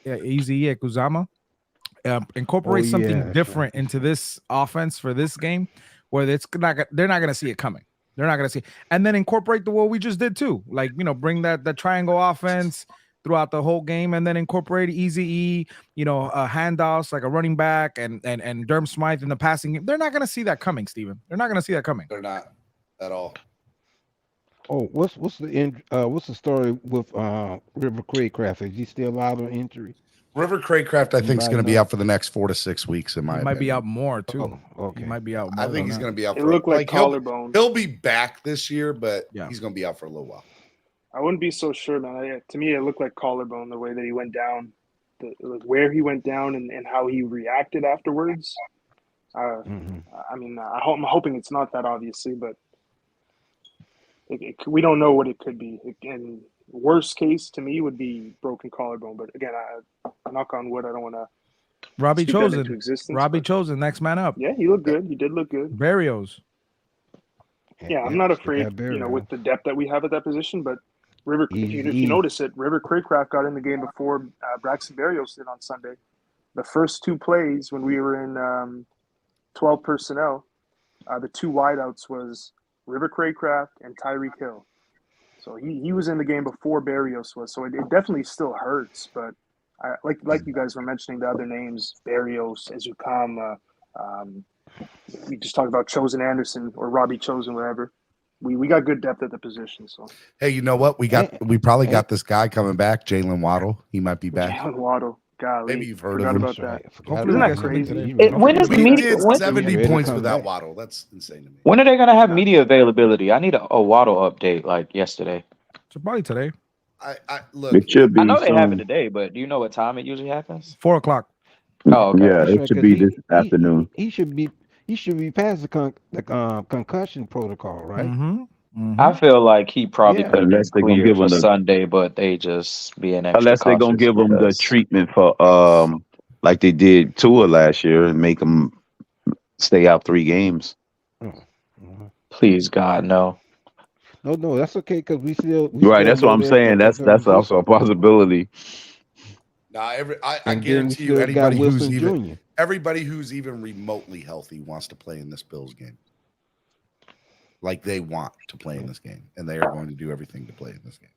Easy Ekuzama. Incorporate something different into this offense for this game, where they're not going to see it coming. They're not going to see it. And then incorporate what we just did too. Like, bring that triangle offense throughout the whole game, and then incorporate Easy handoffs like a running back and Durham Smythe in the passing game. They're not going to see that coming, Steven. They're not going to see that coming. They're not at all. Oh, what's the story with River Craycraft? Is he still out of injury? River Craycraft, I think, is going to be out for the next 4 to 6 weeks. In my opinion, might be out more too. Oh, okay, he might be out. I think he's going to be out. It looked like collarbone. He'll be back this year, but he's going to be out for a little while. I wouldn't be so sure, man. To me, it looked like collarbone the way that he went down. like where he went down and how he reacted afterwards. Mm-hmm. I mean, I'm hoping it's not that, obviously, but we don't know what it could be. Again, worst case to me would be broken collarbone. But again, I knock on wood. I don't want to. Robbie Chosen. Robbie Chosen, next man up. Yeah, he looked good. He did look good. Barrios. Yeah, I'm not afraid, with the depth that we have at that position. But River, if you notice it, River Craycraft got in the game before Braxton Berrios did on Sunday. The first two plays when we were in 12 personnel, the two wideouts was River Craycraft and Tyreek Hill. So he was in the game before Berrios was. So it definitely still hurts. But like you guys were mentioning the other names, Berrios, Ezukam, we just talked about Chosen Anderson or Robbie Chosen, whatever. We got good depth at the position. So hey, you know what? We probably got this guy coming back, Jalen Waddle. He might be back. Jalen Waddle. Golly, maybe you've heard of him. About that. Isn't that crazy? When is we did 70 points without Waddle. That's insane to me. When are they going to have media availability? I need a Waddle update like yesterday. So probably today. Look. It should be. I know they have it today, but do you know what time it usually happens? 4 o'clock. Oh, okay. Yeah, it should be this afternoon. He should be past the concussion protocol, right? Mm-hmm. I feel like he probably could have Unless they're been gonna cleared give him for the Sunday, but they just being extra unless they're gonna give him the treatment for like they did Tua last year and make him stay out 3 games. Please God, no. No, that's okay because we still right. That's what I'm saying. That's also a possibility. Nah, I guarantee you, everybody who's even remotely healthy wants to play in this Bills game. Like they want to play in this game, and they are going to do everything to play in this game.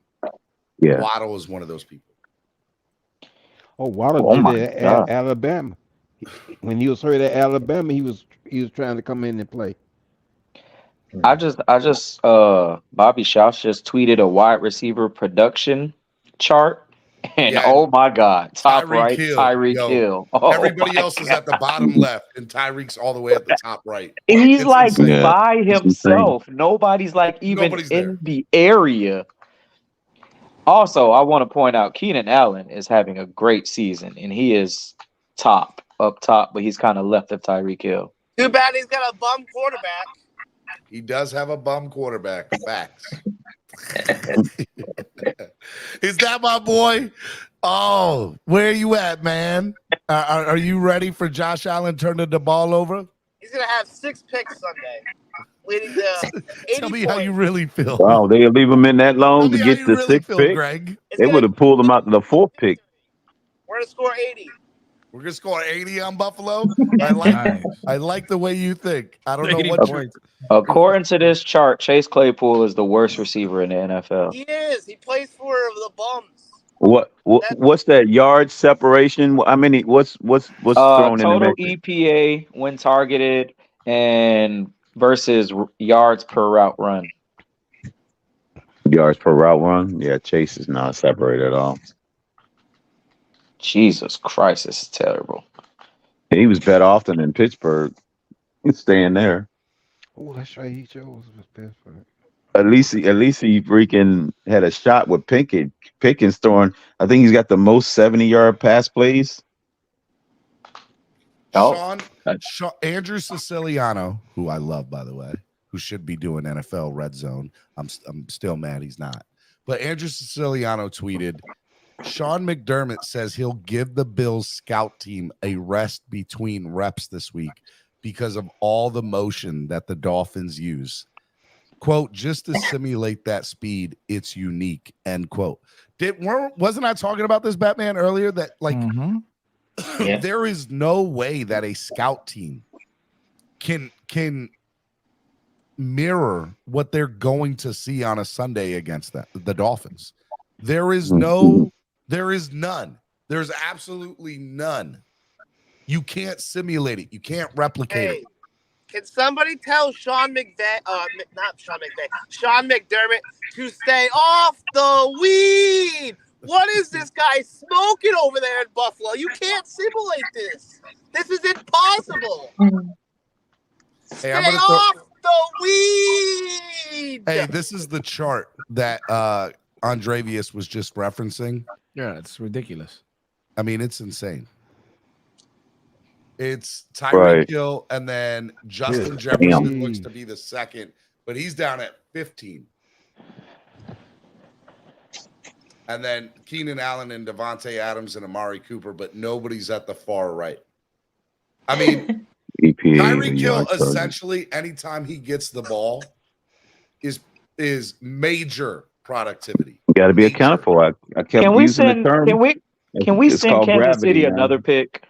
Yeah, Waddle is one of those people. Oh, Waddle did it at Alabama. When he was hurt at Alabama, he was trying to come in and play. I just Bobby Schauss just tweeted a wide receiver production chart. And oh my God, top right, Tyreek Hill. Oh, everybody else is at the bottom left, and Tyreek's all the way at the top right. He's like by himself. Nobody's like even in the area. Also, I want to point out Keenan Allen is having a great season, and he is up top, but he's kind of left of Tyreek Hill. Too bad he's got a bum quarterback. He does have a bum quarterback. Facts. Is that my boy? Oh, where are you at, man? Are you ready for Josh Allen turning the ball over? He's gonna have 6 picks Sunday, leading to 80 Tell me points. how you really feel. Wow, they leave him in that long to get the 6th pick. Greg. They would have pulled him out to the 4th pick. We're gonna score 80. We're gonna score 80 on Buffalo. I like the way you think. I don't know what you're. According to this chart, Chase Claypool is the worst receiver in the NFL. He is. He plays for the Bums. What's that yard separation? I mean, what's thrown in the total mix? EPA when targeted and versus yards per route run. Yards per route run. Yeah, Chase is not separated at all. Jesus Christ, this is terrible. He was better off than in Pittsburgh. He's staying there. Oh, that's right. He chose Pittsburgh. At least he freaking had a shot with Pickett. Pickett's throwing. I think he's got the most 70-yard pass plays. Sean Andrew Siciliano, who I love, by the way, who should be doing NFL Red Zone. I'm still mad he's not. But Andrew Siciliano tweeted, Sean McDermott says he'll give the Bills scout team a rest between reps this week because of all the motion that the Dolphins use. Quote, just to simulate that speed, it's unique, end quote. Wasn't I talking about this, Batman, earlier? That there is no way that a scout team can mirror what they're going to see on a Sunday against the Dolphins. There is none. There's absolutely none. You can't simulate it. You can't replicate it. Can somebody tell Sean McDermott to stay off the weed? What is this guy smoking over there in Buffalo? You can't simulate this. This is impossible. Stay off the weed. Hey, this is the chart that Andrevius was just referencing. Yeah, it's ridiculous. I mean, it's insane. It's Tyreek Right. Hill, and then Justin Damn. Jefferson looks to be the second, but he's down at 15. And then Keenan Allen and Devontae Adams and Amari Cooper, but nobody's at the far right. I mean, Tyreek Hill essentially, anytime he gets the ball, is major productivity. You got to be accounted for. I kept Can we using send? the term. Can we It's send called Kansas gravity, City man. another pick?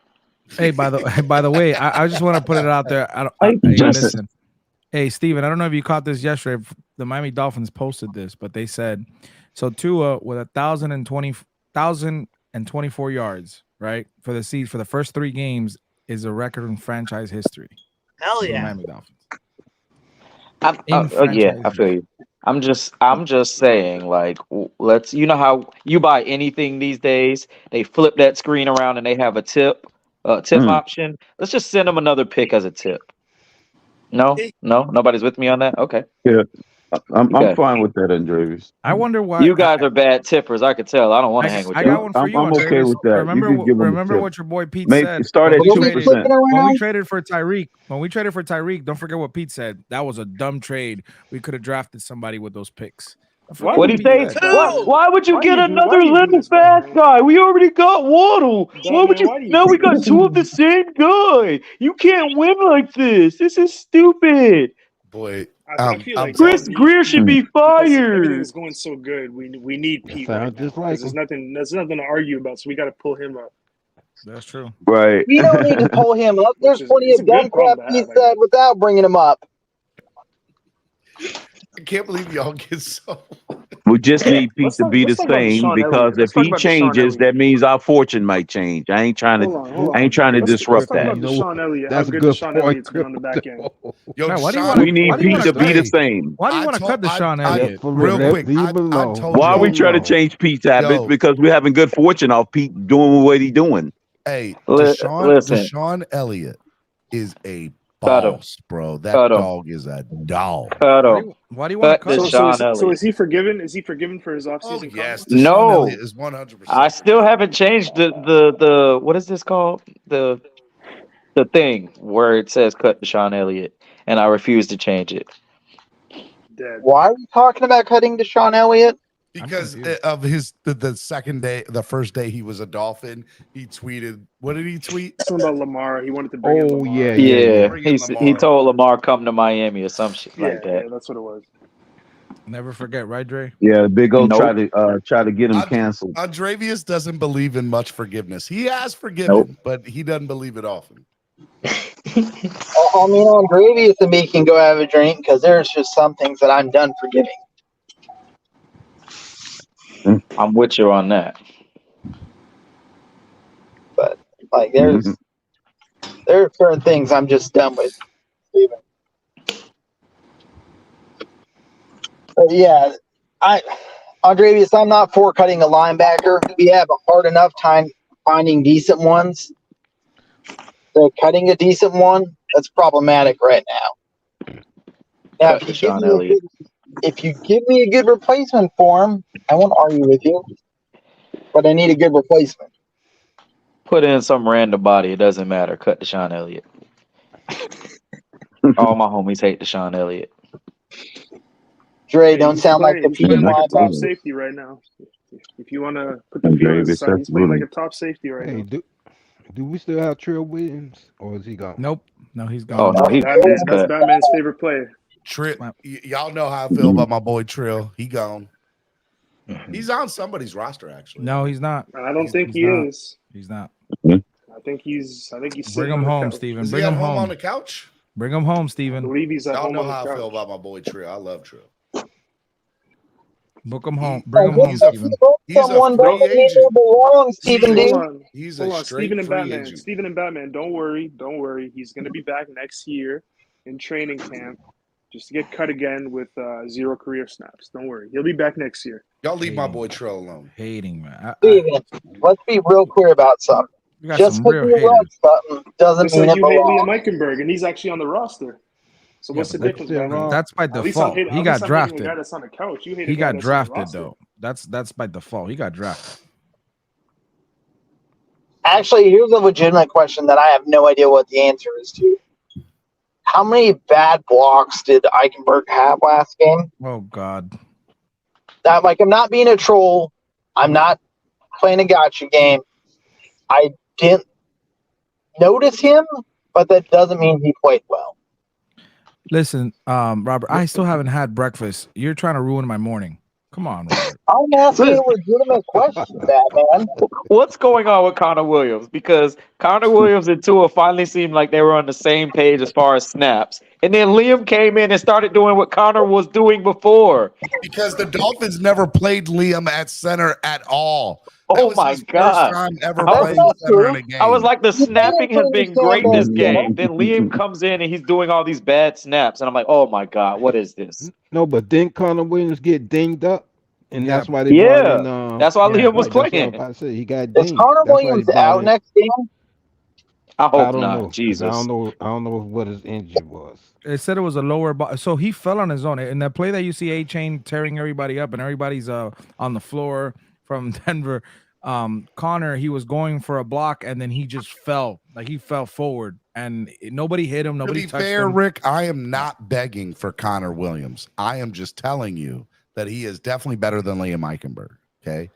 Hey, by the way, I just want to put it out there. Hey, listen. Hey, Steven, I don't know if you caught this yesterday. The Miami Dolphins posted this, but they said, so Tua with 1,024 yards, right, for the season, for the first 3 games is a record in franchise history. Hell for the yeah. Miami Dolphins. Yeah, I feel you. I'm just saying, like, let's, you know how you buy anything these days, they flip that screen around and they have a tip option. Let's just send them another pick as a tip. No, nobody's with me on that. Okay. Yeah, I'm Okay. fine with that, Andreas. I wonder why You guys are bad tippers. I could tell. I don't want to hang with you. I got one for you. I'm okay with that. Remember what your boy Pete Maybe said. start at when 2%. we traded for Tyreek, don't forget what Pete said. That was a dumb trade. We could have drafted somebody with those picks. What do you say? Why would you get another little fast guy? We already got Waddle. Why would you? Now we got 2 of the same guy. You can't win like this. This is stupid. Boy, I feel like Chris Greer should be fired. Everything's going so good. We need Pete right now. There's nothing to argue about. So we got to pull him up. That's true. Right. We don't need to pull him up. There's plenty of dumb crap he said without bringing him up. I can't believe y'all get so. We just need Pete to be the same because if he changes, that means our fortune might change. I ain't trying to disrupt that. That's a good point. On the back end. We need Pete to be the same. Why do you want to cut Deshaun Elliott? Real quick, Why are we trying to change Pete's habits? Because we're having good fortune off Pete doing what he's doing. Hey, Listen. Deshaun Elliott is a boss, bro. That dog is a dog. Why do you want to cut Deshaun Elliott? So is he forgiven? Is he forgiven for his offseason? Yes. No, is 100%. I still haven't changed the what is this called? The thing where it says cut Deshaun Elliott, and I refuse to change it. Why are we talking about cutting Deshaun Elliott? Because of the second day, the first day he was a Dolphin, he tweeted. What did he tweet? Something about Lamar. He wanted to bring in Lamar. Yeah. He told Lamar come to Miami or some shit like that. Yeah, that's what it was. Never forget, right, Dre? Yeah, the big old try to get him canceled. Andrevius doesn't believe in much forgiveness. He has forgiven, but he doesn't believe it often. I mean, Andrevius and me can go have a drink because there's just some things that I'm done forgiving. I'm with you on that. But like, there are certain things I'm just done with. But yeah, Andrevius, I'm not for cutting a linebacker. We have a hard enough time finding decent ones. So cutting a decent one, that's problematic right now. Now, if you give me a good replacement for him, I won't argue with you. But I need a good replacement. Put in some random body. It doesn't matter. Cut Deshaun Elliott. All my homies hate Deshaun Elliott. Dre, don't sound like the Peter top safety right now. If you want to put the feelings aside, he's playing like a top safety right now. Do we still have Trill Williams, or is he gone? Nope. No, he's gone. Oh, no, that's Batman's favorite player. Y'all know how I feel about my boy Trill. He gone. He's on somebody's roster, actually. No, he's not. I don't think he is. He's not. I think he's. Bring him home, Steven. Bring him home on the couch. Bring him home, Steven. I believe he's at Y'all home know on the how I couch. feel about my boy Trill. I love Trill. Book him home. Bring him home, Steven. He's a free agent. Steven D. He's Hold a on, straight Steven and free Batman. agent. Steven and Batman, don't worry. He's going to be back next year in training camp just to get cut again with 0 career snaps. Don't worry. He'll be back next year. Y'all leave my boy Trill alone. Hating, man. Steven, let's be real clear about something. Just because you run something doesn't mean it you hate Liam belongs. Eichenberg, and he's actually on the roster. So what's the difference? Batman? That's by At least default. I'm He got drafted. A guy that's on the couch. You hate a He guy got that's on the drafted roster. though. That's by default. He got drafted. Actually, here's a legitimate question that I have no idea what the answer is to. How many bad blocks did Eichenberg have last game? Oh God. That, like, I'm not being a troll. I'm not playing a gotcha game. I didn't notice him, but that doesn't mean he played well. Listen, Robert, I still haven't had breakfast. You're trying to ruin my morning. Come on, Robert. I'm asking a legitimate question, Batman. What's going on with Connor Williams? Because Connor Williams and Tua finally seemed like they were on the same page as far as snaps. And then Liam came in and started doing what Connor was doing before. Because the Dolphins never played Liam at center at all. Oh my God. First time ever playing center in a game. I was like, the snapping has been great this game. Then Liam comes in and he's doing all these bad snaps. And I'm like, oh my God, what is this? No, but didn't Connor Williams get dinged up? And that's why they brought in, that's why Liam was playing. I said he got dinged. Is Connor Williams out next game? I hope don't not. know. Jesus. I don't know what his injury was. It said it was a lower body. So he fell on his own. In that play that you see A-Chain tearing everybody up and everybody's on the floor from Denver, Connor, he was going for a block and then he just fell. Like he fell forward and nobody hit him. Nobody touched him. Rick, I am not begging for Connor Williams. I am just telling you that he is definitely better than Liam Eichenberg. Okay.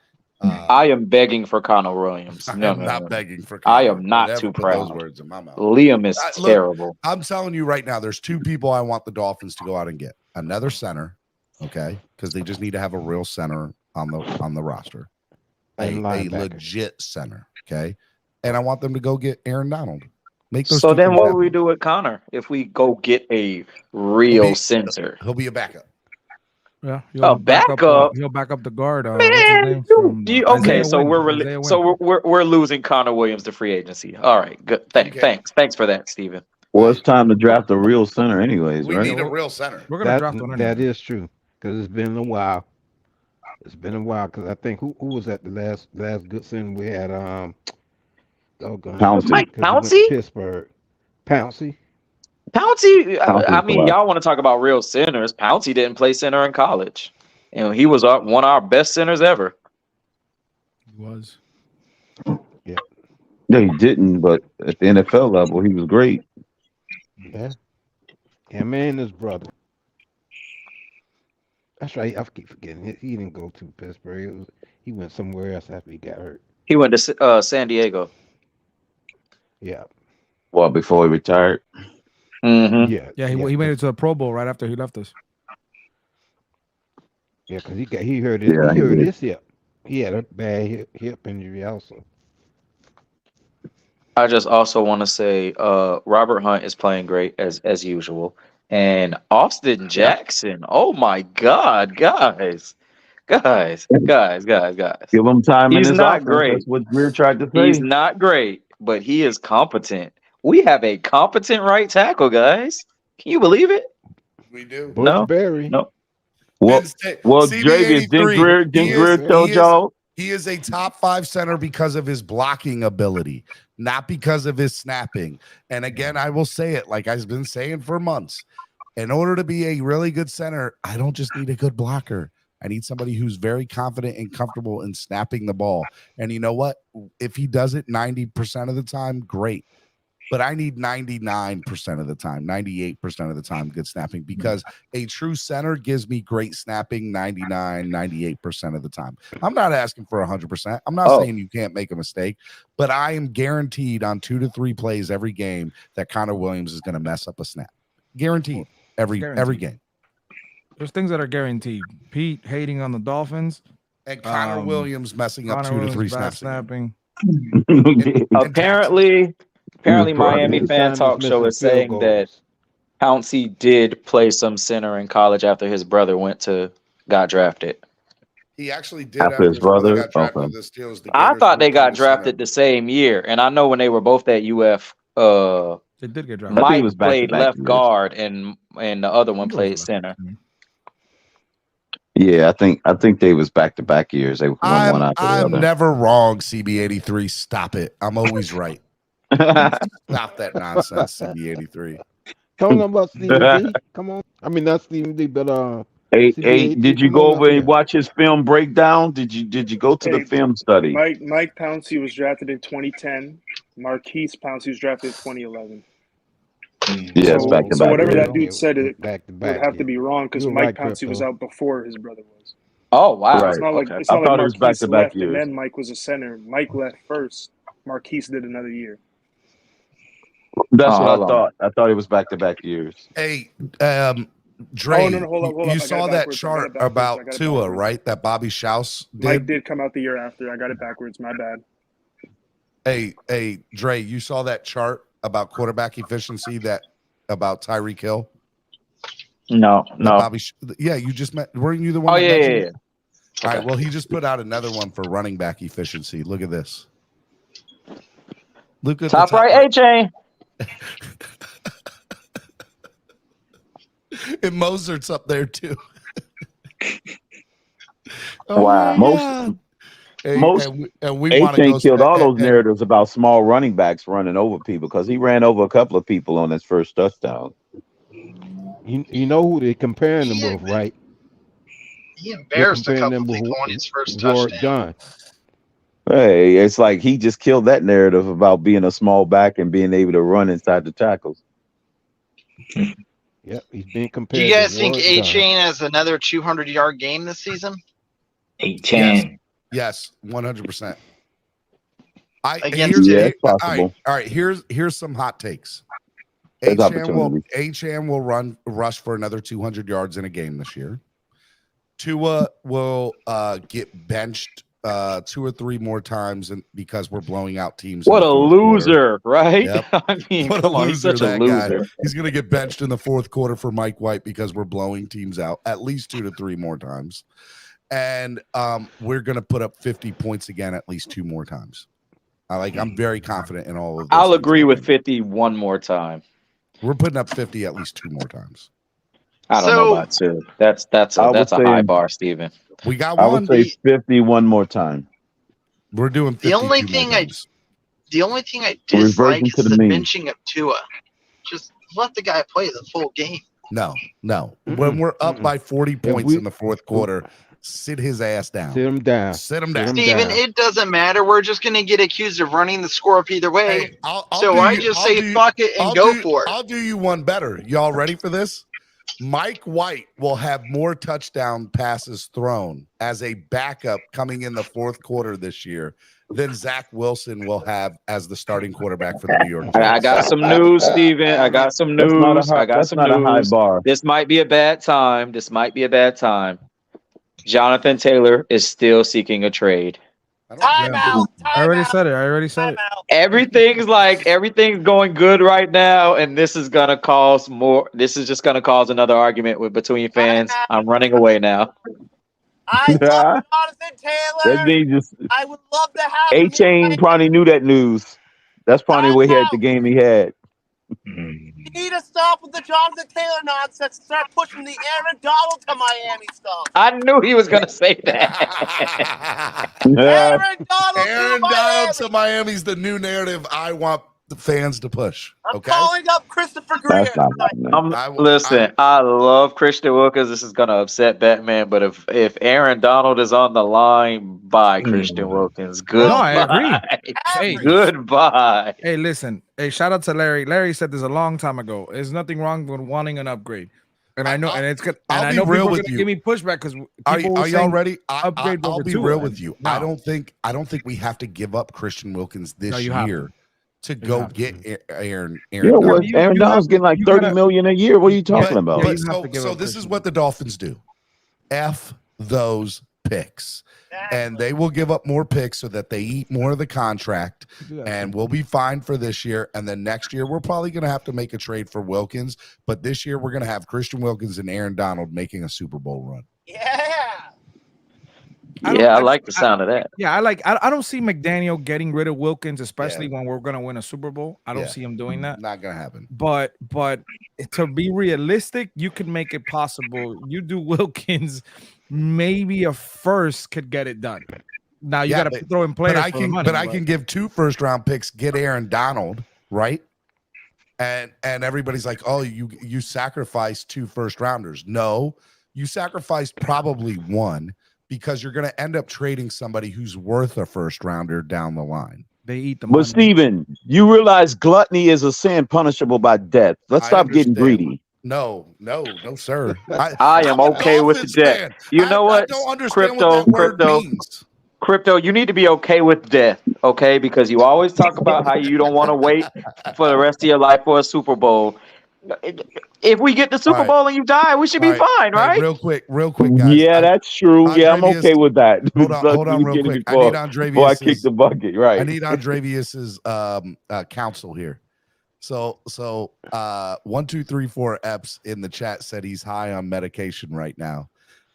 I am begging for Connor Williams. I'm not begging for Connor. I am not too proud. Those words in my mouth. Liam is terrible. Look, I'm telling you right now, there's two people I want the Dolphins to go out and get. Another center, okay? Because they just need to have a real center on the roster. A legit center, okay? And I want them to go get Aaron Donald. Make those. So then what will we do with Connor if we go get a real center? He'll be a backup. Yeah. He'll back up. He'll back up the guard. Man, okay, so we're losing Connor Williams to free agency. All right, good. Thanks for that, Steven. Well, it's time to draft a real center, anyways. We right? need a real center. We're gonna draft one. That is true because it's been a while. It's been a while because I think who was at the last good center we had? Pouncey. Mike Pouncey? Pittsburgh. Pouncey. Pouncey, I mean, y'all want to talk about real centers. Pouncey didn't play center in college. And he was one of our best centers ever. He was. Yeah. No, he didn't, but at the NFL level, he was great. Yeah. Yeah, man, his brother. That's right. I keep forgetting. He didn't go to Pittsburgh. He went somewhere else after he got hurt. He went to San Diego. Yeah. Well, before he retired. Mm-hmm. Yeah. He made it to a Pro Bowl right after he left us. Yeah, because he heard it. Yeah, he heard his hip. He had a bad hip injury also. I just also want to say Robert Hunt is playing great as usual. And Austin Jackson, oh my God, guys. Give him time. He's in his not offense. great. That's what Greer tried to say. He's not great, but he is competent. We have a competent right tackle, guys. Can you believe it? We do. No. Barry. No. Well, Dravius, didn't Greer tell y'all? He is a top 5 center because of his blocking ability, not because of his snapping. And again, I will say it like I've been saying for months. In order to be a really good center, I don't just need a good blocker. I need somebody who's very confident and comfortable in snapping the ball. And you know what? If he does it 90% of the time, great. But I need 99% of the time, 98% of the time good snapping, because a true center gives me great snapping 99, 98% of the time. I'm not asking for 100%. I'm not saying you can't make a mistake, but I am guaranteed on 2 to 3 plays every game that Connor Williams is going to mess up a snap. Guaranteed every game. There's things that are guaranteed. Pete hating on the Dolphins. And Connor Williams messing up 2 to 3 snaps. Snapping. Apparently, Miami Fan Talk Show is saying that Pouncey did play some center in college after his brother got drafted. He actually did after his brother. Got drafted to the Steelers. I thought they got drafted the same year, and I know when they were both at UF. They did get drafted. Mike played left guard, and the other one played center. Yeah, I think they was back-to-back years. They won one after the other. I'm never wrong, CB83. Stop it. I'm always right. Stop that nonsense, CB83. Talking about Stephen D. Come on. I mean, not Stephen D, but Hey, did you go over and watch his film breakdown? Did you go to the film study? Mike Pouncey was drafted in 2010. Marquise Pouncey was drafted in 2011. Yeah, it's back to So back. whatever years. that dude said, it back to would have to be wrong because You're Mike right, Pouncey was Crypto. out before his brother was. Oh wow! Right. It's not like Okay. it's not I like thought it was Marquise back-to-back left and years. then Mike was a center. Mike left first. Marquise did another year. That's what I hold on. thought. I thought it was back to back years. Hey, Dre, Oh no, hold up, you I got saw it that backwards. chart I got about it Tua, backwards. right? That Bobby Schaus Mike did. did come out the year after. I got it backwards. My bad. Hey, Dre, you saw that chart about quarterback efficiency about Tyreek Hill? No. Yeah, you just met. Weren't you the one? Oh that yeah. mentioned it? Okay. All right. Well, he just put out another one for running back efficiency. Look at this. Look at Top the right, A-chain. And Mozart's up there too. Wow. Most and we want to A-Chain go killed all those narratives about small running backs running over people because he ran over a couple of people on his first touchdown. You know who they're comparing them with, right? He embarrassed a couple people on his first touchdown. Dunn. Hey, it's like he just killed that narrative about being a small back and being able to run inside the tackles. Yep, he's being Do compared. you guys to think Ward A-Chain has another 200-yard game this season? Yes, 100%. It's possible. All right. Here's some hot takes. There's Achane will rush for another 200 yards in a game this year. Tua will get benched 2 or 3 more times because we're blowing out teams. What a loser, right? Yep. I mean, What come a on, loser, he's such a that loser. guy. He's going to get benched in the fourth quarter for Mike White because we're blowing teams out at least 2 to 3 more times. And we're going to put up 50 points again at least 2 more times. I'm very confident in all of this. I'll agree with 50 one more time. We're putting up 50 at least 2 more times. I don't know about 2. That's a high bar, Steven. We got I one. would say 50 one more time. We're doing 50 The only thing I dislike is the benching of Tua. Just let the guy play the full game. No. When we're up by 40 points in the fourth quarter, sit his ass down. Sit him down. Steven, it doesn't matter. We're just going to get accused of running the score up either way. Hey, I'll say fuck it and go for it. I'll do you one better. Y'all ready for this? Mike White will have more touchdown passes thrown as a backup coming in the fourth quarter this year than Zach Wilson will have as the starting quarterback for the New York Jets. I got some news, Steven. I got some news. That's not a high bar. This might be a bad time. Jonathan Taylor is still seeking a trade. I already said it. Everything's going good right now, and this is gonna cause more. This is just gonna cause another argument between fans. I'm running away now. I love Jonathan Taylor. That means I would love to have A-Chain probably knew that news. That's probably what he had the game he had. You need to stop with the Jonathan Taylor nonsense and start pushing the Aaron Donald to Miami stuff. I knew he was gonna say that. Aaron Donald to Miami's the new narrative I want the fans to push. I'm calling up Christopher Greer. I love Christian Wilkins. This is gonna upset Batman, but if Aaron Donald is on the line, bye Christian Wilkins. Goodbye. No, I agree. Hey, goodbye. Hey, listen. Hey, shout out to Larry. Larry said this a long time ago. There's nothing wrong with wanting an upgrade. And I know, and it's good. And I know people are gonna give me pushback because are y'all ready? I'll be real with you. No. I don't think we have to give up Christian Wilkins this year to go get Aaron. Aaron Donald's getting like $30 million a year. What are you talking about? So this is what the Dolphins do. F those picks. And they will give up more picks so that they eat more of the contract, and we'll be fine for this year. And then next year, we're probably going to have to make a trade for Wilkins. But this year, we're going to have Christian Wilkins and Aaron Donald making a Super Bowl run. I like the sound of that. Yeah, I don't see McDaniel getting rid of Wilkins, especially when we're going to win a Super Bowl. I don't see him doing that. Not going to happen. But to be realistic, you could make it possible. You do Wilkins, maybe a first could get it done. Now you got to throw in players. But I can give 2 first-round picks, get Aaron Donald, right? And everybody's like, oh, you sacrificed 2 first-rounders. No, You sacrificed probably one because you're going to end up trading somebody who's worth a first rounder down the line. They eat the But money. Steven, you realize gluttony is a sin punishable by death. Let's stop getting greedy. No, sir. I am okay with Dolphins death. fan. You know what? I don't understand what that word means. Crypto, you need to be okay with death, okay? Because you always talk about how you don't want to wait for the rest of your life for a Super Bowl. If we get the Super Bowl and you die, we should be fine, right? Real quick, guys. Yeah, that's true. Yeah, I'm okay with that. Hold on real quick. I need Andrevius. Before I kick the bucket, right? I need Andrevius's counsel here. So 1, 2, 3, 4 Eps in the chat said he's high on medication right now,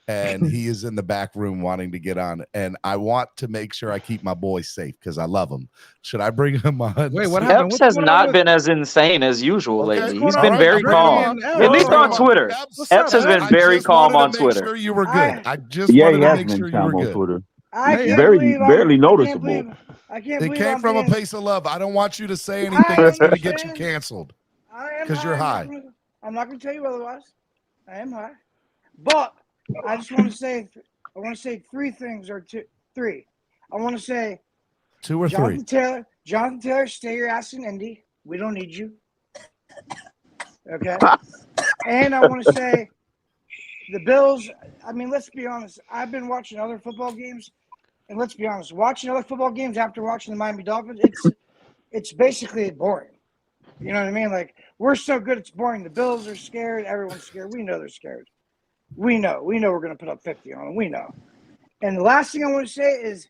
and he is in the back room wanting to get on. And I want to make sure I keep my boy safe because I love him. Should I bring him on? Wait, what happened? Eps has not been as insane as usual lately. He's been very calm, at least on Twitter. Eps has been very calm on Twitter. Sure you were good. I just he wanted to has make been sure you calm were on good. Twitter. Barely noticeable. I can't It believe came I'm from a being- place of love. I don't want you to say anything that's going to get you canceled because you're high. I'm not going to tell you otherwise. I am high, but I just want to say, three things or three. I want to say 2 or 3. Jonathan Taylor, stay your ass in Indy. We don't need you. Okay. And I want to say the Bills. I mean, let's be honest. I've been watching other football games. And let's be honest, watching other football games after watching the Miami Dolphins, it's basically boring. You know what I mean? Like, we're so good, it's boring. The Bills are scared. Everyone's scared. We know they're scared. We know we're going to put up 50 on them. We know. And the last thing I want to say is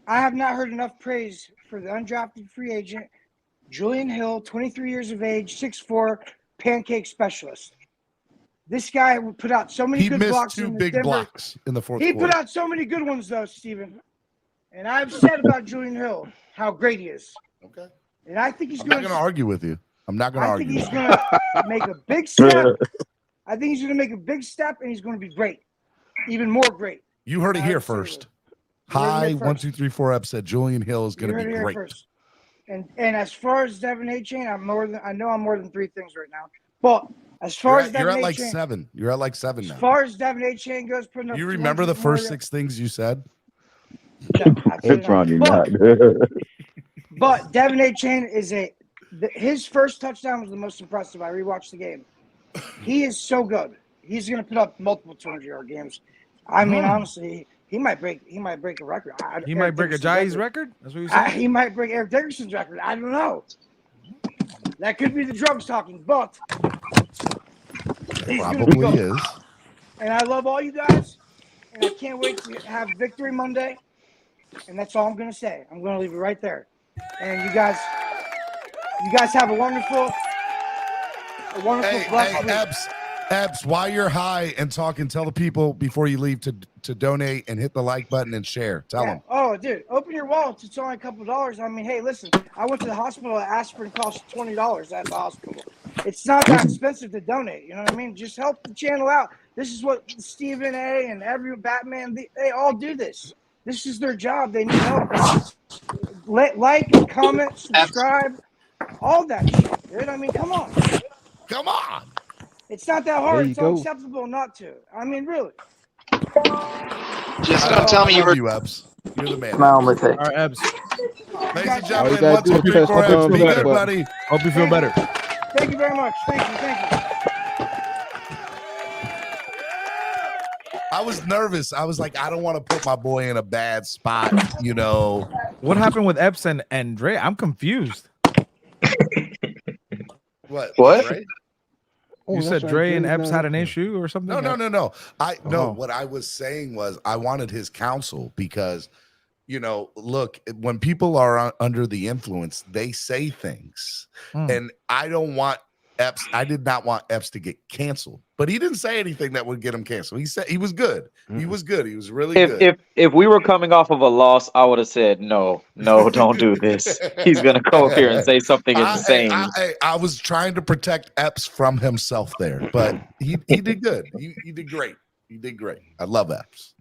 I have not heard enough praise for the undrafted free agent, Julian Hill, 23 years of age, 6'4", pancake specialist. This guy would put out so many good blocks. He missed 2 big blocks in the fourth quarter. He put out so many good ones, though, Steven. And I've said about Julian Hill how great he is. Okay. And I think he's I'm not going to argue with you. I'm not going to argue. I think he's going to make a big step. I think he's going to make a big step, and he's going to be great. Even more great. You heard it here first. Hi, 1, 2, 3, 4 Eps said Julian Hill is going to be great. And as far as Devin A-Chain, I'm more than 3 things right now. But as far as you're Devin at like A-Chain, 7. You're at like 7 now. As far as Devin A-Chain goes, putting up. You remember the first 6 things you said? It's Ronnie not. But Devin A-Chain is his first touchdown was the most impressive. I rewatched the game. He is so good. He's going to put up multiple 200-yard games. I mean, honestly, he might break a record. He might break a Jai's record. That's what you said. He might break Eric Dickerson's record. I don't know. That could be the drugs talking, but probably is. And I love all you guys, and I can't wait to have Victory Monday. And that's all I'm going to say. I'm going to leave it right there. And you guys have a wonderful blessed week. Eps, while you're high and talking, tell the people before you leave to donate and hit the like button and share. Tell them. Oh, dude, open your wallets. It's only a couple of dollars. I mean, hey, listen, I went to the hospital. Aspirin cost $20 at the hospital. It's not that expensive to donate. You know what I mean? Just help the channel out. This is what Stephen A. and every Batman, they all do this. This is their job. They need help. Like, comment, subscribe, all that shit, dude. I mean, come on. Come on. It's not that hard. It's unacceptable not to. I mean, really. Just don't tell me you were. You, Eps. You're the man. Smile with it. All right, Eps. Ladies and gentlemen, 1, 2, 3, 4 Eps. Be good, buddy. Hope you feel better. Thank you very much. Thank you. I was nervous. I was like, I don't want to put my boy in a bad spot, you know. What happened with Eps and Dre? I'm confused. What? Dre? You said Dre and Eps had an issue or something? No. What I was saying was I wanted his counsel because, you know, look, when people are under the influence, they say things. And I don't want Eps. I did not want Eps to get canceled, but he didn't say anything that would get him canceled. He said he was good. He was good. He was really good. If we were coming off of a loss, I would have said no, don't do this. He's gonna come up here and say something insane. I was trying to protect Eps from himself there, but he did good. He did great. He did great. I love Eps.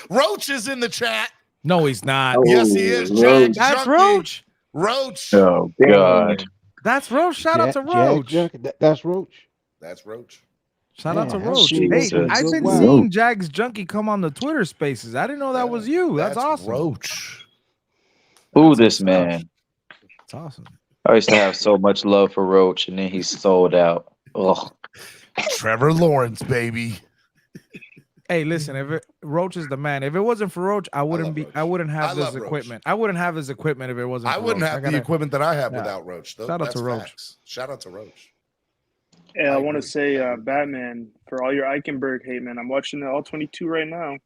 Roach is in the chat. No, he's not. Yes, he is. That's Roach. Roach. Oh God. That's Roach. Shout out to Roach. That's Roach. That's Roach. Shout out to Man, Roach. Hey, Jesus. I've been Wow. seeing Jags Junkie come on the Twitter Spaces. I didn't know that was you. That's awesome. Roach. Who this man? It's awesome. I used to have so much love for Roach, and then he sold out. Ugh. Trevor Lawrence, baby. Hey, listen, Roach is the man. If it wasn't for Roach, I wouldn't have this equipment. I wouldn't have his equipment if it wasn't for I wouldn't Roach. have the equipment that I have without Roach. Shout out to Roach. Facts. Shout out to Roach. Yeah, I want to say, Batman, for all your Eichenberg hate, man, I'm watching the All-22 right now.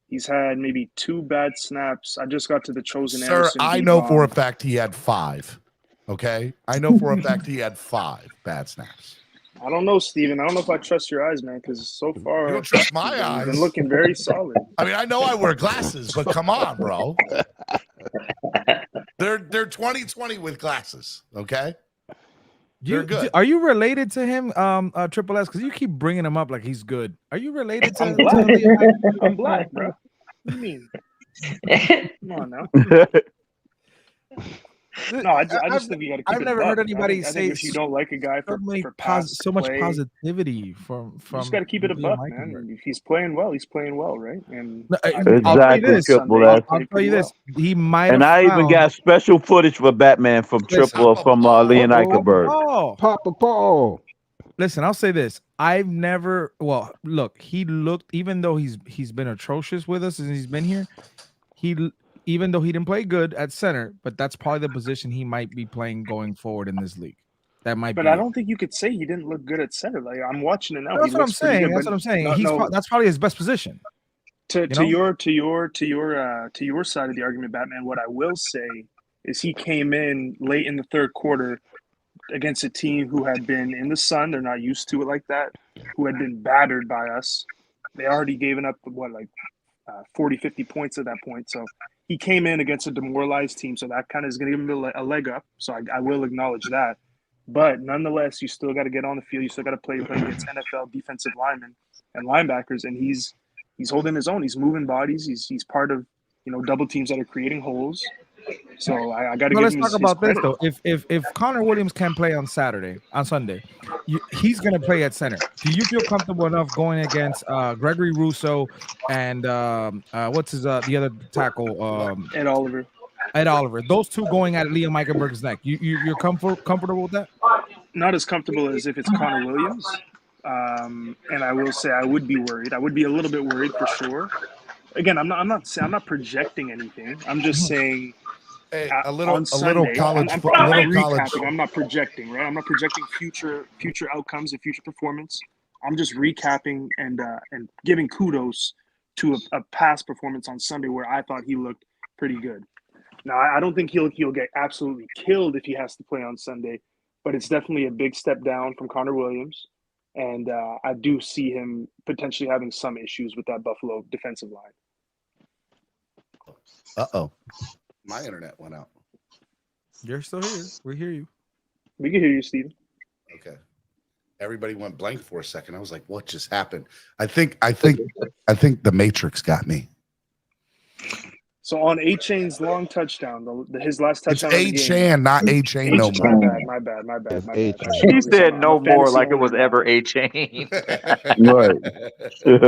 He's had maybe 2 bad snaps. I just got to the Chosen Sir, Anderson I deep know bomb. for a fact he had 5. Okay? I know for a fact he had 5 bad snaps. I don't know, Steven. I don't know if I trust your eyes, man, because so far You don't trust my you've eyes? been looking very solid. I mean, I know I wear glasses, but come on, bro. They're 20/20 with glasses, okay? They're good. Are you related to him, Triple S? Because you keep bringing him up like he's good. Are you related to? I'm black. I'm black, bro. What do you mean? Come on now. No, I just think you got to keep I've it never a heard buck. anybody I say think if you don't like a guy for past so much play, positivity from. you just got to keep it a buck, man. If he's playing well, he's playing well, right? And I'll tell you this. I'll tell you this. He might have And I even found- got special footage for Batman from Leon Eichenberg. Papa Paul. Listen, I'll say this. I've never. Well, look, he looked. Even though he's been atrocious with us since he's been here, even though he didn't play good at center, but that's probably the position he might be playing going forward in this league. That might. But be I don't think you could say he didn't look good at center. Like I'm watching it now. That's He what I'm looks pretty saying. good, That's but what I'm saying. no, That's probably his best position. To know? your side of the argument, Batman, what I will say is he came in late in the third quarter against a team who had been in the sun. They're not used to it like that. Who had been battered by us. They already given up 40, 50 points at that point. So he came in against a demoralized team. So that kind of is going to give him a leg up. So I will acknowledge that. But nonetheless, you still got to get on the field. You still got to play against NFL defensive linemen and linebackers, and he's holding his own. He's moving bodies. He's part of double teams that are creating holes. So I got to give Let's him talk his about this credit. though. If Connor Williams can play on Sunday, he's going to play at center. Do you feel comfortable enough going against Gregory Rousseau and what's his the other tackle? Ed Oliver. Ed Oliver. Those two going at Liam Eichenberg's neck. You're comfortable with that? Not as comfortable as if it's Connor Williams. And I will say I would be worried. I would be a little bit worried for sure. Again, I'm not projecting anything. I'm just saying. A little Sunday, college. I'm recapping. I'm not projecting, right? I'm not projecting future outcomes and future performance. I'm just recapping and giving kudos to a past performance on Sunday where I thought he looked pretty good. Now, I don't think he'll get absolutely killed if he has to play on Sunday, but it's definitely a big step down from Connor Williams, and I do see him potentially having some issues with that Buffalo defensive line. Uh-oh. My internet went out. You're still here. We hear you. We can hear you, Steven. Okay. Everybody went blank for a second. I was like, what just happened? I think the Matrix got me. So on A-Chain's long touchdown, his last It's touchdown. A-Chain, not A-Chain no more. My bad. He said no more like it was ever A-Chain. Right. He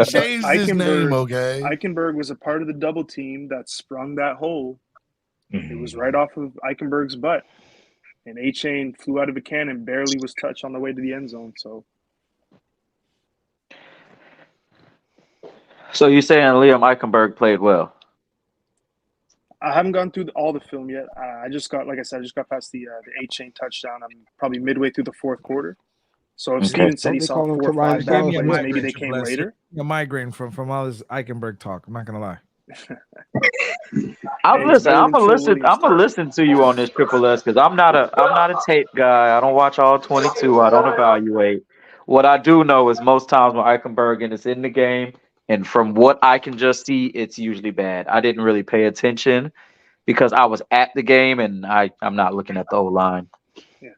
changed his name, okay? Eichenberg was a part of the double team that sprung that hole. It was right off of Eichenberg's butt. And A-Chain flew out of a cannon, barely was touched on the way to the end zone. So you're saying Liam Eichenberg played well? I haven't gone through all the film yet. I just got past the A-Chain touchdown. I'm probably midway through the fourth quarter. So if Steven said he saw 4 or 5 bad plays, maybe they came later. A migraine from all this Eichenberg talk. I'm not gonna lie. I'm gonna listen to you on this Triple S because I'm not a tape guy. I don't watch all 22. I don't evaluate. What I do know is most times when Eichenberg and it's in the game, and from what I can just see, it's usually bad. I didn't really pay attention because I was at the game and I'm not looking at the O-line. Yeah.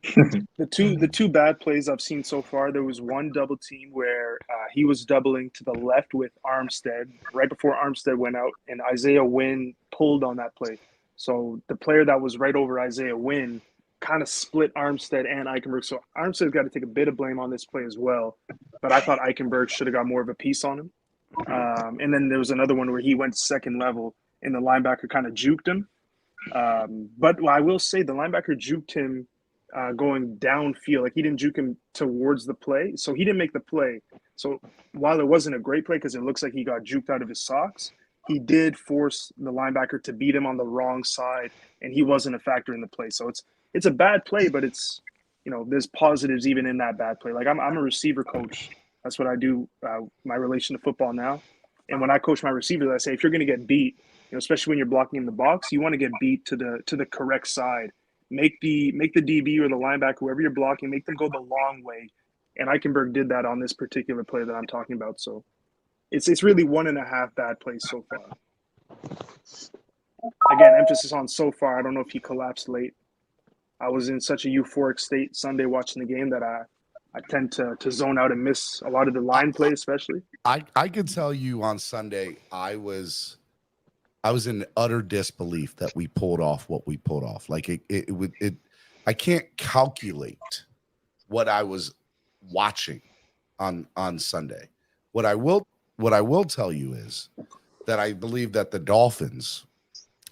The two bad plays I've seen so far, there was one double team where he was doubling to the left with Armstead right before Armstead went out, and Isaiah Wynn pulled on that play. So the player that was right over Isaiah Wynn kind of split Armstead and Eichenberg. So Armstead's got to take a bit of blame on this play as well. But I thought Eichenberg should have got more of a piece on him. And then there was another one where he went second level and the linebacker kind of juked him. But I will say the linebacker juked him going downfield. Like he didn't juke him towards the play. So he didn't make the play. So while it wasn't a great play because it looks like he got juked out of his socks, he did force the linebacker to beat him on the wrong side, and he wasn't a factor in the play. So it's a bad play, but it's, you know, there's positives even in that bad play. Like I'm a receiver coach. That's what I do, my relation to football now. And when I coach my receivers, I say, if you're going to get beat, you know, especially when you're blocking in the box, you want to get beat to the correct side. Make the DB or the linebacker, whoever you're blocking, make them go the long way. And Eichenberg did that on this particular play that I'm talking about. So it's really 1.5 bad plays so far. Again, emphasis on so far. I don't know if he collapsed late. I was in such a euphoric state Sunday watching the game that I tend to zone out and miss a lot of the line play, especially. I could tell you on Sunday, I was in utter disbelief that we pulled off what we pulled off. Like it I can't calculate what I was watching on Sunday. What I will tell you is that I believe that the Dolphins,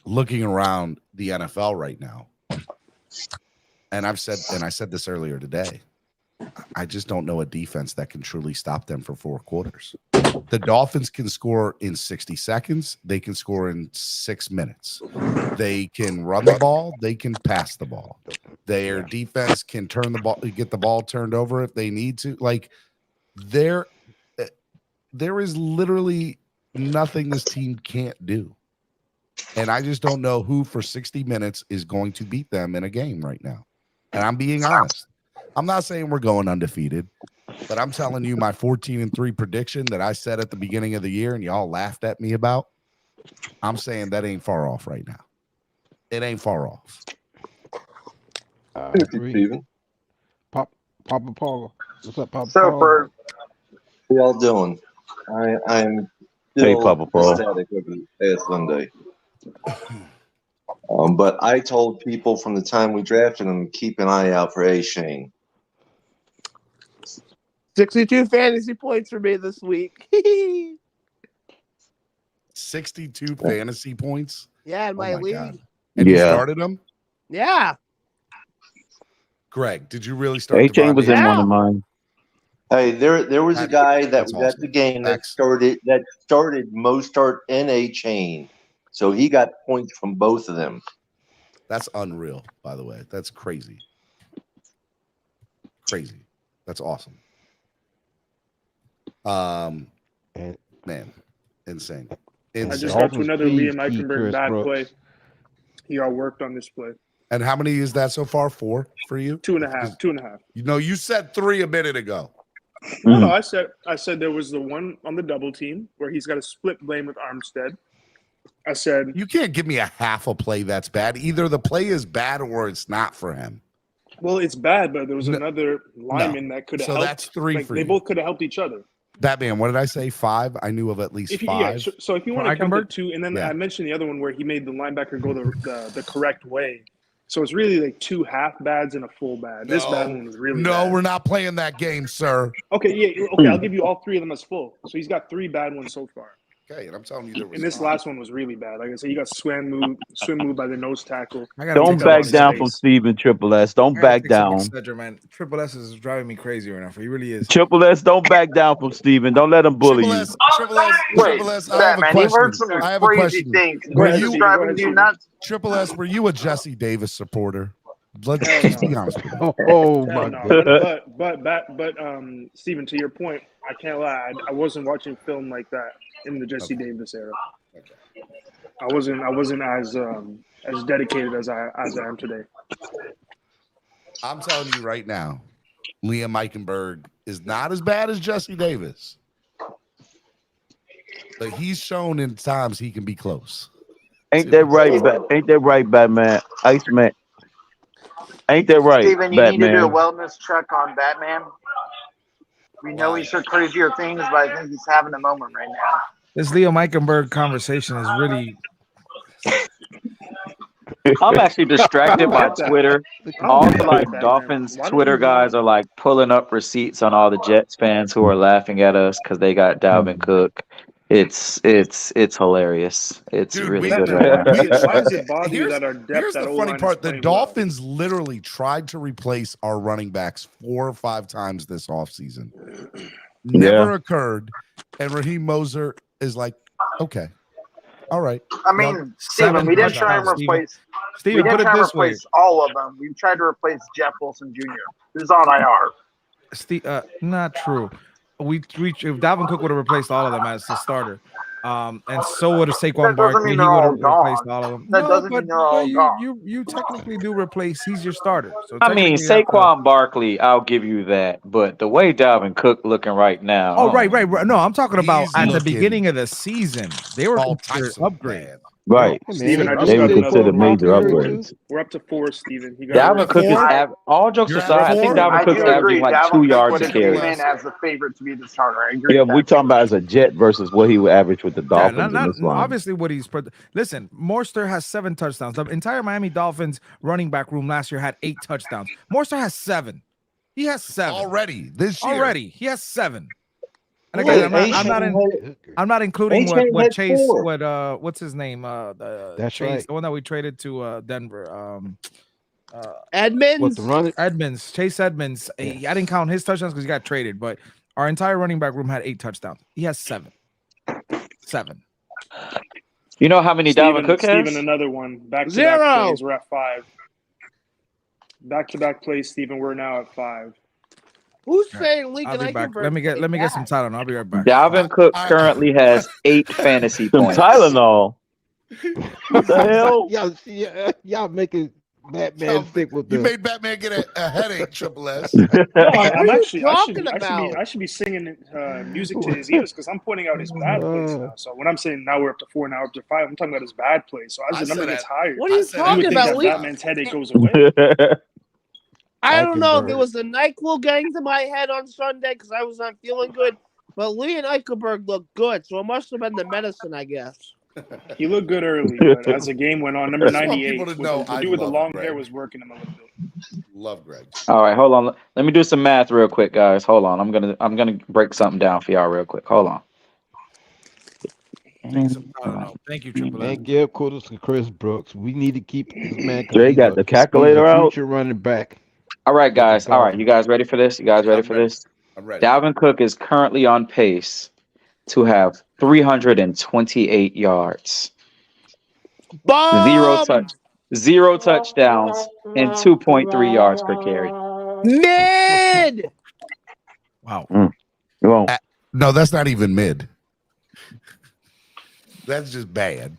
looking around the NFL right now, and I said this earlier today, I just don't know a defense that can truly stop them for 4 quarters. The Dolphins can score in 60 seconds. They can score in 6 minutes. They can run the ball. They can pass the ball. Their defense can turn the ball, get the ball turned over if they need to. Like there is literally nothing this team can't do. And I just don't know who for 60 minutes is going to beat them in a game right now. And I'm being honest. I'm not saying we're going undefeated, but I'm telling you my 14-3 prediction that I said at the beginning of the year and y'all laughed at me about, I'm saying that ain't far off right now. It ain't far off. Steven. Papa Paul. What's up, Papa So, Paul? Bert, how y'all doing? I'm still Papa Paul. ecstatic over the past Sunday. But I told people from the time we drafted him, keep an eye out for A. Shane. 62 fantasy points for me this week. 62 fantasy points? Yeah, in my league. God. And you started them? Yeah. Greg, did you really start? A-Chain was in one of mine. Hey, there was a guy that was at the game that started Mostert and A-Chain. So he got points from both of them. That's unreal, by the way. That's crazy. Crazy. That's awesome. Man, insane. I just got to another Liam Eichenberg bad play. He all worked on this play. And how many is that so far? 4 for you? 2.5. 2.5. You know, you said 3 a minute ago. No, I said there was the one on the double team where he's got a split blame with Armstead. I said you can't give me a half a play that's bad. Either the play is bad or it's not for him. Well, it's bad, but there was another lineman that could have helped. So that's 3 for they you. both could have helped each other. Batman, what did I say? 5? I knew of at least 5. So if you want to count the 2, and then I mentioned the other one where he made the linebacker go the correct way. So it's really like 2 half bads and a full bad. This bad one was really bad. We're not playing that game, sir. Okay, okay, I'll give you all 3 of them as full. So he's got 3 bad ones so far. Okay, and I'm telling you, and this last one was really bad. Like I said, you got swim move by the nose tackle. Don't back down from Steven Triple S. Don't back down. Man. Triple S is driving me crazy right now. He really is. Triple S, don't back down from Steven. Don't let him bully you. Triple S, I have a question. I have a question. Triple S, were you a Jesse Davis supporter? Let's be honest with you. Oh my God. But Steven, to your point, I can't lie. I wasn't watching film like that in the Jesse Davis era. I wasn't as dedicated as I am today. I'm telling you right now, Liam Eichenberg is not as bad as Jesse Davis, but he's shown in times he can be close. Ain't that right? Ain't that right, Batman? Iceman. Ain't that right, Steven, you Batman? need to do a wellness check on Batman. We know he's said crazier things, but I think he's having a moment right now. This Liam Eichenberg conversation is really I'm actually distracted by Twitter. All the like that, Dolphins man. Why don't Twitter you guys are like pulling up receipts on all the Jets fans who are laughing at us because they got Dalvin Cook. It's hilarious. It's Dude, really we- good man, right why now. does it bother you Here's- that our depth Here's at the O-line funny is part: the playing well? Dolphins literally tried to replace our running backs 4 or 5 times this offseason. Never occurred, and Raheem Moser is like, okay, all right. I mean, Steven, we didn't try and replace. Steven, we didn't put it try and this way. replace all of them. We tried to replace Jeff Wilson Jr., who's on IR. Not true. We if Dalvin Cook would have replaced all of them as the starter, and so would have Saquon That doesn't Barkley. mean He they're would all have replaced gone. all of them. That No, doesn't but, mean they're all gone. you technically do replace. He's your starter. So I mean, technically you have to- Saquon Barkley, I'll give you that. But the way Dalvin Cook looking right now. Oh, right. No, I'm talking about He's at the looking beginning of the season. They were all considered types of upgrade. bad. Right. Steven, I just They got would another consider one. major upgrades. We're up to 4, Steven. You Dalvin Cook is all jokes You're aside. I think Dalvin I Cook's do agree. averaging like Dalvin 2 Cook yards would a have came carry. in as the favorite to be the starter. I agree. Yeah, with but we that. talking about as a Jet versus what he would average with the Dolphins in this line. Obviously, what he's listen. Morster has 7 touchdowns. The entire Miami Dolphins running back room last year had 8 touchdowns. Morster has 7. He has 7 already this year. Already, he has 7. And again, I'm not including what Chase, what's his name? That's Chase, right. the one that we traded to Denver. Edmonds. Edmonds, Chase Edmonds. I didn't count his touchdowns because he got traded, but our entire running back room had 8 touchdowns. He has 7. 7. You know how many Dalvin Cook has? Steven, another one. Back to 0. back plays. We're at 5. Back to back plays, Steven. We're now at 5. Who's saying Lincoln I'll be back. Eichenberg? Let me get some Tylenol. I'll be right back. Dalvin Cook currently has 8 fantasy Some points. Tylenol. What the hell? Y'all making Batman sick with You the. made Batman get a headache, Triple S. No, I'm you actually. talking about? I should be singing music to his ears because I'm pointing out his bad plays now. So when I'm saying now we're up to 4, now we're up to 5, I'm talking about his bad plays. So as the number gets higher, What are you you would talking think about? that We- Batman's headache goes away. I don't know if Eichenberg. it was the NyQuil getting to my head on Sunday because I was not feeling good, but Lee and Eichenberg looked good, so it must have been the medicine, I guess. He looked good early, but as the game went on, number I just want 98, people to with know the I dude with the love long Greg. hair was working him a little bit. Love Greg. All right, hold on. Let me do some math real quick, guys. Hold on. I'm gonna break something down for y'all real quick. Hold on. Thank you, Triple S. Man, give kudos to Chris Brooks. We need to keep this man. Jay got the calculator out. Future running back. All right, guys. All right, you guys ready for this? You guys ready for this? I'm ready. Dalvin Cook is currently on pace to have 328 yards, Bomb! 0 touchdowns, and 2.3 yards per carry. Mid! Wow. Well, No, that's not even mid. That's just bad.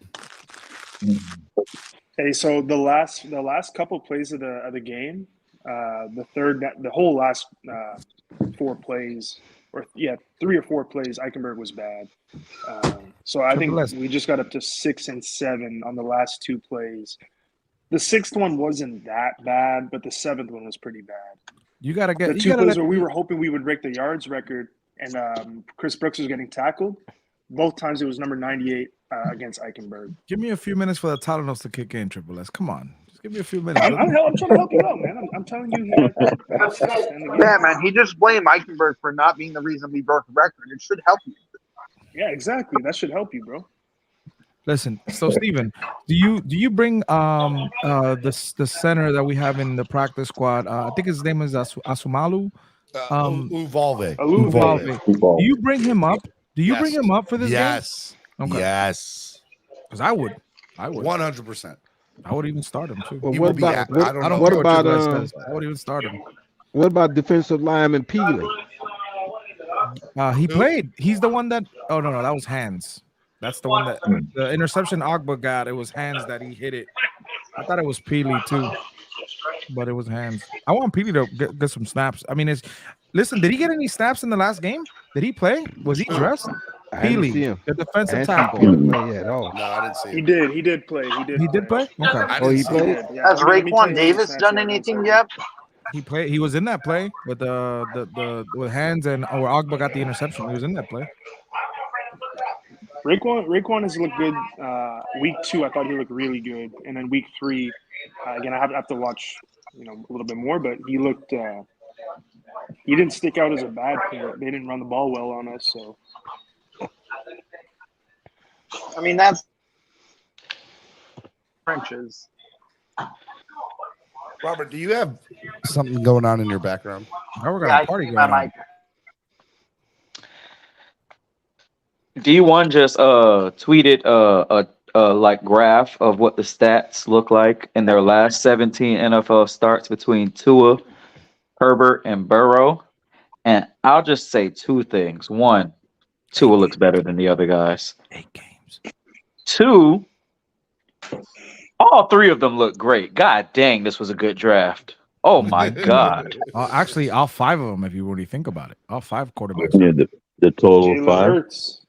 Hey, so the last couple plays of the game, the whole last 4 plays, or 3 or 4 plays, Eichenberg was bad. So I think we just got up to 6 and 7 on the last 2 plays. The 6th one wasn't that bad, but the 7th one was pretty bad. You gotta get The 2 plays where we were hoping we would break the yards record, and Chris Brooks was getting tackled. Both times it was number 98 against Eichenberg. Give me a few minutes for the Tylenol to kick in, Triple S. Come on. Just give me a few minutes. I'm trying to help you out, man. I'm telling you. Yeah, man. He just blamed Eichenberg for not being the reason we broke the record. It should help you. Yeah, exactly. That should help you, bro. Listen, so Steven, do you bring the center that we have in the practice squad? I think his name is Asumalu. Uvalde. Uvalde. Do you bring him up? Do you bring him up for this Yes. game? Okay. Yes. Because I would. 100%. I would even start him too. Well, He what will be about at- I don't know what Triple S says. I would even start him. What about defensive lineman Peely? He played. He's the one that. Oh no, that was Hands. That's the one that the interception Ogba got. It was Hands that he hit it. I thought it was Peely too, but it was Hands. I want Peely to get some snaps. I mean, listen. Did he get any snaps in the last game? Did he play? Was he dressed? I didn't see Peely, him. the defensive I tackle. didn't play at all. No, I didn't see He him. did. He did play. He did play. Okay. Oh, he played. Yeah, Has let me tell Raekwon you Davis his done snaps anything right yet? He played. He was in that play with with Hands and Ogba got the interception. He was in that play. Raekwon has looked good. Week 2, I thought he looked really good, and then week 3, again, I have to watch, a little bit more. But he looked. He didn't stick out as a bad player. They didn't run the ball well on us, so. I mean, that's trenches. Robert, do you have something going on in your background? Oh, we're got a party going on. D1 just tweeted a like graph of what the stats look like in their last 17 NFL starts between Tua, Herbert, and Burrow. And I'll just say 2 things. 1, Tua looks better than the other guys. 8 games. 2, all 3 of them look great. God dang, this was a good draft. Oh my God. Actually, all 5 of them, if you really think about it. All 5 quarterbacks. Yeah, the total Jalen 5. Hurts.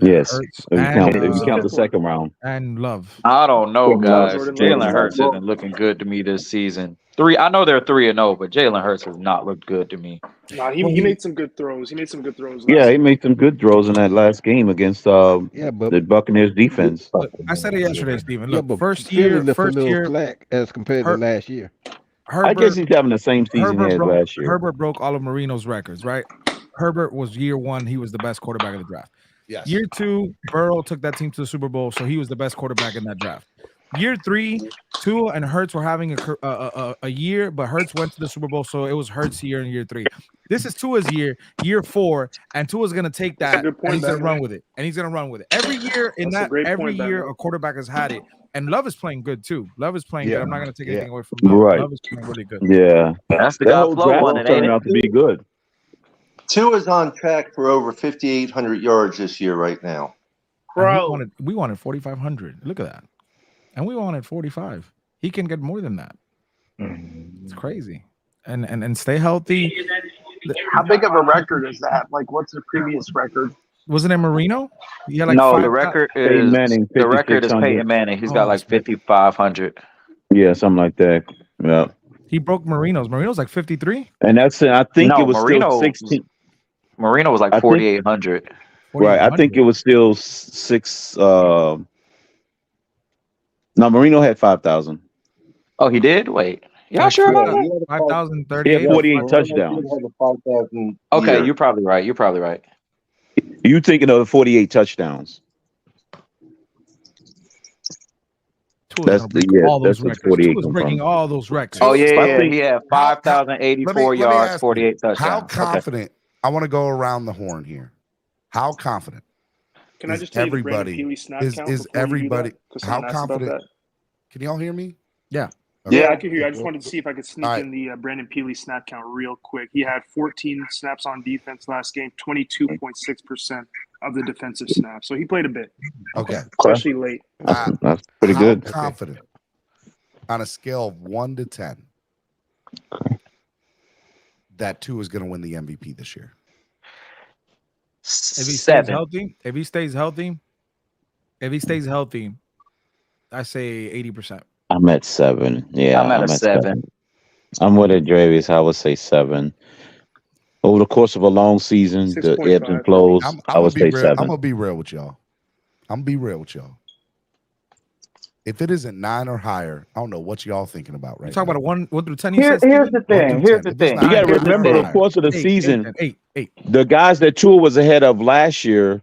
Yes, Hurts if you and, count the second round. And Love. I don't know, guys. Jordan Jalen Love. Hurts isn't looking good to me this season. I know they're 3-0, but Jalen Hurts has not looked good to me. Nah, he made some good throws. He made some good throws. Yeah, he made some good throws in that last game against the Buccaneers defense. Look, I said it yesterday, Steven. Look, but first Philly year, left a little slack as compared to last year. I guess he's having the same season he had last year. Herbert broke all of Marino's records, right? Herbert was year 1. He was the best quarterback of the draft. Yes. Year 2, Burrow took that team to the Super Bowl, so he was the best quarterback in that draft. Year 3, Tua and Hurts were having a year, but Hurts went to the Super Bowl, so it was Hurts' year in year 3. This is Tua's year 4, and Tua's gonna take that and he's gonna run with it. Every year a quarterback has had it. And Love is playing good too. Love is playing good. I'm not gonna take anything away from Love. Right. Love is playing really good. Yeah, that's the that guy whole Flo draft won it, turned ain't out it? to be good. Tua's on track for over 5,800 yards this year right now. Bro, we wanted 4,500. Look at that, and we wanted 45. He can get more than that. It's crazy, and stay healthy. How big of a record is that? Like, what's the previous record? Wasn't it Marino? Yeah, like no, the record is Peyton Manning. He's got like 5,500. Yeah, something like that. Yeah. He broke Marino's. Marino's like 53. And I think it was Marino, still 16. Marino was like 4,800. Right. I think it was still 6. No, Marino had 5,000. Oh, he did? Wait. Yeah, sure about that? 5,030. He had 48 touchdowns. Okay, you're probably right. You thinking of the 48 touchdowns? That's the 48. Tua's breaking all those records. Oh yeah, he had 5,084 yards, 48 touchdowns. How confident? Okay. I want to go around the horn here. How confident? Can I just tell everybody? You snap Is everybody? How confident? Can y'all hear me? Yeah. Okay. Yeah, I can hear you. I just wanted to see if I could sneak in the Brandon Peely snap count real quick. He had 14 snaps on defense last game, 22.6% of the defensive snaps. So he played a bit. Okay. Especially late. That's pretty good. Confident on a scale of 1 to 10 that Tua is going to win the MVP this year. If he stays healthy, I say 80%. I'm at 7. Yeah, I'm at 7. I'm with it, Dravius. I would say 7. Over the course of a long season, the ebbs and flows, I would say 7. I'm gonna be real with y'all. If it isn't 9 or higher, I don't know what y'all thinking about right now. Talk about a 1 through 10. Here's the thing. You got to remember the course of the season. The guys that Tua was ahead of last year,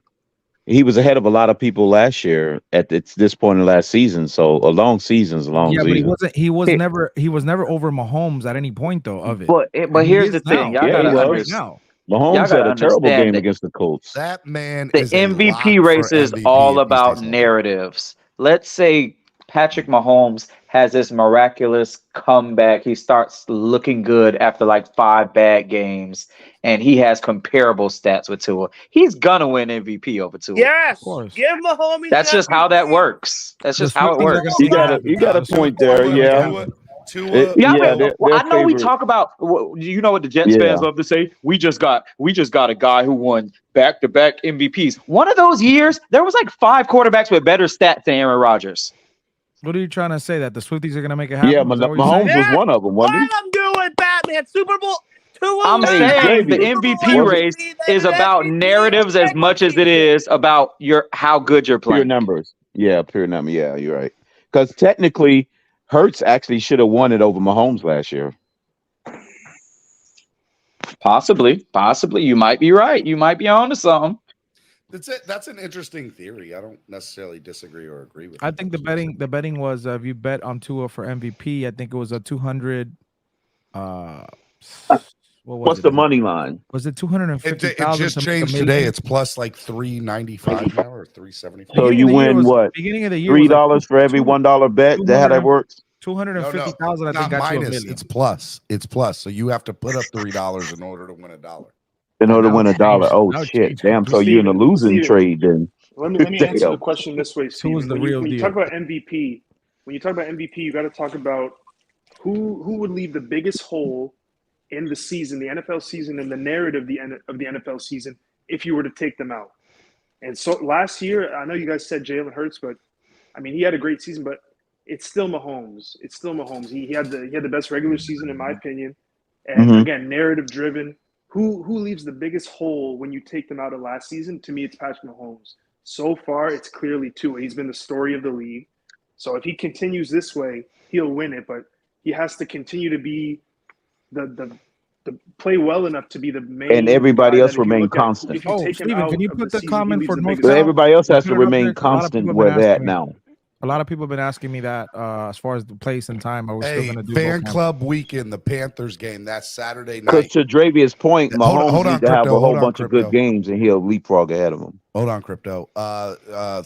he was ahead of a lot of people last year at this point in the last season. So a long season's a long season. But he was never over Mahomes at any point though of it. But here's the thing. Y'all gotta understand. Mahomes had a terrible game against the Colts. That man the MVP race is all about narratives. Let's say Patrick Mahomes has this miraculous comeback. He starts looking good after like 5 bad games, and he has comparable stats with Tua. He's gonna win MVP over Tua. Yes, give Mahomes. That's just how that works. That's just how it works. You got a point there. Yeah. I know we talk about. You know what the Jets fans love to say? We just got a guy who won back-to-back MVPs. One of those years, there was like 5 quarterbacks with better stats than Aaron Rodgers. What are you trying to say? That the Swifties are going to make it happen? Yeah, Mahomes was one of them, wasn't he? I'm doing Batman. Super Bowl I'm saying the MVP race is about narratives as much as it is about how good you're Pure playing. numbers. Yeah, pure number. Yeah, you're right. Because technically, Hurts actually should have won it over Mahomes last year. Possibly. You might be right. You might be onto something. That's an interesting theory. I don't necessarily disagree or agree with. I think the betting was if you bet on Tua for MVP, I think it was a 200. What's the money line? Was it 250,000? It just changed today. It's plus like 395 now or 375. So you win what? Beginning of the year, $3 for every $1 bet. That how that works? 250,000. I think not got you a minus. million. It's plus. It's plus. So you have to put up $3 in order to win $1. In order to win $1. Oh Now shit! Damn. So you're in a losing trade then. Let me answer the question this way, Steve. Who's the when real you deal? talk about MVP, you got to talk about who would leave the biggest hole in the season, the NFL season, and the narrative of the NFL season if you were to take them out. And so last year, I know you guys said Jalen Hurts, but I mean he had a great season, but it's still Mahomes. He had the best regular season in my opinion, and again, narrative driven. Who leaves the biggest hole when you take them out of last season? To me, it's Patrick Mahomes. So far, it's clearly Tua. He's been the story of the league. So if he continues this way, he'll win it. But he has to continue to be the play well enough to be the main. And everybody else remain constant. Steven, can you put the comment for North? So everybody else has to remain constant where they're at now. A lot of people have been asking me that as far as the place and time. Are we still going to do fan club weekend, the Panthers game? That's Saturday night. Because to Dravia's point, Mahomes needs to have a whole bunch of good Crypto. games, and he'll leapfrog ahead of him. Hold on, Crypto.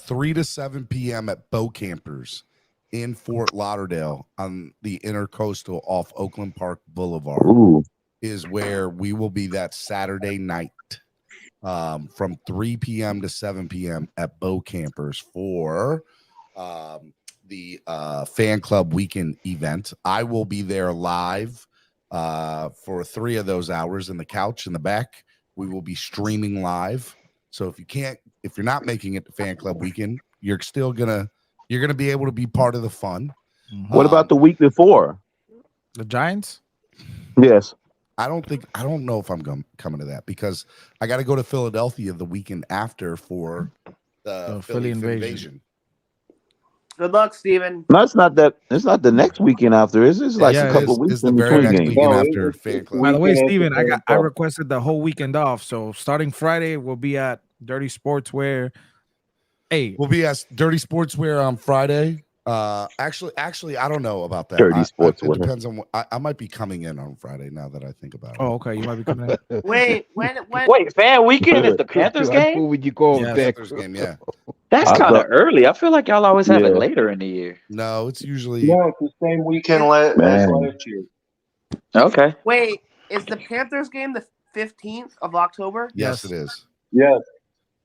3 to 7 p.m. at Bow Campers in Fort Lauderdale on the Intercoastal off Oakland Park Boulevard is where we will be that Saturday night from 3 p.m. to 7 p.m. at Bow Campers for the fan club weekend event. I will be there live for 3 of those hours in the couch in the back. We will be streaming live. So if you're not making it to fan club weekend, you're gonna be able to be part of the fun. What about the week before? The Giants? Yes. I don't know if I'm coming to that because I got to go to Philadelphia the weekend after for the Philly invasion. Good luck, Steven. No, it's not that. It's not the next weekend after. It's like a couple of weeks It's the in very between next games. weekend after fan club. By the way, Steven, I requested the whole weekend off. So starting Friday, we'll be at Dirty Sportswear. Hey, we'll be at Dirty Sportswear on Friday. Actually, I don't know about that. Dirty Sportswear. It depends on. I might be coming in on Friday now that I think about it. Oh, okay. You might be coming in. Wait, Wait, fan weekend is the Panthers game? Who would you call Panthers game? Yeah. That's kind of early. I feel like y'all always have it later in the year. No, it's usually it's the same weekend as last year. Okay. Wait, is the Panthers game the 15th of October? Yes, it is. Yes.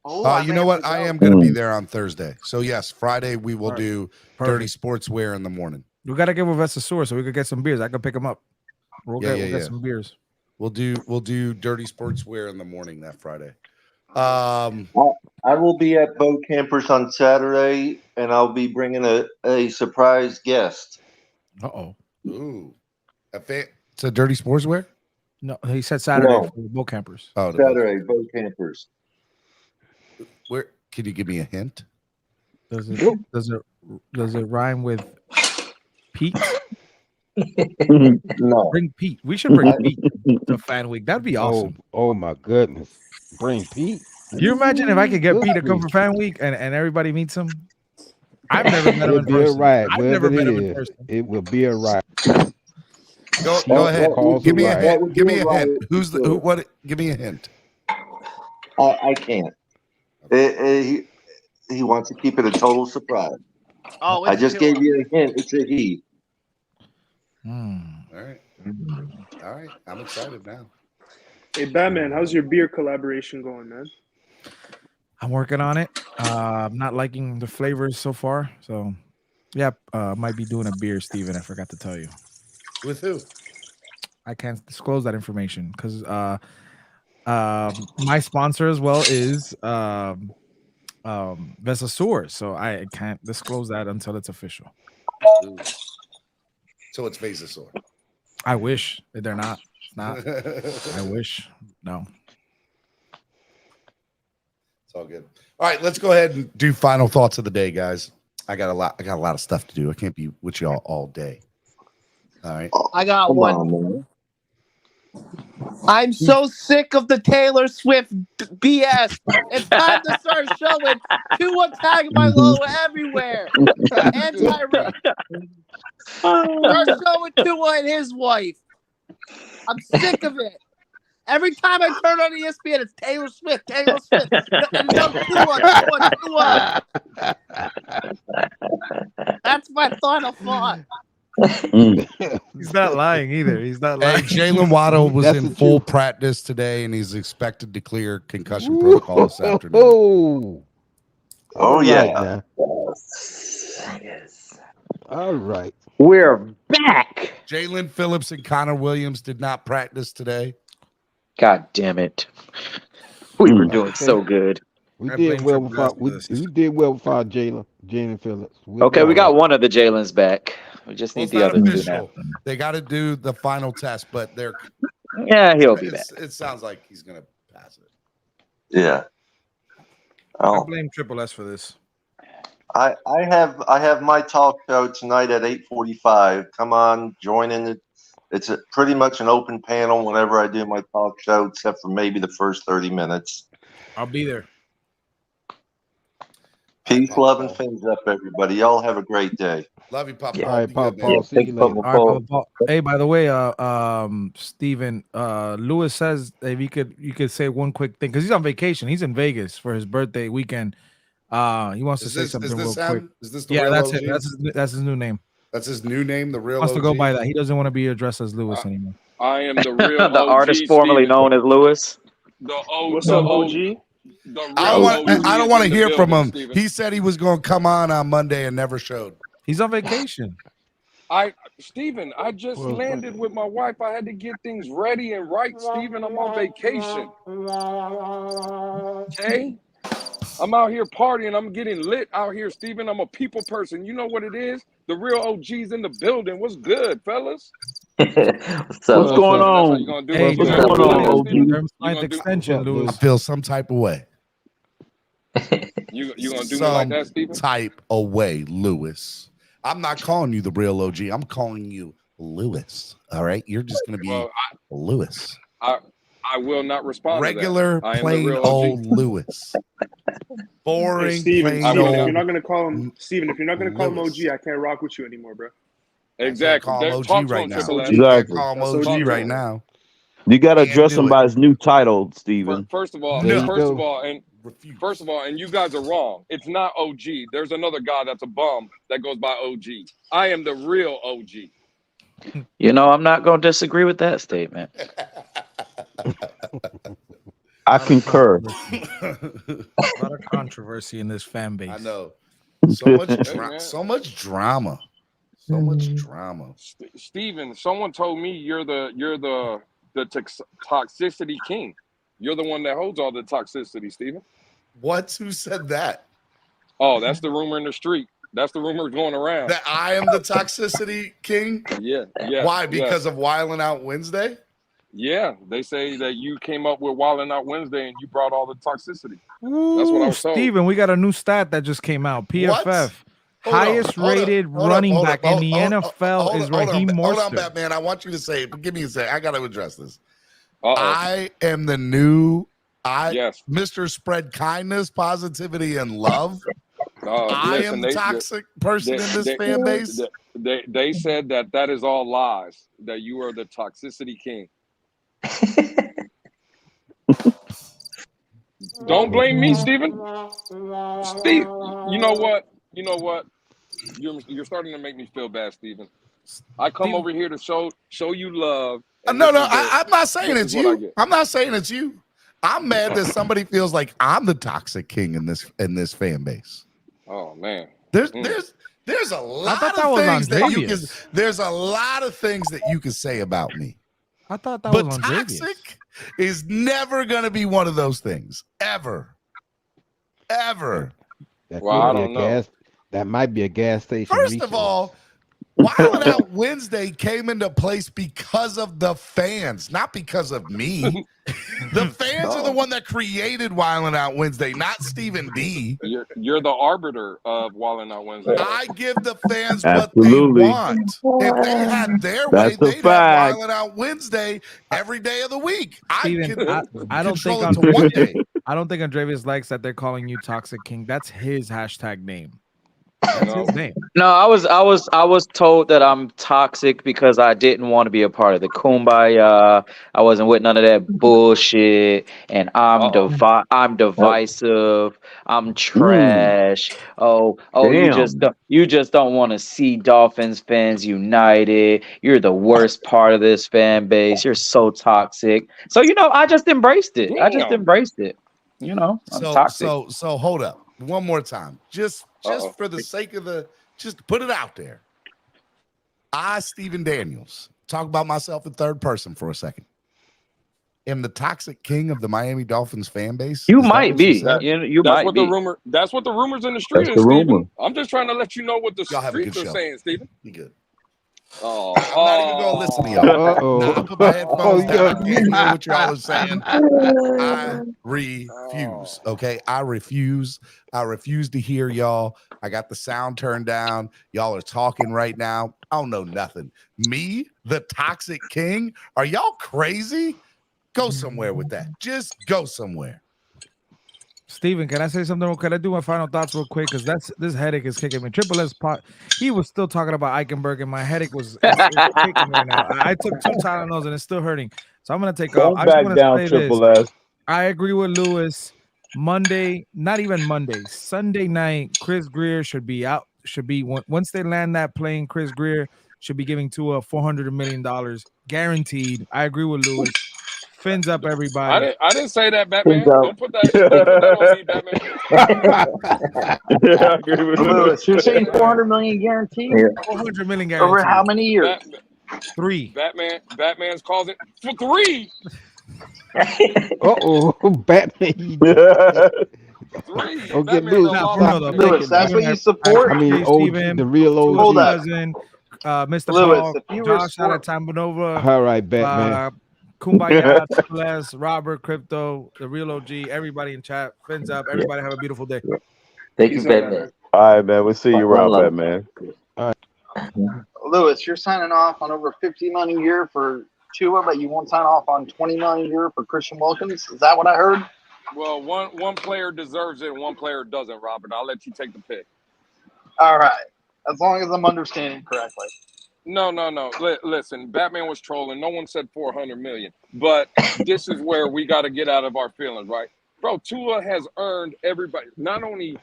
Oh, you know what? I am going to be there on Thursday. So yes, Friday we will do Dirty Sportswear in the morning. We got to get with Vestasaur so we could get some beers. I could pick them up. We'll get some beers. We'll do Dirty Sportswear in the morning that Friday. I will be at Boat Campers on Saturday, and I'll be bringing a surprise guest. Ooh. It's a Dirty Sportswear? No, he said Saturday No. for the Boat Campers. Oh, Saturday, Boat Campers. Where can you give me a hint? Does it rhyme with Pete? No. Bring Pete. We should bring Pete to Fan Week. That'd be awesome. Oh my goodness. Bring Pete. Can you imagine if I could get Pete to come for Fan Week and everybody meets him? I've never met him in person. I've never met him in person. It will be a riot. Go ahead. Give me a hint. Give me a hint. Who's the who? What? Give me a hint. I can't. He wants to keep it a total surprise. Oh, I just gave you a hint. It's a he. All right. I'm excited now. Hey, Batman, how's your beer collaboration going, man? I'm working on it. I'm not liking the flavors so far. So, yeah, might be doing a beer, Steven. I forgot to tell you. With who? I can't disclose that information because my sponsor as well is Vestasaur. So I can't disclose that until it's official. So it's Vasasaur. I wish they're not. It's not. I wish. No. It's all good. All right, let's go ahead and do final thoughts of the day, guys. I got a lot of stuff to do. I can't be with y'all all day. All right. I got one. I'm so sick of the Taylor Swift BS. It's time to start showing Tua Tagovailoa everywhere. And Tyreek. Start showing Tua and his wife. I'm sick of it. Every time I turn on ESPN, it's Taylor Swift, Taylor Swift. No, Tua. That's my final thought. He's not lying either. He's not lying. Hey, Jalen Waddle was in full practice today, and he's expected to clear concussion protocol this afternoon. Oh, yeah. All right. We're back. Jalen Phillips and Connor Williams did not practice today. God damn it. We were doing so good. We did well without Jalen Phillips. Okay, we got one of the Jalen's back. We just need the other two now. They got to do the final test, but they're he'll be back. It sounds like he's gonna pass it. Yeah. I blame Triple S for this. I have my talk show tonight at 8:45. Come on, join in. It's pretty much an open panel whenever I do my talk show, except for maybe the first 30 minutes. I'll be there. Peace, love, and fins up, everybody. Y'all have a great day. Love you, Papa. All right, Papa. See you later. All right, hey, by the way, Steven, Lewis says if you could say one quick thing because he's on vacation. He's in Vegas for his birthday weekend. He wants to say something real quick. Is this the real that's OG? it. That's his new name. That's his new name. The real. He wants to go OG? by that. He doesn't want to be addressed as Lewis anymore. I am the real The OG, artist formerly Steven. known as Lewis. What's up, OG? I don't want to hear from him. Steven. He said he was going to come on Monday and never showed. He's on vacation. Steven, I just landed with my wife. I had to get things ready and right, Steven. I'm on vacation. Okay? I'm out here partying. I'm getting lit out here, Steven. I'm a people person. You know what it is? The real OG's in the building. What's good, fellas? What's going on? Hey, what's going on, Ninth extension, Lewis. I feel some type of way. You gonna do me like that, Steven? Type of way, Lewis. I'm not calling you the real OG. I'm calling you Lewis. All right, you're just gonna be Lewis. I will not respond. Regular, to that. plain old Lewis. Boring, Hey, Steven, plain if old. you're not gonna call him Steven, if you're not gonna call him OG, I can't rock with you anymore, bro. Exactly. Call him OG Talk to right him, now. Triple S. You can't Exactly. call him That's OG OG right now. You got to address do him it. by his new title, Steven. First of all, and you guys are wrong. It's not OG. There's another guy that's a bum that goes by OG. I am the real OG. You know, I'm not going to disagree with that statement. I concur. A lot of controversy in this fan base. I know. So much drama. So much drama. Steven, someone told me you're the toxicity king. You're the one that holds all the toxicity, Steven. What? Who said that? Oh, that's the rumor in the street. That's the rumor going around. That I am the toxicity king? Yeah. Why? Because of Wildin' Out Wednesday? Yeah, they say that you came up with Wildin' Out Wednesday and you brought all the toxicity. Ooh, That's what I was told. Steven, we got a new stat that just came out. PFF. Highest rated running back in the NFL is Raheem Mostert. Hold on, Batman. I want you to say it. Give me a second. I got to address this. I am the new Mr. Spread Kindness, Positivity, and Love. I am the toxic person in this fan base. They said that is all lies, that you are the toxicity king. Don't blame me, Steven. Steve, you know what? You're starting to make me feel bad, Steven. I come over here to show you love. No, I'm not saying it's you. I'm not saying it's you. I'm mad that somebody feels like I'm the toxic king in this fan base. Oh man. There's a lot of things that you can. There's a lot of things that you can say about me. I thought that but was toxic is never going to be one of those things. Ever. That might be a gas station. First of all, Wild Out Wednesday came into place because of the fans, not because of me. The fans are the one that created Wild Out Wednesday, not Stephen D. You're the arbiter of Wild Out Wednesday. I give the fans Absolutely. what they want. If they had their way, That's a they'd have fact. Wild Out Wednesday every day of the week. Steven, I don't think control it to one day. I don't think Andreas likes that they're calling you Toxic King. That's his hashtag name. That's his name. No, I was told that I'm toxic because I didn't want to be a part of the kumbaya. I wasn't with none of that bullshit, and I'm divisive. I'm trash. Oh, Damn. you just don't want to see Dolphins fans united. You're the worst part of this fan base. You're so toxic. So I just embraced it. I just embraced it. I'm toxic. So hold up. One more time. Just for the sake of just put it out there. I, Stephen Daniels, talk about myself in third person for a second. Am the toxic king of the Miami Dolphins fan base? You might be. You might what be. The rumor. That's what the rumors in the street That's is, the Steven. rumor. I'm just trying to let you know what the Y'all have a streets good are show. saying, Steven. Be good. Oh, I'm not even gonna listen to y'all. Nah, I put my headphones down. I can't hear what y'all are saying. I refuse. Okay, I refuse. I refuse to hear y'all. I got the sound turned down. Y'all are talking right now. I don't know nothing. Me, the toxic king? Are y'all crazy? Go somewhere with that. Just go somewhere. Steven, can I say something? Can I do my final thoughts real quick? Because this headache is kicking me. Triple S pot. He was still talking about Eichenberg, and my headache was it's kicking right now. I took 2 Tylenols and it's still hurting. So I'm gonna take off. I just back want down, to say this. Triple S. I agree with Lewis. Monday, not even Monday, Sunday night, Chris Greer should be out. Should be once they land that plane, Chris Greer should be giving Tua $400 million guaranteed. I agree with Lewis. Fins up, everybody. I didn't say that, Batman. Don't put that on me, Batman. I agree with Lewis, you're saying $400 million guaranteed? $400 million guaranteed. Over how many years? 3. Batman's calls it for 3. Batman. 3. Oh, get Lewis, that's what you support? I mean, the real OG. Hold up. Mr. Lewis, Paul, if you Josh out of Tambanova. All right, Batman. Kumbaya, Les, Robert, Crypto, the real OG, everybody in chat. Fins up. Everybody have a beautiful day. Thank you, Batman. All right, man. We'll see you around, Batman. All right. Lewis, you're signing off on over $50 million a year for Tua, but you won't sign off on $20 million a year for Christian Wilkins. Is that what I heard? Well, one player deserves it and one player doesn't, Robert. I'll let you take the pick. All right. As long as I'm understanding correctly. No. Listen, Batman was trolling. No one said 400 million. But this is where we got to get out of our feelings, right? Bro, Tua has earned everybody. Not only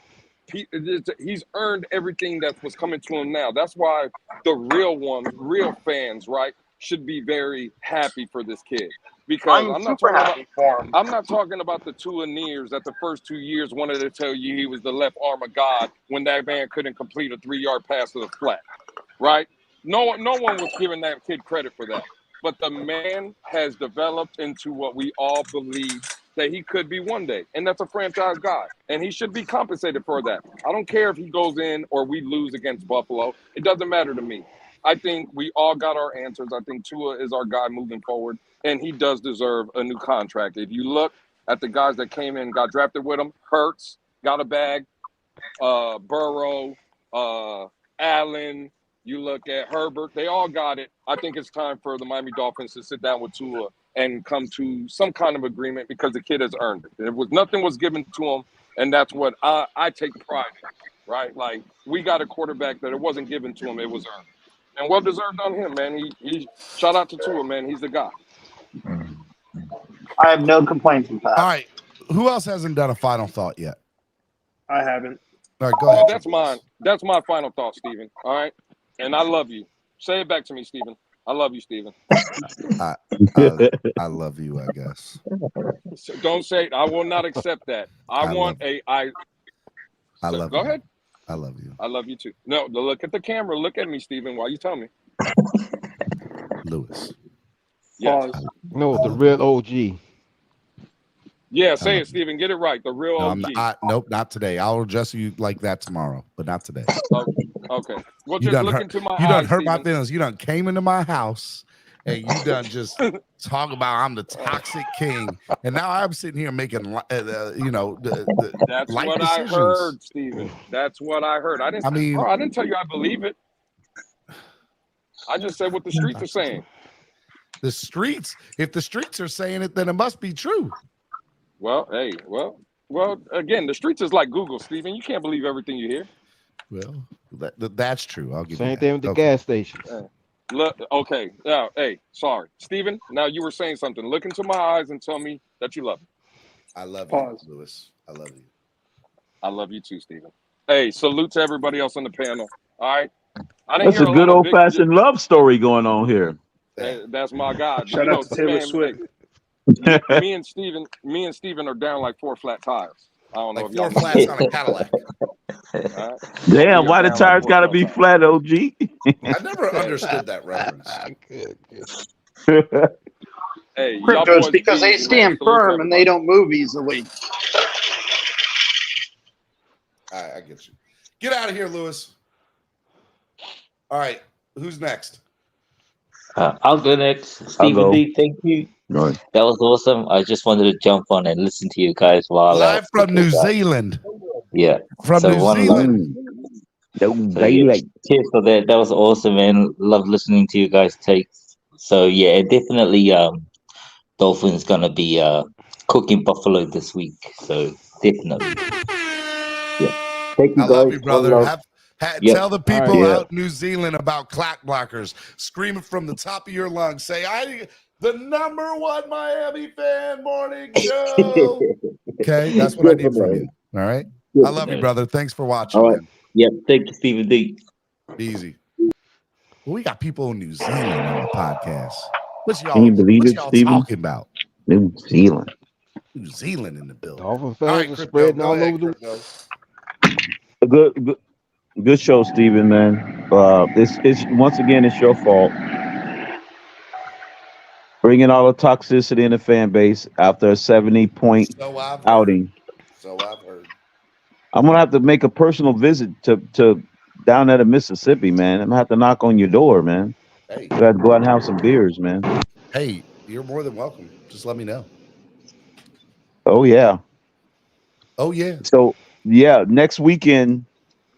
he's earned everything that was coming to him now. That's why the real fans, right, should be very happy for this kid. Because I'm not talking about the Tua-neers that the first 2 years wanted to tell you he was the left arm of God when that man couldn't complete a 3-yard pass to the flat, right? No one was giving that kid credit for that. But the man has developed into what we all believe that he could be one day. And that's a franchise guy. And he should be compensated for that. I don't care if he goes in or we lose against Buffalo. It doesn't matter to me. I think we all got our answers. I think Tua is our guy moving forward. And he does deserve a new contract. If you look at the guys that came in and got drafted with him, Hurts got a bag, Burrow, Allen, you look at Herbert, they all got it. I think it's time for the Miami Dolphins to sit down with Tua and come to some kind of agreement because the kid has earned it. Nothing was given to him, and that's what I take pride in, right? Like, we got a quarterback that it wasn't given to him, it was earned. And well deserved on him, man. He shout out to Tua, man. He's the guy. I have no complaints with that. All right. Who else hasn't done a final thought yet? I haven't. All right, go ahead. That's mine. That's my final thought, Steven. All right? And I love you. Say it back to me, Steven. I love you, Steven. I love you, I guess. So don't say it. I will not accept that. I love you. Go ahead. I love you. I love you too. No, look at the camera. Look at me, Steven, while you tell me. Lewis. Yes. No, the real OG. Yeah, say it, Steven. Get it right. The real OG. Nope, not today. I'll address you like that tomorrow, but not today. Okay. Well, You just done look hurt. into my You done eyes, hurt my Steven. feelings. You done came into my house, and you done just talk about I'm the toxic king, and now I'm sitting here making That's life what decisions. I heard, Steven. That's what I heard. I didn't tell you I believe it. I just said what the streets are saying. The streets. If the streets are saying it, then it must be true. Well, hey, well. Again, the streets is like Google, Steven. You can't believe everything you hear. Well, that's true. I'll give you Same that. thing with the gas stations. Look, okay. Now, hey, sorry, Steven. Now you were saying something. Look into my eyes and tell me that you love me. I love Pause. you, Lewis. I love you. I love you too, Steven. Hey, salute to everybody else on the panel. All right. I didn't That's hear a good lot of old fashioned love story going on here. That's my God. Shout out to Taylor Swift. Me and Steven are down like 4 flat tires. I don't know Like if y'all 4 flats on a Cadillac. Right? Damn, why the tires got to be flat, OG? I never understood that reference. Hey, y'all Cryptos boys because they bees, man. stand Salute to firm and they everybody. don't move easily. All right, I get you. Get out of here, Lewis. All right, who's next? I'll go next. Stephen D, thank you. Right. That was awesome. I just wanted to jump on and listen to you guys while Live from New Zealand. Yeah. From New Zealand. Cheers for that. That was awesome, man. Love listening to you guys take. So yeah, definitely Dolphins gonna be cooking Buffalo this week. So definitely. Yeah. Thank you I guys. love you, brother. One love. Tell the people Yeah. out in New Zealand about CLOCKBLOCKERS. Scream it from the top of your lungs. Say, the #1 Miami fan morning show. Okay, that's what I need from you. All right. I love you, brother. Thanks for watching, All right. man. Yep. Thank you, Stephen D. Be easy. Well, we got people in New Zealand on the podcast. What's Can you believe it, y'all Steven? talking about? New Zealand. New Zealand in the building. Dolphin All fans right, are Crypto, spreading go all ahead, over the. Crypto. A good show, Steven, man. It's once again, it's your fault. Bringing all the toxicity in the fan base after a 70-point So I've heard. outing. So I've heard. I'm gonna have to make a personal visit to down there to Mississippi, man. I'm gonna have to knock on your door, man. Hey. You gotta go out and have some beers, man. Hey, you're more than welcome. Just let me know. Oh yeah. Oh yeah. So yeah, next weekend.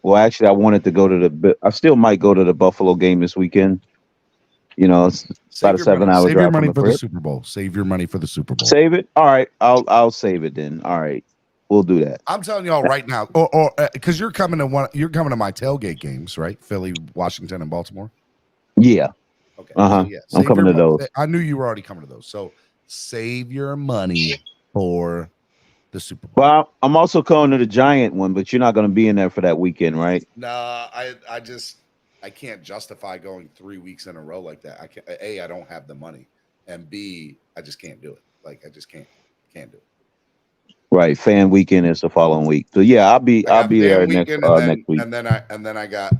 Well, actually, I wanted to go to I still might go to the Buffalo game this weekend. You know, it's about a 7-hour drive. Save your money from for crib. the Super Bowl. Save your money for the Super Bowl. Save it. All right, I'll save it then. All right, we'll do that. I'm telling y'all right now, or because you're coming to my tailgate games, right? Philly, Washington, and Baltimore. Yeah. Okay. So yeah, I'm coming to those. I knew you were already coming to those. So save your money for the Super Bowl. Well, I'm also going to the Giant one, but you're not going to be in there for that weekend, right? Nah, I can't justify going 3 weeks in a row like that. I can't. A, I don't have the money, and B, I just can't do it. Like I just can't do it. Right, fan weekend is the following week. So yeah, I'll be there next week. And then I got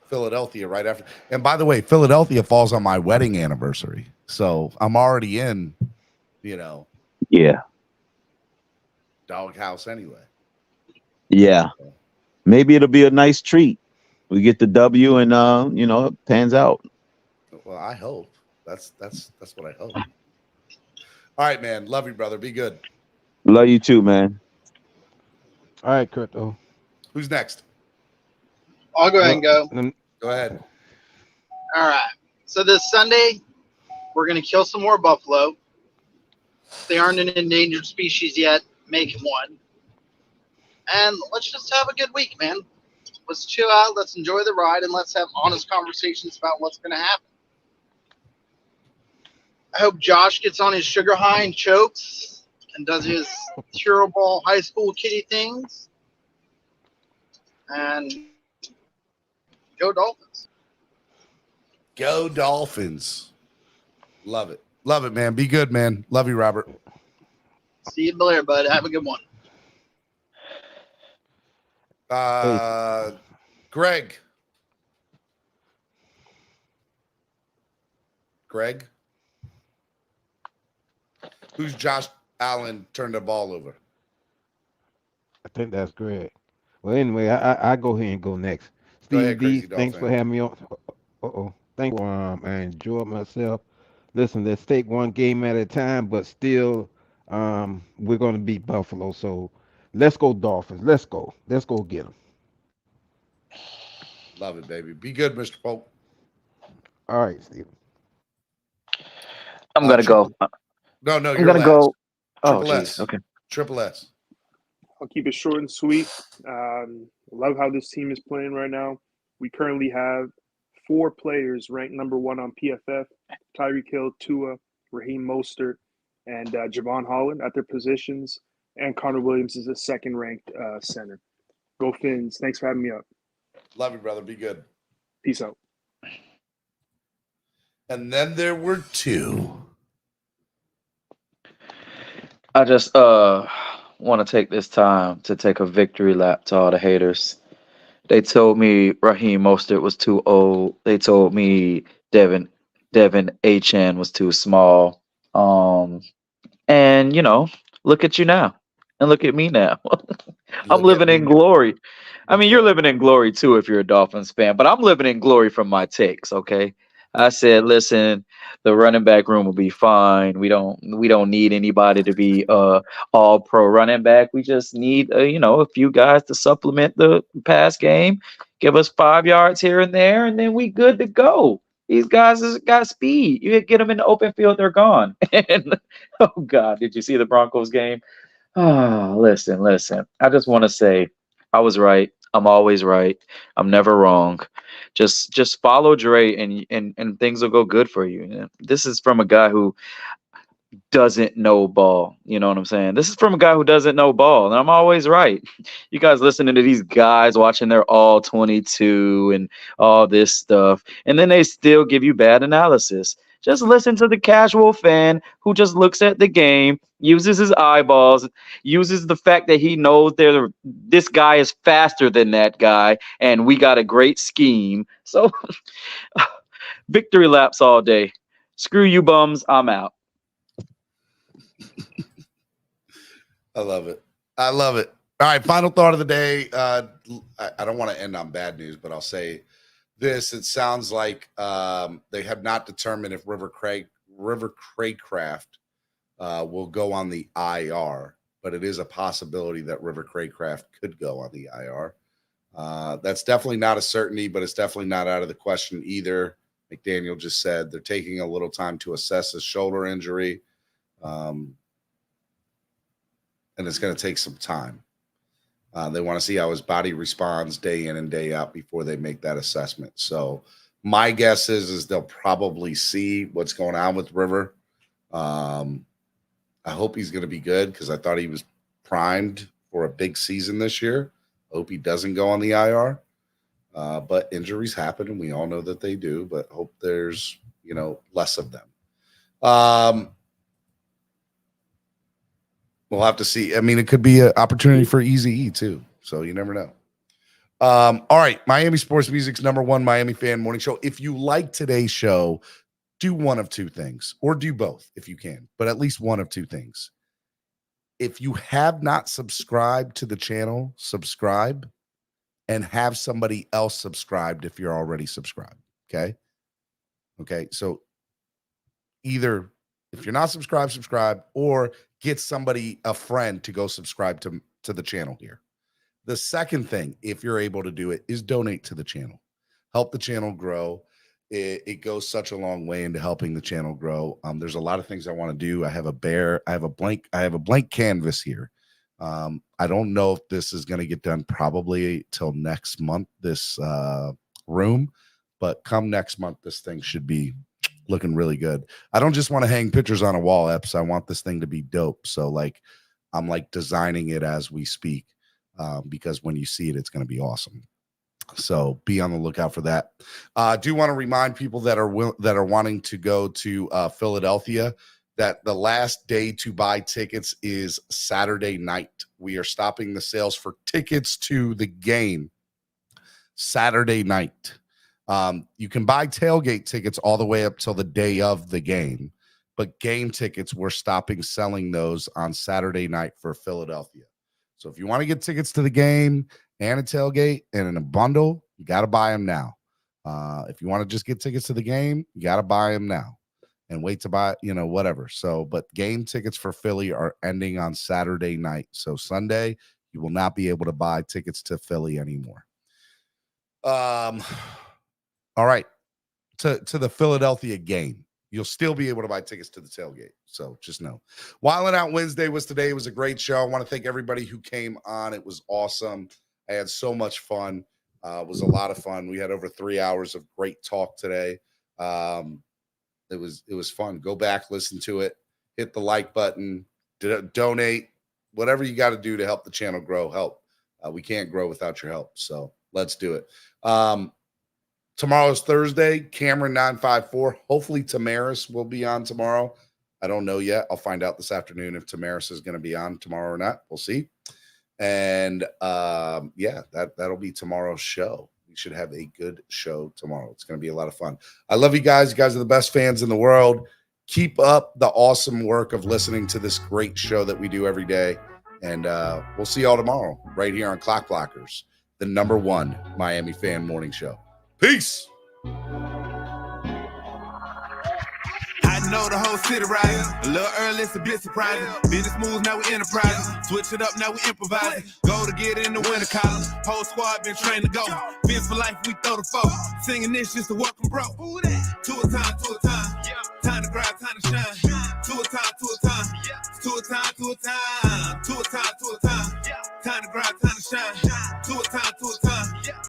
Philadelphia right after. And by the way, Philadelphia falls on my wedding anniversary, so I'm already in. Yeah. Doghouse anyway. Yeah. Maybe it'll be a nice treat. We get the W and it pans out. Well, I hope. That's what I hope. All right, man. Love you, brother. Be good. Love you too, man. All right, Crypto. Who's next? I'll go ahead and go. Go ahead. All right. So this Sunday, we're going to kill some more buffalo. If they aren't an endangered species yet, make them one. And let's just have a good week, man. Let's chill out. Let's enjoy the ride, and let's have honest conversations about what's going to happen. I hope Josh gets on his sugar high and chokes and does his curable high school kiddie things. And go Dolphins. Go Dolphins. Love it. Love it, man. Be good, man. Love you, Robert. See you later, bud. Have a good one. Greg. Who's Josh Allen turned the ball over? I think that's Greg. Well, anyway, I go ahead and go next. Steve D, thanks for having me on. Thanks for I enjoyed myself. Listen, let's take one game at a time, but still, we're gonna beat Buffalo. So let's go Dolphins. Let's go. Let's go get them. Love it, baby. Be good, Mr. Pope. All right, Steve. I'm gonna go. No, I'm you're gonna last. go. Oh, Triple jeez. S. Okay. Triple S. I'll keep it short and sweet. Love how this team is playing right now. We currently have 4 players ranked number 1 on PFF: Tyreek Hill, Tua, Raheem Mostert, and Javon Holland at their positions. And Connor Williams is a second-ranked center. Go Fins. Thanks for having me up. Love you, brother. Be good. Peace out. And then there were 2. I just want to take this time to take a victory lap to all the haters. They told me Raheem Mostert was too old. They told me Devin Achane was too small. And look at you now. And look at me now. I'm living in glory. I mean, you're living in glory too if you're a Dolphins fan, but I'm living in glory from my takes, okay? I said, listen, the running back room will be fine. We don't need anybody to be all pro running back. We just need a few guys to supplement the pass game, give us 5 yards here and there, and then we good to go. These guys has got speed. You get them in the open field, they're gone. And oh God, did you see the Broncos game? Oh, listen. I just want to say I was right. I'm always right. I'm never wrong. Just follow Dre and things will go good for you. And this is from a guy who doesn't know ball. You know what I'm saying? This is from a guy who doesn't know ball, and I'm always right. You guys listening to these guys watching their all 22 and all this stuff, and then they still give you bad analysis. Just listen to the casual fan who just looks at the game, uses his eyeballs, uses the fact that he knows this guy is faster than that guy, and we got a great scheme. So victory laps all day. Screw you bums. I'm out. I love it. All right, final thought of the day. I don't want to end on bad news, but I'll say this. It sounds like they have not determined if River Craycraft will go on the IR, but it is a possibility that River Craycraft could go on the IR. That's definitely not a certainty, but it's definitely not out of the question either. McDaniel just said they're taking a little time to assess his shoulder injury. And it's going to take some time. They want to see how his body responds day in and day out before they make that assessment. So my guess is they'll probably see what's going on with River. I hope he's going to be good because I thought he was primed for a big season this year. I hope he doesn't go on the IR. But injuries happen, and we all know that they do, but hope there's, less of them. We'll have to see. I mean, it could be an opportunity for Eazy-E too. So you never know. All right. Miami Sports Music's #1 Miami fan morning show. If you like today's show, do one of 2 things, or do both if you can, but at least one of 2 things. If you have not subscribed to the channel, subscribe, and have somebody else subscribed if you're already subscribed. Okay. So either if you're not subscribed, subscribe, or get a friend to go subscribe to the channel here. The second thing, if you're able to do it, is donate to the channel. Help the channel grow. It goes such a long way into helping the channel grow. There's a lot of things I want to do. I have a blank canvas here. I don't know if this is going to get done probably till next month, this room, but come next month, this thing should be looking really good. I don't just want to hang pictures on a wall, Eps. I want this thing to be dope. So I'm designing it as we speak, because when you see it, it's going to be awesome. So be on the lookout for that. I do want to remind people that are wanting to go to Philadelphia that the last day to buy tickets is Saturday night. We are stopping the sales for tickets to the game Saturday night. You can buy tailgate tickets all the way up till the day of the game, but game tickets, we're stopping selling those on Saturday night for Philadelphia. So if you want to get tickets to the game and a tailgate and in a bundle, You got to buy them now. If you want to just get tickets to the game, you got to buy them now and wait to buy, whatever. So, but game tickets for Philly are ending on Saturday night. So Sunday, you will not be able to buy tickets to Philly anymore. All right. To the Philadelphia game, you'll still be able to buy tickets to the tailgate. So just know. Wildin' Out Wednesday was today. It was a great show. I want to thank everybody who came on. It was awesome. I had so much fun. It was a lot of fun. We had over 3 hours of great talk today. It was fun. Go back, listen to it, hit the like button, donate, whatever you got to do to help the channel grow. Help. We can't grow without your help. So let's do it. Tomorrow's Thursday, Cameron 954. Hopefully Tamaris will be on tomorrow. I don't know yet. I'll find out this afternoon if Tamaris is going to be on tomorrow or not. We'll see. And yeah, that'll be tomorrow's show. We should have a good show tomorrow. It's going to be a lot of fun. I love you guys. You guys are the best fans in the world. Keep up the awesome work of listening to this great show that we do every day. And we'll see y'all tomorrow right here on Clock Blockers, the #1 Miami fan morning show. Peace. I know the whole city riding. A little early, it's a bit surprising. Business moves, now we enterprising. Switch it up, now we improvising. Go to get in the winter column. Whole squad been trained to go. Fence for life, we throw the foe. Singing this just to welcome bro. To a time, to a time. Time to grind, time to shine. To a time, to a time. To a time, to a time. To a time, to a time. Time to grind, time to shine. To a time, to a time.